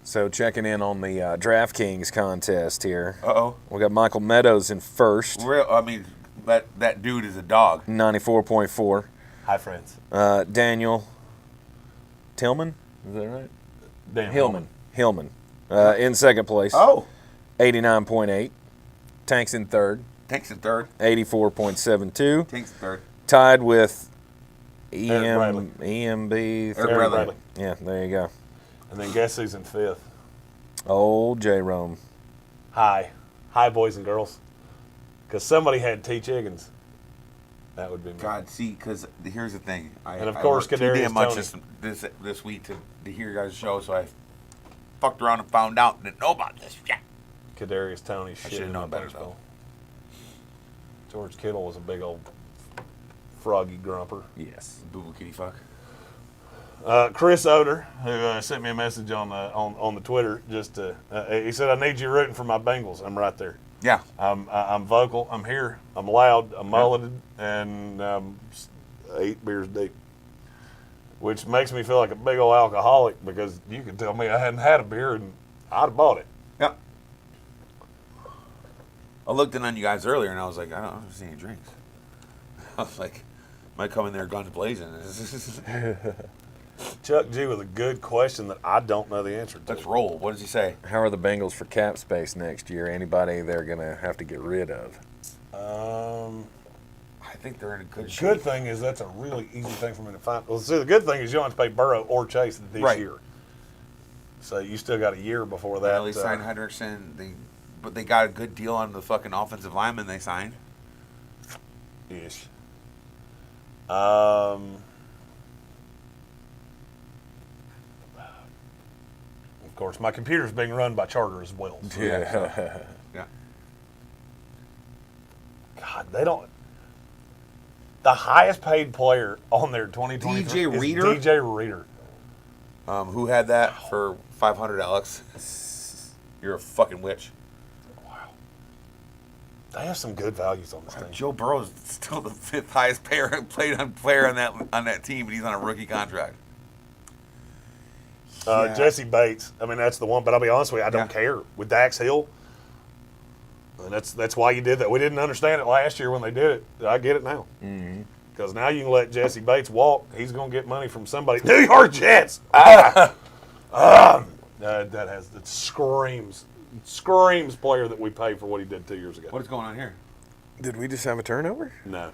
So checking in on the DraftKings contest here. Uh-oh. We got Michael Meadows in first, That dude is a dog. 94.4. Hi, friends. Daniel Tillman, is that right? Dan Hillman. In second place, Oh. 89.8. Tanks in third, Tank's in third. 84.72. Tank's in third. Tied with Eric Bradley. EMB. Eric Bradley. Yeah, there you go. And then guess who's in 5th? Old J. Rome. Hi, boys and girls. Because somebody had T. Higgins. That would be me. God, see, because here's the thing. And of course, I worked too Kadarius damn much Toney. this week to hear your guys' show, so I fucked around and found out and didn't know about this shit. Kadarius Toney shit should've in known my better, punch bowl. George Kittle was a big old froggy grumper. Yes. Boo-boo kitty fuck. Chris Oder, who sent me a message on the Twitter, he said, "I need you rooting for my Bengals." I'm right there. Yeah. I'm vocal. I'm here. I'm loud. I'm mulleted, and 8 beers deep, which makes me feel like a big old alcoholic because you could tell me I hadn't had a beer and I'd have bought it. Yeah. I looked in on you guys earlier, and I was like, I don't see any drinks. I was like, might come in there guns blazing. Chuck G with a good question that I don't know the answer to. Let's roll. What does he say? How are the Bengals for cap space next year? Anybody they're going to have to get rid of? I think they're in a good shape. Good thing is that's a really easy thing for me to find. Well, see, the good thing is you don't have to pay Burrow or Chase this year. So you still got a year before that. They signed Henderson, but they got a good deal on the fucking offensive lineman they signed. Ish. Of course, my computer's being run by Charter as well. So. Yeah. Yeah. God, they don't. The highest paid player on their 2023 DJ is Reader? DJ Reader. Who had that for $500, Alex? You're a fucking witch. Wow. They have some good values on this team. Joe Burrow is still the 5th highest player on that team, and he's on a rookie contract. Yeah. Jesse Bates. I mean, that's the one. But I'll be honest with you, I don't care with Dax Hill. And that's why you did that. We didn't understand it last year when they did it. I get it now. Because now you can let Jesse Bates walk. He's going to get money from somebody. New York Jets. That screams player that we paid for what he did 2 years ago. What is going on here? Did we just have a turnover? No.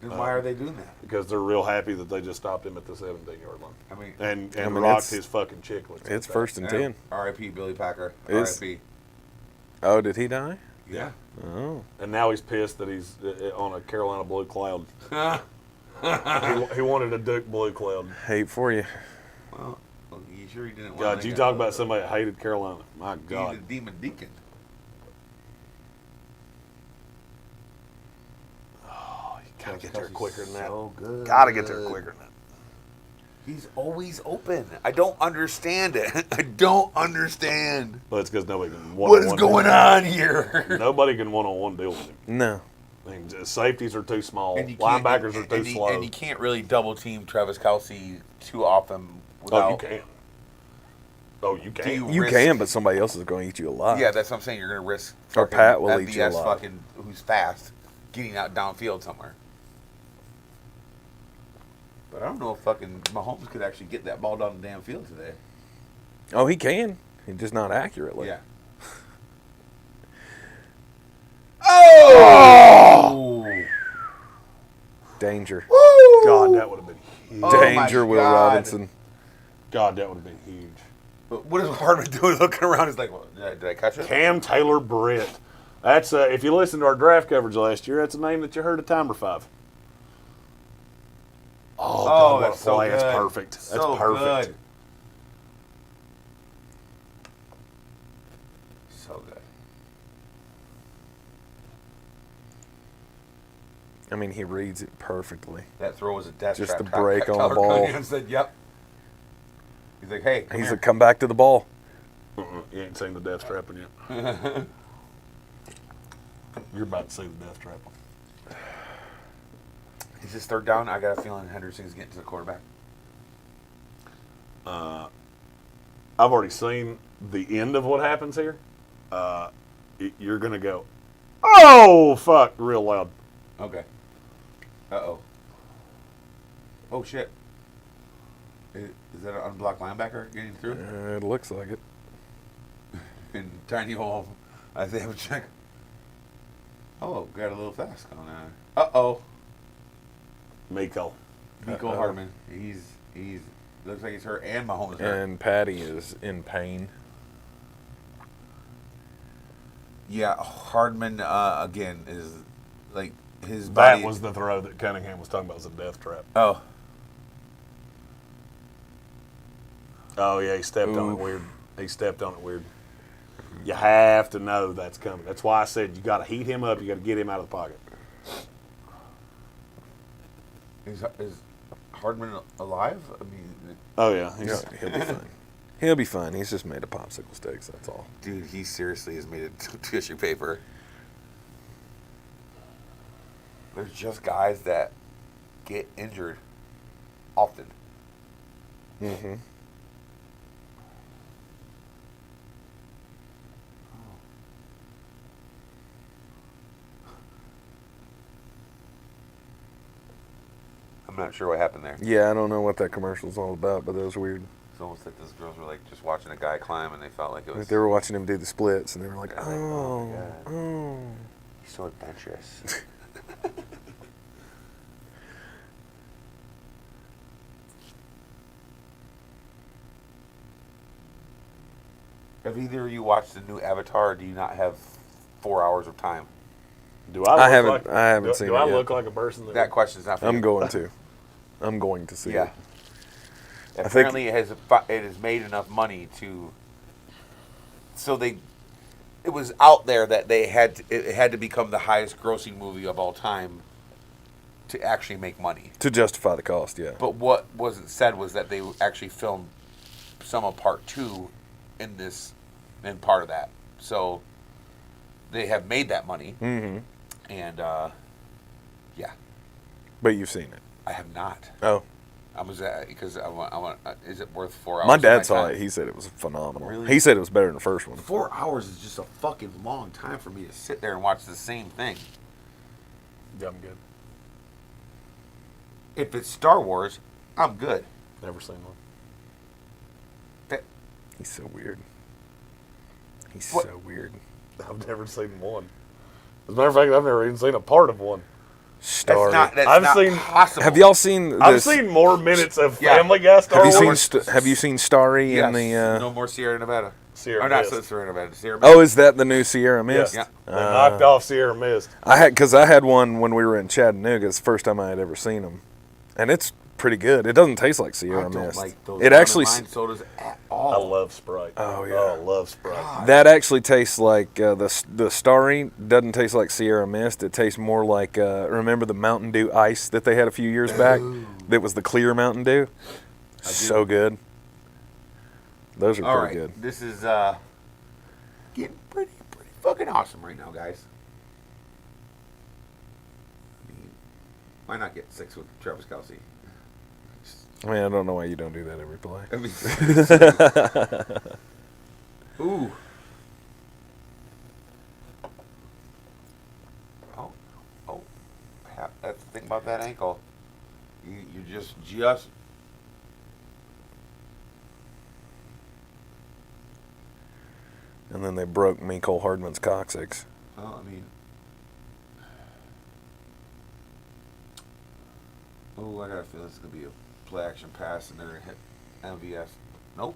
Then why are they doing that? Because they're real happy that they just stopped him at the 17-yard line. I mean, and rocked his fucking chicklets. It's 1st and 10. R.I.P. Billy Packer. Is- R.I.P. Oh, did he die? Yeah. Oh. And now he's pissed that he's on a Carolina blue cloud. he wanted a Duke blue cloud. Hate for you. Well, you sure he didn't want God, to you talk about somebody that hated Carolina. My He's God. a demon deacon. Oh, you gotta get there quicker than that. So good. Gotta get there quicker than that. He's always open. I don't understand it. I don't understand. But it's because nobody can What is one-on-one going deal. on here? Nobody can one-on-one deal with him. No. I mean, safeties are too small. And you can't- Linebackers are too slow. And you can't really double team Travis Kelce too often Oh, without. you can. Oh, you can. you- You Risk- can, but somebody else is going to eat you alive. Yeah, that's what I'm saying. You're going to risk. Or fucking Pat will eat you FBS alive. fucking who's fast, getting out downfield somewhere. But I don't know if fucking Mahomes could actually get that ball down the damn field today. Oh, he can. He's just not accurately. Yeah. Oh! Danger. God, that would have been huge. Oh, my Danger, Will God. Robinson. God, that would have been huge. But what is Hardman doing looking around? He's like, well, did I catch it? Cam Taylor Britt. That's if you listened to our draft coverage last year, that's a name that you heard at Timer 5. Oh, God, what that's a so play. good. That's perfect. That's So perfect. good. So good. I mean, he reads it perfectly. That throw was a death Just trap. the break on the Tyler ball. Cunningham said, "Yep." He's like, "Hey, come He's here." like, come back to the ball. You ain't seen the death trapping yet. You're about to see the death trapping. Is this 3rd down? I got a feeling Henderson's getting to the quarterback. I've already seen the end of what happens here. You're going to go, oh, fuck, real loud. Okay. Uh-oh. Oh, shit. Is that an unblocked linebacker getting through? It looks like it. And tiny old Isaiah check. Oh, got a little fast going on. Uh-oh. Miko. Miko Hardman. He's looks like he's hurt, and Mahomes hurt. And Patty is in pain. Yeah, Hardman again is like his body. That was the throw that Cunningham was talking about, was a death trap. Oh, Oh, yeah, he stepped on it weird. He stepped on it weird. You have to know that's coming. That's why I said you got to heat him up. You got to get him out of the pocket. is Hardman alive? I mean, Oh, yeah. He'll be fine. He'll be fine. He's just made of popsicle sticks, that's all. dude, he seriously has made it tissue paper. There's just guys that get injured often. Mm-hmm. I'm not sure what happened there. Yeah, I don't know what that commercial's all about, but that was weird. It's almost like those girls were like just watching a guy climb, and they felt like it was. They were watching him do the splits, and they were like, my oh. God. He's so adventurous. Have either of you watched the new Avatar, or do you not have 4 hours of time? Do I haven't seen it Do I yet. look like a person That question's not for you. I'm going to. I'm going to see Yeah. it. Apparently, it has made enough money to. So it was out there that it had to become the highest grossing movie of all time to actually make money. To justify the cost, yeah. But what wasn't said was that they actually filmed some of part 2 in part of that. So they have made that money. Mm-hmm. And yeah. But you've seen it. I have not. Oh. I was because I want. Is it worth 4 hours? My of dad saw time? it. He said it was phenomenal. Really? He said it was better than the first one. 4 hours is just a fucking long time for me to sit there and watch the same thing. Yeah, I'm good. If it's Star Wars, I'm good. Never seen one. He's so weird. He's What? so weird. I've never seen one. As a matter of fact, I've never even seen a part of one. Star. That's I've not seen- possible. Have y'all seen this? I've seen more minutes of Yeah. Family Guy Star Have you Wars. seen Have you seen Starry Yes. in the? No more Sierra Nevada. Sierra Or not Mist. Sierra Nevada. Sierra Mist. Oh, is that the new Sierra Mist? Yeah. They knocked off Sierra Mist. I had one when we were in Chattanooga. It's the first time I had ever seen them, and it's pretty good. It doesn't taste like I Sierra don't Mist. like those It actually lemon lime sodas at I all. love Sprite. Oh, yeah. Oh, I love Sprite. that actually tastes like the Starry doesn't taste like Sierra Mist. It tastes more like remember the Mountain Dew Ice that they had a few years back. That was the clear Mountain Dew. So good. Those are All pretty right, good. this is getting pretty fucking awesome right now, guys. I mean, why not get 6 with Travis Kelce? I mean, I don't know why you don't do that every play. I mean, ooh. Oh. That's the thing about that ankle. You just. And then they broke Mecole Hardman's coccyx. Well, I mean. Oh, I got a feeling it's gonna be a play action pass, and they're gonna hit MVS. Nope.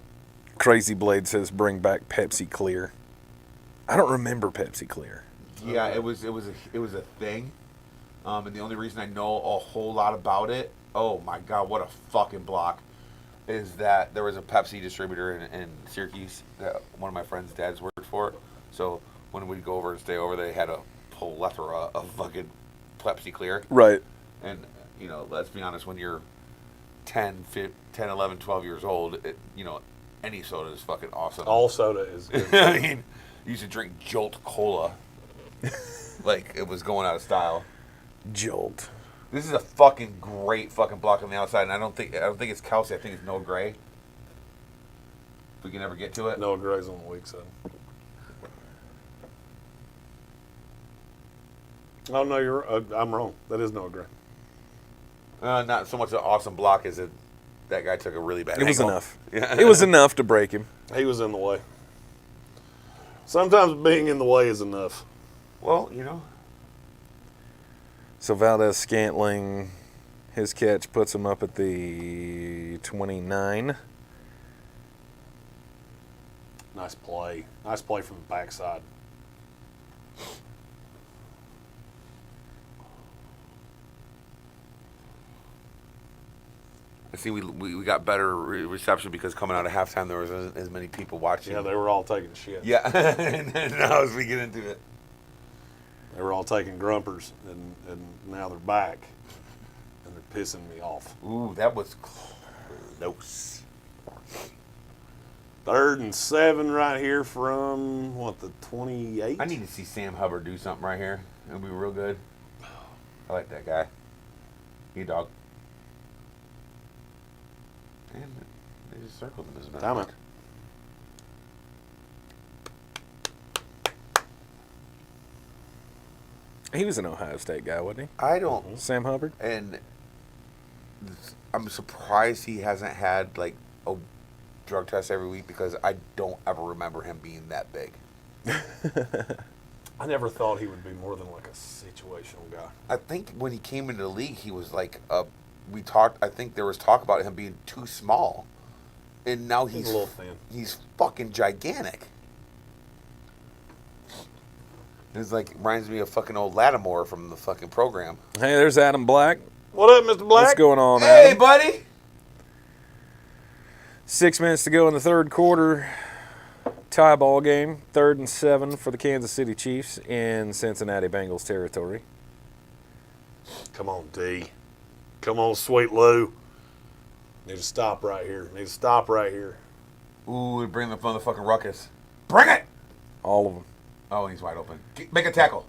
Crazy Blade says bring back Pepsi Clear. I don't remember Pepsi Clear. Yeah, it was a thing, and the only reason I know a whole lot about it, oh my god, what a fucking block, is that there was a Pepsi distributor in Syracuse that one of my friends' dads worked for. So when we'd go over and stay over, they had a plethora of fucking Pepsi Clear. Right. And let's be honest, when you're 10, 11, 12 years old, any soda is fucking awesome. All soda is good. I mean, you used to drink Jolt Cola like it was going out of style. Jolt. This is a fucking great fucking block on the outside, and I don't think it's Kelce. I think it's Noah Gray. If we can ever get to it. Noah Gray's on the weak side. Oh no, I'm wrong. That is Noah Gray. Not so much an awesome block as that guy took a really bad It was angle. enough. Yeah. It was enough to break him. He was in the way. Sometimes being in the way is enough. Well, So Valdez Scantling, his catch puts him up at the 29. Nice play. Nice play from the backside. I see we got better reception because coming out of halftime there was as many people watching. Yeah, they were all taking shit. Yeah, and now as we get into it. They were all taking grumpers, and now they're back, and they're pissing me off. Ooh, that was close. 3rd and 7 right here from, the 28? I need to see Sam Hubbard do something right here. It'll be real good. I like that guy. He dog. And they just circled him as a matter of Timeout. fact. He was an Ohio State guy, wasn't I don't. he? Sam Hubbard? And I'm surprised he hasn't had like a drug test every week because I don't ever remember him being that big. I never thought he would be more than like a situational guy. I think when he came into the league, he was like I think there was talk about him being too small, and now he's a little thin. He's fucking gigantic. It's like reminds me of fucking old Lattimore from the fucking program. Hey, there's Adam Black. What up, Mr. Black? What's going on, Hey, Adam? buddy. 6 minutes to go in the third quarter. Tie ball game. 3rd and 7 for the Kansas City Chiefs in Cincinnati Bengals territory. Come on, D. Come on, Sweet Lou. Need to stop right here. Ooh, bring the motherfucking ruckus. Bring it. All of them. Oh, he's wide open. Make a tackle.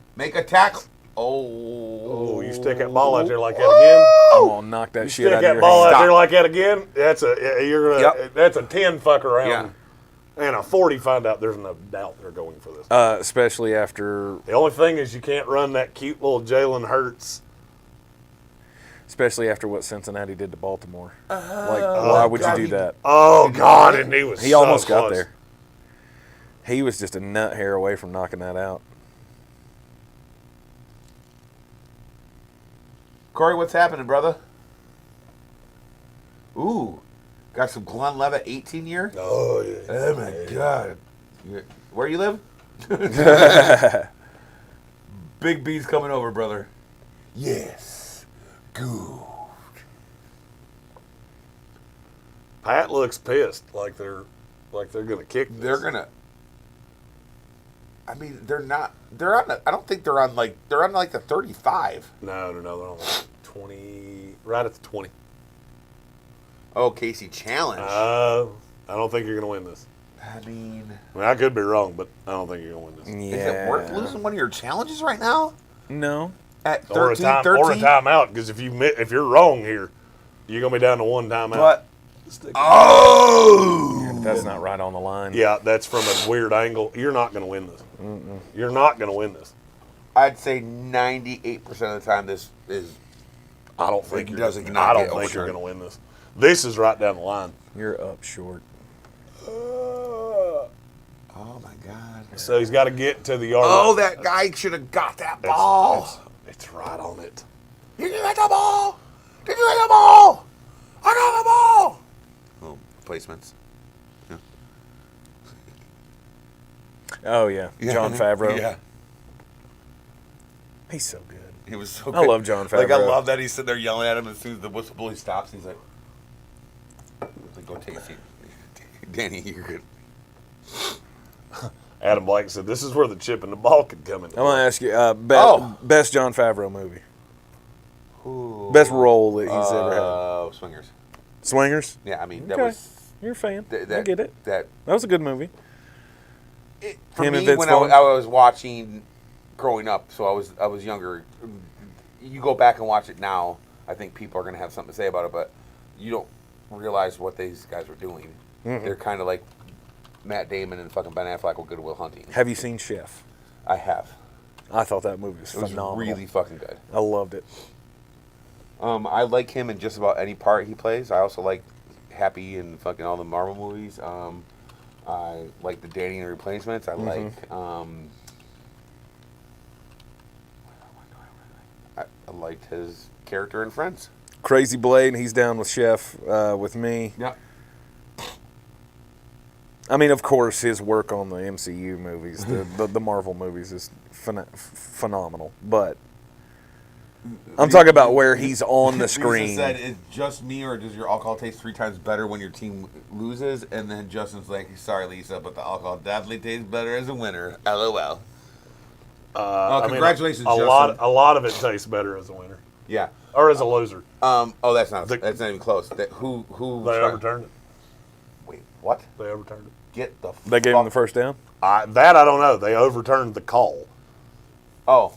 Oh, You stick that ball out there like that again. I'm gonna knock that shit out of Stick your that ball hand. out there like that again. That's a 10 fuck around. Yeah. And a 40 find out there's no doubt they're going for this. Especially after The only thing is you can't run that cute little Jalen Hurts. what Cincinnati did to Baltimore. Why would you do that? Oh, God, and he was He so almost got close. there. He was just a nut hair away from knocking that out. Corey, what's happening, brother? Ooh, got some Glenn Levitt 18 year. Oh, yeah. Oh my God. Where you live? Big B's coming over, brother. Yes. Good. Pat looks pissed, like they're gonna kick this. They're gonna. I mean, they're not. They're on. I don't think they're on like. They're on like the 35. No, they're on like 20, right at the 20. Oh, Casey challenge. I don't think you're gonna win this. I mean, I could be wrong, but I don't think you're gonna win this. Yeah. is it worth losing one of your challenges right now No. at Or a 13? timeout, because if you're wrong here, you're gonna be down to one timeout. But oh, That's not right on the line. Yeah, that's from a weird angle. You're not gonna win this. You're not gonna win this. I'd say 98% of the time this is. I don't think It you're. doesn't I not don't get think you're overturned. gonna win this. This is right down the line. You're up short. Oh my God. So he's got to get to the yard. Oh, that guy should have got that ball. It's right on it. Did you get the ball? Did you get the ball? I got the ball. Oh, placements. Oh, yeah. John Favreau. Yeah. He's so good. He was so good. I love John Like, I Favreau. love that he's sitting there yelling at him as soon as the whistle blower stops. He's like, go take a seat. Danny, you're good. Adam Blake said, "This is where the chip and the ball could come in." I'm going to ask you, best John Favreau movie. Ooh. Best role that he's ever had. Swingers. Swingers? Yeah, I mean, that Okay. was... You're a fan. I That, get it. That was a good movie. For Him and me, Vince when Vaughn? I was watching growing up, so I was younger. You go back and watch it now, I think people are going to have something to say about it, but you don't realize what these guys were doing. Mm-hmm. They're kind of like Matt Damon and fucking Ben Affleck with Good Will Hunting. Have you seen Chef? I have. I thought that movie was It was phenomenal. really fucking good. I loved it. I like him in just about any part he plays. I also like Happy in fucking all the Marvel movies. I like the Danny and the Replacements. I like. I liked his character in Friends. Crazy Blade, he's down with Chef with me. Yeah. I mean, of course, his work on the MCU movies, the Marvel movies, is phenomenal. But I'm talking about where he's on the screen. Lisa said, "Is just me, or does your alcohol taste 3 times better when your team loses?" And then Justin's like, "Sorry, Lisa, but the alcohol definitely tastes better as a winner." LOL. Congratulations, a Justin. lot of it tastes better as a winner Yeah. or as a loser. Oh, that's not even close. Who? They overturned it. Wait, what? They overturned it. Get the. They gave him the first down? That I don't know. They overturned the call. Oh,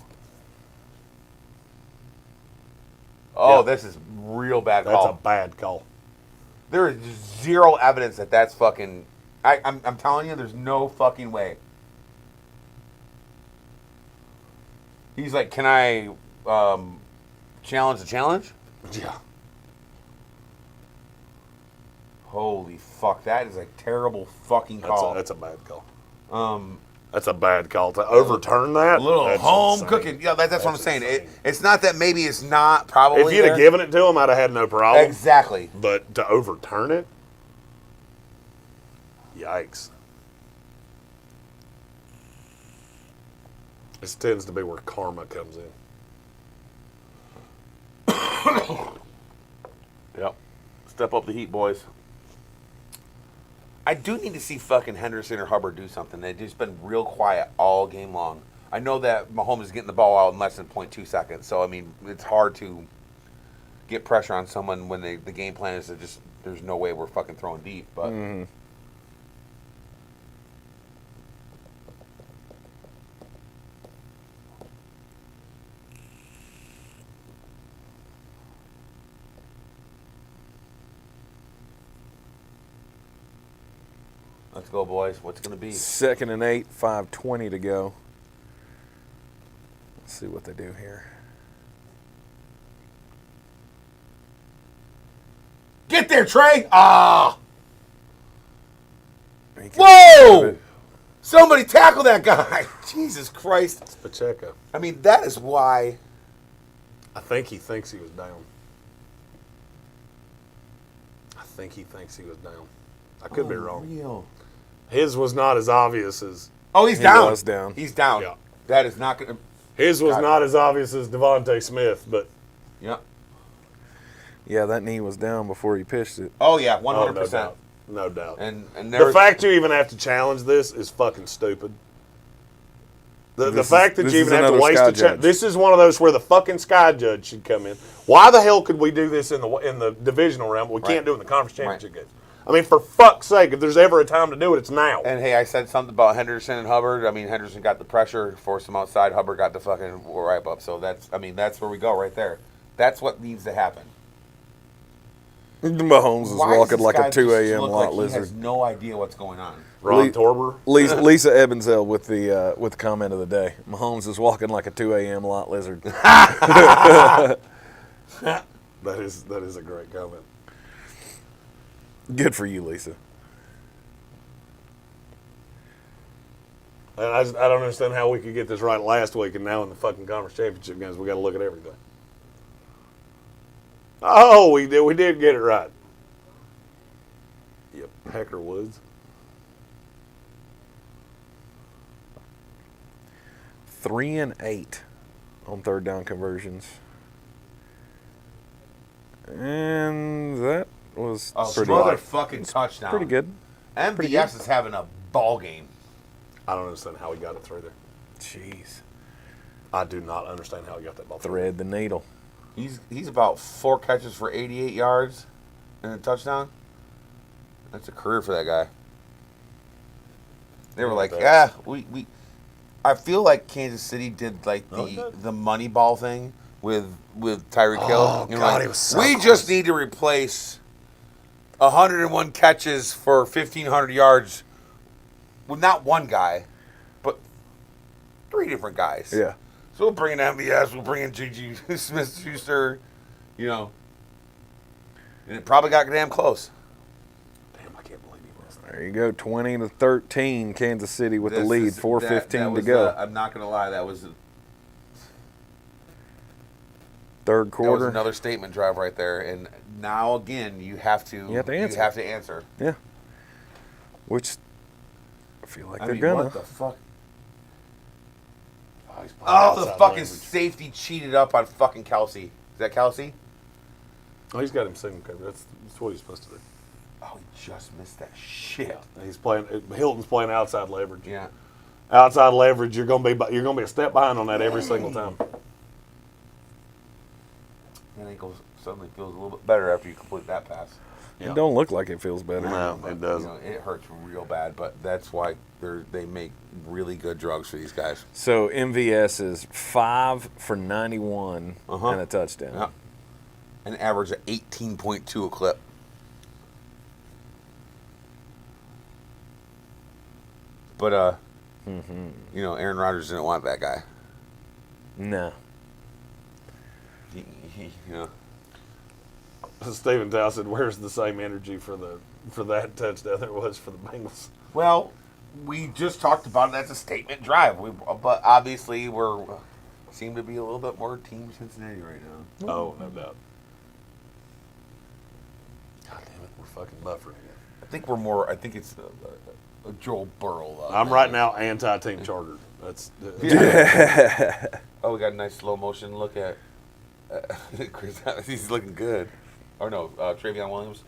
Yeah. this is real bad That's call. a bad call. There is zero evidence that that's fucking. I'm telling you, there's no fucking way. He's like, "Can I challenge the challenge?" Yeah. Holy fuck, that is a terrible fucking call. That's a bad call. That's a bad call to overturn that. A little that's home insane. cooking. Yeah, that's what I'm saying. It's not that maybe it's not probably. If you'd have given it to him, I'd have had no problem. Exactly. But to overturn it, yikes. This tends to be where karma comes in. Yep. Step up the heat, boys. I do need to see fucking Henderson or Hubbard do something. They've just been real quiet all game long. I know that Mahomes is getting the ball out in less than 0.2 seconds. So, I mean, it's hard to get pressure on someone when the game plan is to just, there's no way we're fucking throwing deep. But let's go, boys. What's it going to be? 2nd and 8, 5:20 to go. Let's see what they do here. Get there, Trey! Ah! Whoa! Somebody tackle that guy! Jesus Christ. It's Pacheco. I mean, that is why. I think he thinks he was down. I could be wrong. Real. His was not as obvious as... Oh, he's He down. was down. He's down. Yeah. That is not going to... His was not as obvious as Devontae Smith, but... Yeah. Yeah, that knee was down before he pitched it. Oh, yeah, 100%. Oh, no doubt. No doubt. And the fact you even have to challenge this is fucking stupid. The fact that you even have to waste a chance. This is one of those where the fucking sky judge should come in. Why the hell could we do this in the divisional round, but we can't do it in the conference championship games? I mean, for fuck's sake, if there's ever a time to do it, it's now. And, hey, I said something about Henderson and Hubbard. I mean, Henderson got the pressure, forced him outside. Hubbard got the fucking right up. So that's where we go right there. That's what needs to happen. Mahomes is Why walking does like this a guy 2 just a.m. look lot like lizard. He has no idea what's going on. Ron Torber. Lisa Ebenzel with the comment of the day. Mahomes is walking like a 2 a.m. lot lizard. That is a great comment. Good for you, Lisa. And I don't understand how we could get this right last week, and now in the fucking conference championship games, we got to look at everything. Oh, we did get it right. Yep, Hecker Woods. 3 and 8 on 3rd down conversions, and that was pretty motherfucking touchdown. Pretty good. MVS is having a ball game. I don't understand how he got it through there. Jeez. I do not understand how he got that ball through. Thread the needle. He's about 4 catches for 88 yards and a touchdown. That's a career for that guy. They were like, yeah, we. I feel like Kansas City did like the money ball thing with Tyreek Hill. Oh, You know, God, like, he was so we close. just need to replace 101 catches for 1,500 yards with not one guy, but 3 different guys. Yeah. So we'll bring in MVS, we'll bring in Juju Smith-Schuster, you know. And it probably got damn close. Damn, I can't believe he missed that. There you go, 20-13, Kansas City with the lead, 4:15 to go. I'm not going to lie, that was Third that was quarter. another statement drive right there. And now again, you have to answer. You have to answer. Yeah. Which I feel like I they're mean, gonna. what the fuck? He's playing Oh, the outside fucking leverage. safety cheated up on fucking Kelce. Is that Kelce? Oh, he's got him single cover. That's what he's supposed to do. Oh, he just missed that shit. He's playing. Hilton's playing outside leverage. Yeah. Outside leverage, you're gonna be a step behind on that every single time. That ankle suddenly feels a little bit better after you complete that pass. It don't look like it feels better. No, But, it doesn't. You know, it hurts real bad, but that's why they make really good drugs for these guys. So MVS is 5 for 91 and a touchdown. Yeah. An average of 18.2 a clip. But you know, Aaron Rodgers didn't want that guy. No. He you know. Stephen Dow said, "Where's the same energy for that touchdown there was for the Bengals?" Well, we just talked about it. That's a statement drive. But obviously we're seem to be a little bit more Team Cincinnati right now. Oh, no doubt. God damn it, we're fucking buffering here. I think we're more. I think it's a Joe Burrow. I'm right now anti-Team Charter. That's Oh, we got a nice slow motion look at Chris. He's looking good. Or no, Travion Williams.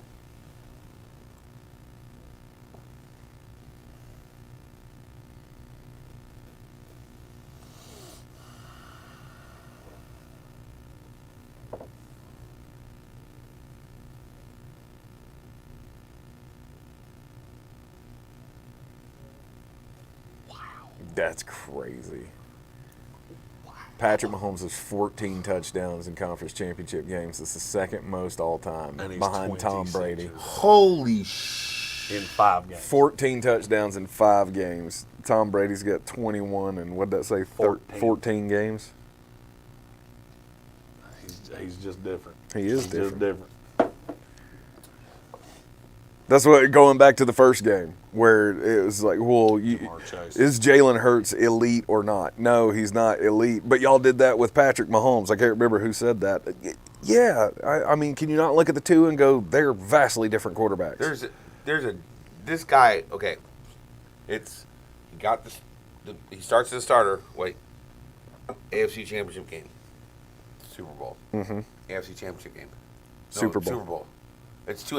That's crazy. Patrick Mahomes has 14 touchdowns in conference championship games. It's the second most all time, And he's behind Tom 26 Brady. years old. Holy shit. In 5 games. 14 touchdowns in 5 games. Tom Brady's got 21 and what'd that say? 14 games. He's just different. He is He's different. just different. That's what, going back to the first game, where it was like, well, Jamar Chase. is Jalen Hurts elite or not? No, he's not elite. But y'all did that with Patrick Mahomes. I can't remember who said that. Yeah, I mean, can you not look at the two and go, they're vastly different quarterbacks? This guy. Okay, he got this. He starts as a starter. Wait, AFC Championship game, Super Bowl. Mm-hmm. AFC Championship game, Super Bowl. Super Bowl. It's 2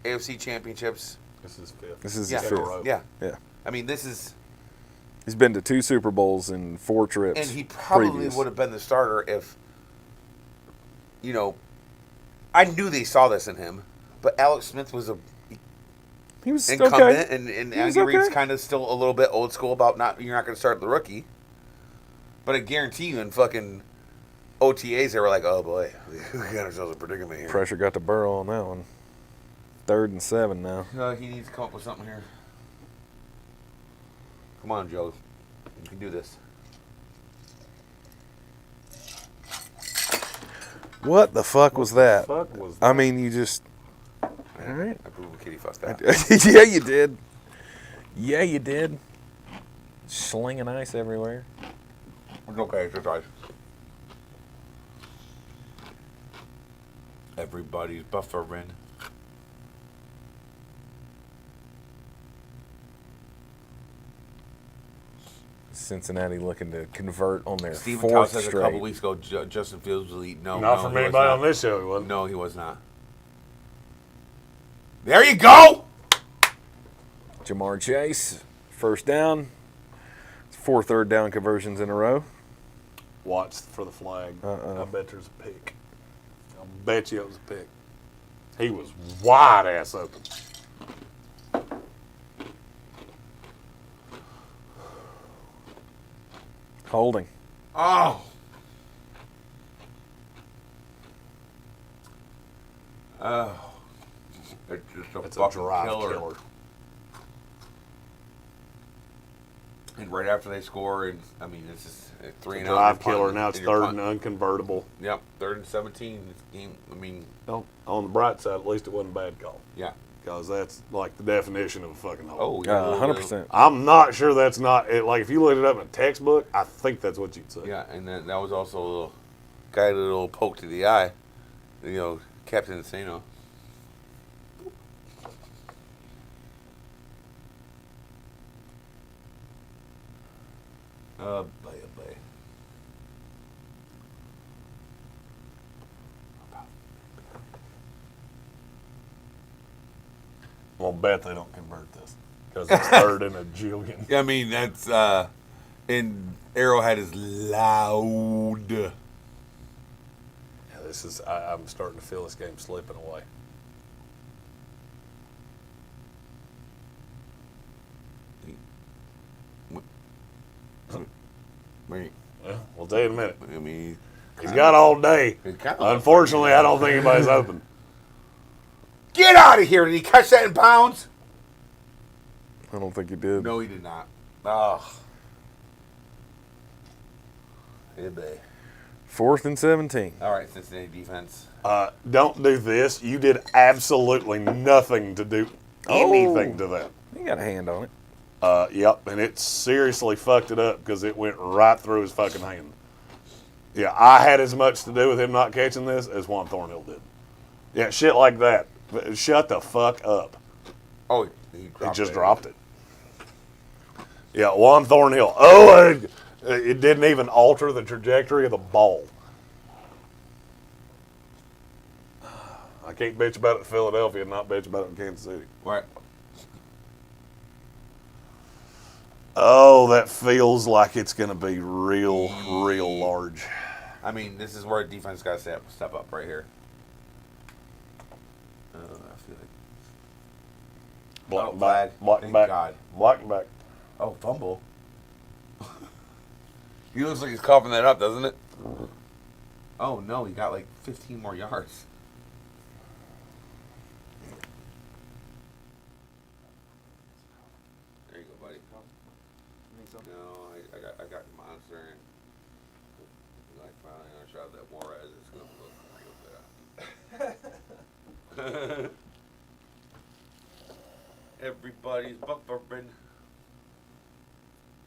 AFC championships. This is 5th. This is Yeah, his fifth. yeah. Yeah. I mean, this is. He's been to 2 Super Bowls and 4 trips. And he probably previous. would have been the starter if, I knew they saw this in him, but Alex Smith was He was incumbent, okay. and He was Andy Reid's okay. kind of still a little bit old school about you're not going to start the rookie. But I guarantee you in fucking OTAs, they were like, oh boy, we got ourselves a predicament here. Pressure got to Burrow on that one. 3rd and 7 now. He needs to come up with something here. Come on, Joe. You can do this. What the fuck was that? Fuck was I mean, you just. All right. I believe Kitty fucked that. Yeah, you did. Yeah, you did. Slinging ice everywhere. It's okay, exercise. Everybody's buffering. Cincinnati looking to convert on their Stephen 4th Towns said a straight. couple weeks ago, Justin Fields was elite. No, not no, from he was anybody not. on this show. He wasn't. No, he was not. There you go. Jamar Chase, 1st down. It's 4 third down conversions in a row. Watch for the flag. Uh-uh. I bet there's a pick. I bet you it was a pick. He was wide ass open. Holding. Oh. Oh. It's just a It's a fucking drive killer. killer. And right after they score, and I mean, it's just 3 and out. Drive you're punting, killer. Now it's and you're 3rd and punting. unconvertible. Yep, 3rd and 17. It's game. I mean, No, on the bright side, at least it wasn't a bad call. yeah. Because that's like the definition of a fucking hold. Oh, yeah. 100%. I'm not sure that's not it. Like if you looked it up in a textbook, I think that's what you'd say. Yeah, and then that was also a little guided a little poke to the eye. Captain Insano. Boy, oh boy. I'm gonna bet they don't convert this because it's 3rd and a jillion. Yeah, I mean, that's, and Arrowhead is loud. Yeah, this is. I'm starting to feel this game slipping away. Yeah, we'll tell you in a minute. I mean, He's got all day. Unfortunately, I don't think anybody's open. Get out of here! Did he catch that in bounds? I don't think he did. No, he did not. Oh. Hey, babe. 4th and 17. All right, Cincinnati defense. Don't do this. You did absolutely nothing to do anything to that. He got a hand on it. Yep, and it seriously fucked it up because it went right through his fucking hand. Yeah, I had as much to do with him not catching this as Juan Thornhill did. Yeah, shit like that. Shut the fuck up. Oh, he Just dropped it. Yeah, Juan Thornhill. Oh, it didn't even alter the trajectory of the ball. I can't bitch about it in Philadelphia and not bitch about it in Kansas City. Right. Oh, that feels like it's going to be real large. I mean, this is where defense got to step up right here. I feel like Block thank back. God. Block back. Oh, fumble. He looks like he's coughing that up, doesn't it? Oh, no, he got like 15 more yards. There you go, buddy. No, I got Monster and like finally gonna try that Juarez. It's gonna look real good. Everybody's buffering.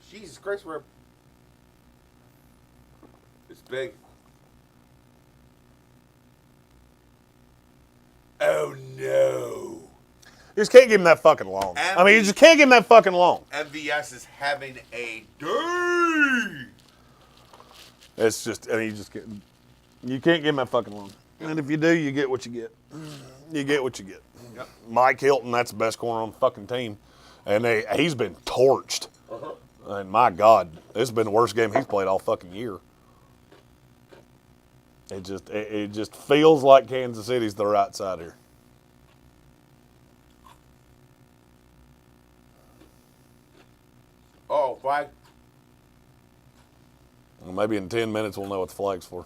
Jesus Christ, it's big. Oh no. You just can't give him that fucking long. I mean, you just can't give him that fucking long. MVS is having a day. It's just, I mean, you can't give him that fucking long. And if you do, you get what you get. You get what you get. Yep. Mike Hilton, that's the best corner on the fucking team. And he's been torched. Uh-huh. And my God, this has been the worst game he's played all fucking year. It just feels like Kansas City's the right side here. Oh, flag. Well, maybe in 10 minutes we'll know what the flag's for.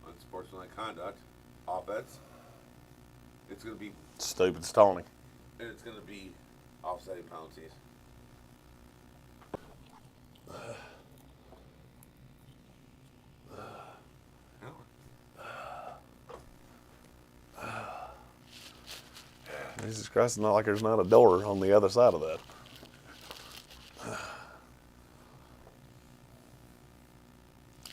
Unsportsmanlike conduct. Offense. It's going to be, Stupid Stoney. and it's going to be offsetting penalties. Jesus Christ, it's not like there's not a door on the other side of that.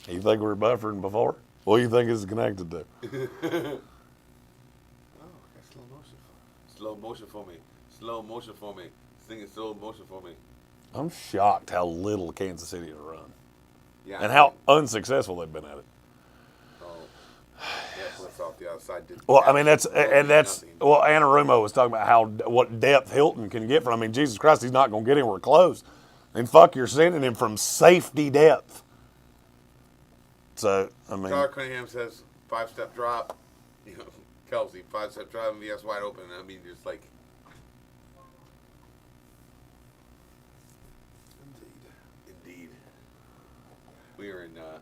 You think we were buffering before? What do you think it's connected to? Oh, got slow motion for me. Slow motion for me. This thing is slow motion for me. I'm shocked how little Kansas City has run. Yeah. And how unsuccessful they've been at it. Oh, yeah, flips off the outside. Well, I mean, that's well, Anarumo was talking about what depth Hilton can get from. I mean, Jesus Christ, he's not going to get anywhere close. And fuck, you're sending him from safety depth. So, I mean. Tyler Cunningham says 5-step drop. You know, Kelce, 5-step drop, and MVS wide open. I mean, just like. Indeed. We are in. The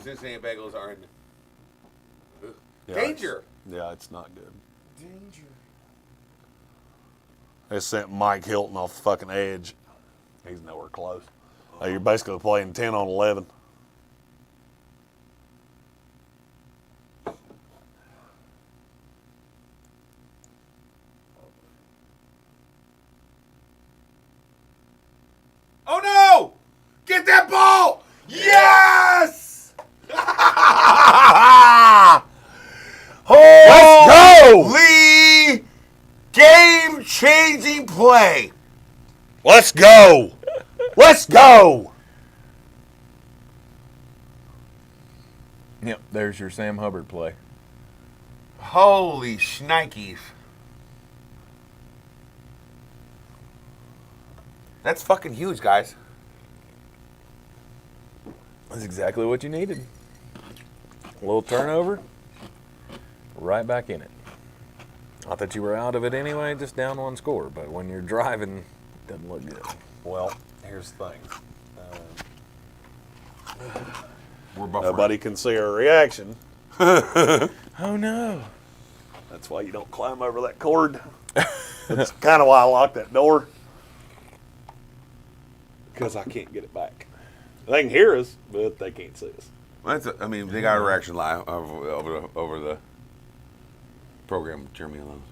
Cincinnati Bengals are in danger. Yeah, it's not good. Danger. They sent Mike Hilton off the fucking edge. He's nowhere close. You're basically playing 10 on 11. Oh no! Get that ball! Yes! Holy game-changing play! Let's go! Let's go! Yep, there's your Sam Hubbard play. Holy shnikes. That's fucking huge, guys. That's exactly what you needed. A little turnover, right back in it. Not that you were out of it anyway, just down one score, but when you're driving, it doesn't look good. Well, here's the thing. We're buffering. Nobody can see our reaction. Oh no. That's why you don't climb over that cord. That's kind of why I locked that door. Because I can't get it back. They can hear us, but they can't see us. I mean, they got a reaction live over the program Jeremy alone.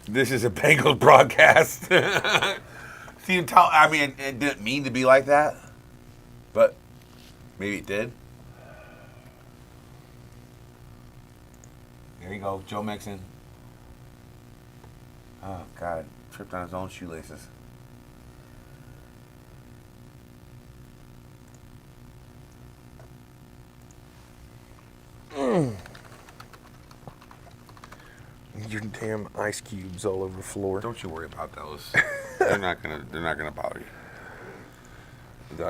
This is a Bengals broadcast. See, it didn't mean to be like that, but maybe it did. There you go, Joe Mixon. Oh, God. Tripped on his own shoelaces. Your damn ice cubes all over the floor. Don't you worry about those. They're not gonna bother you. The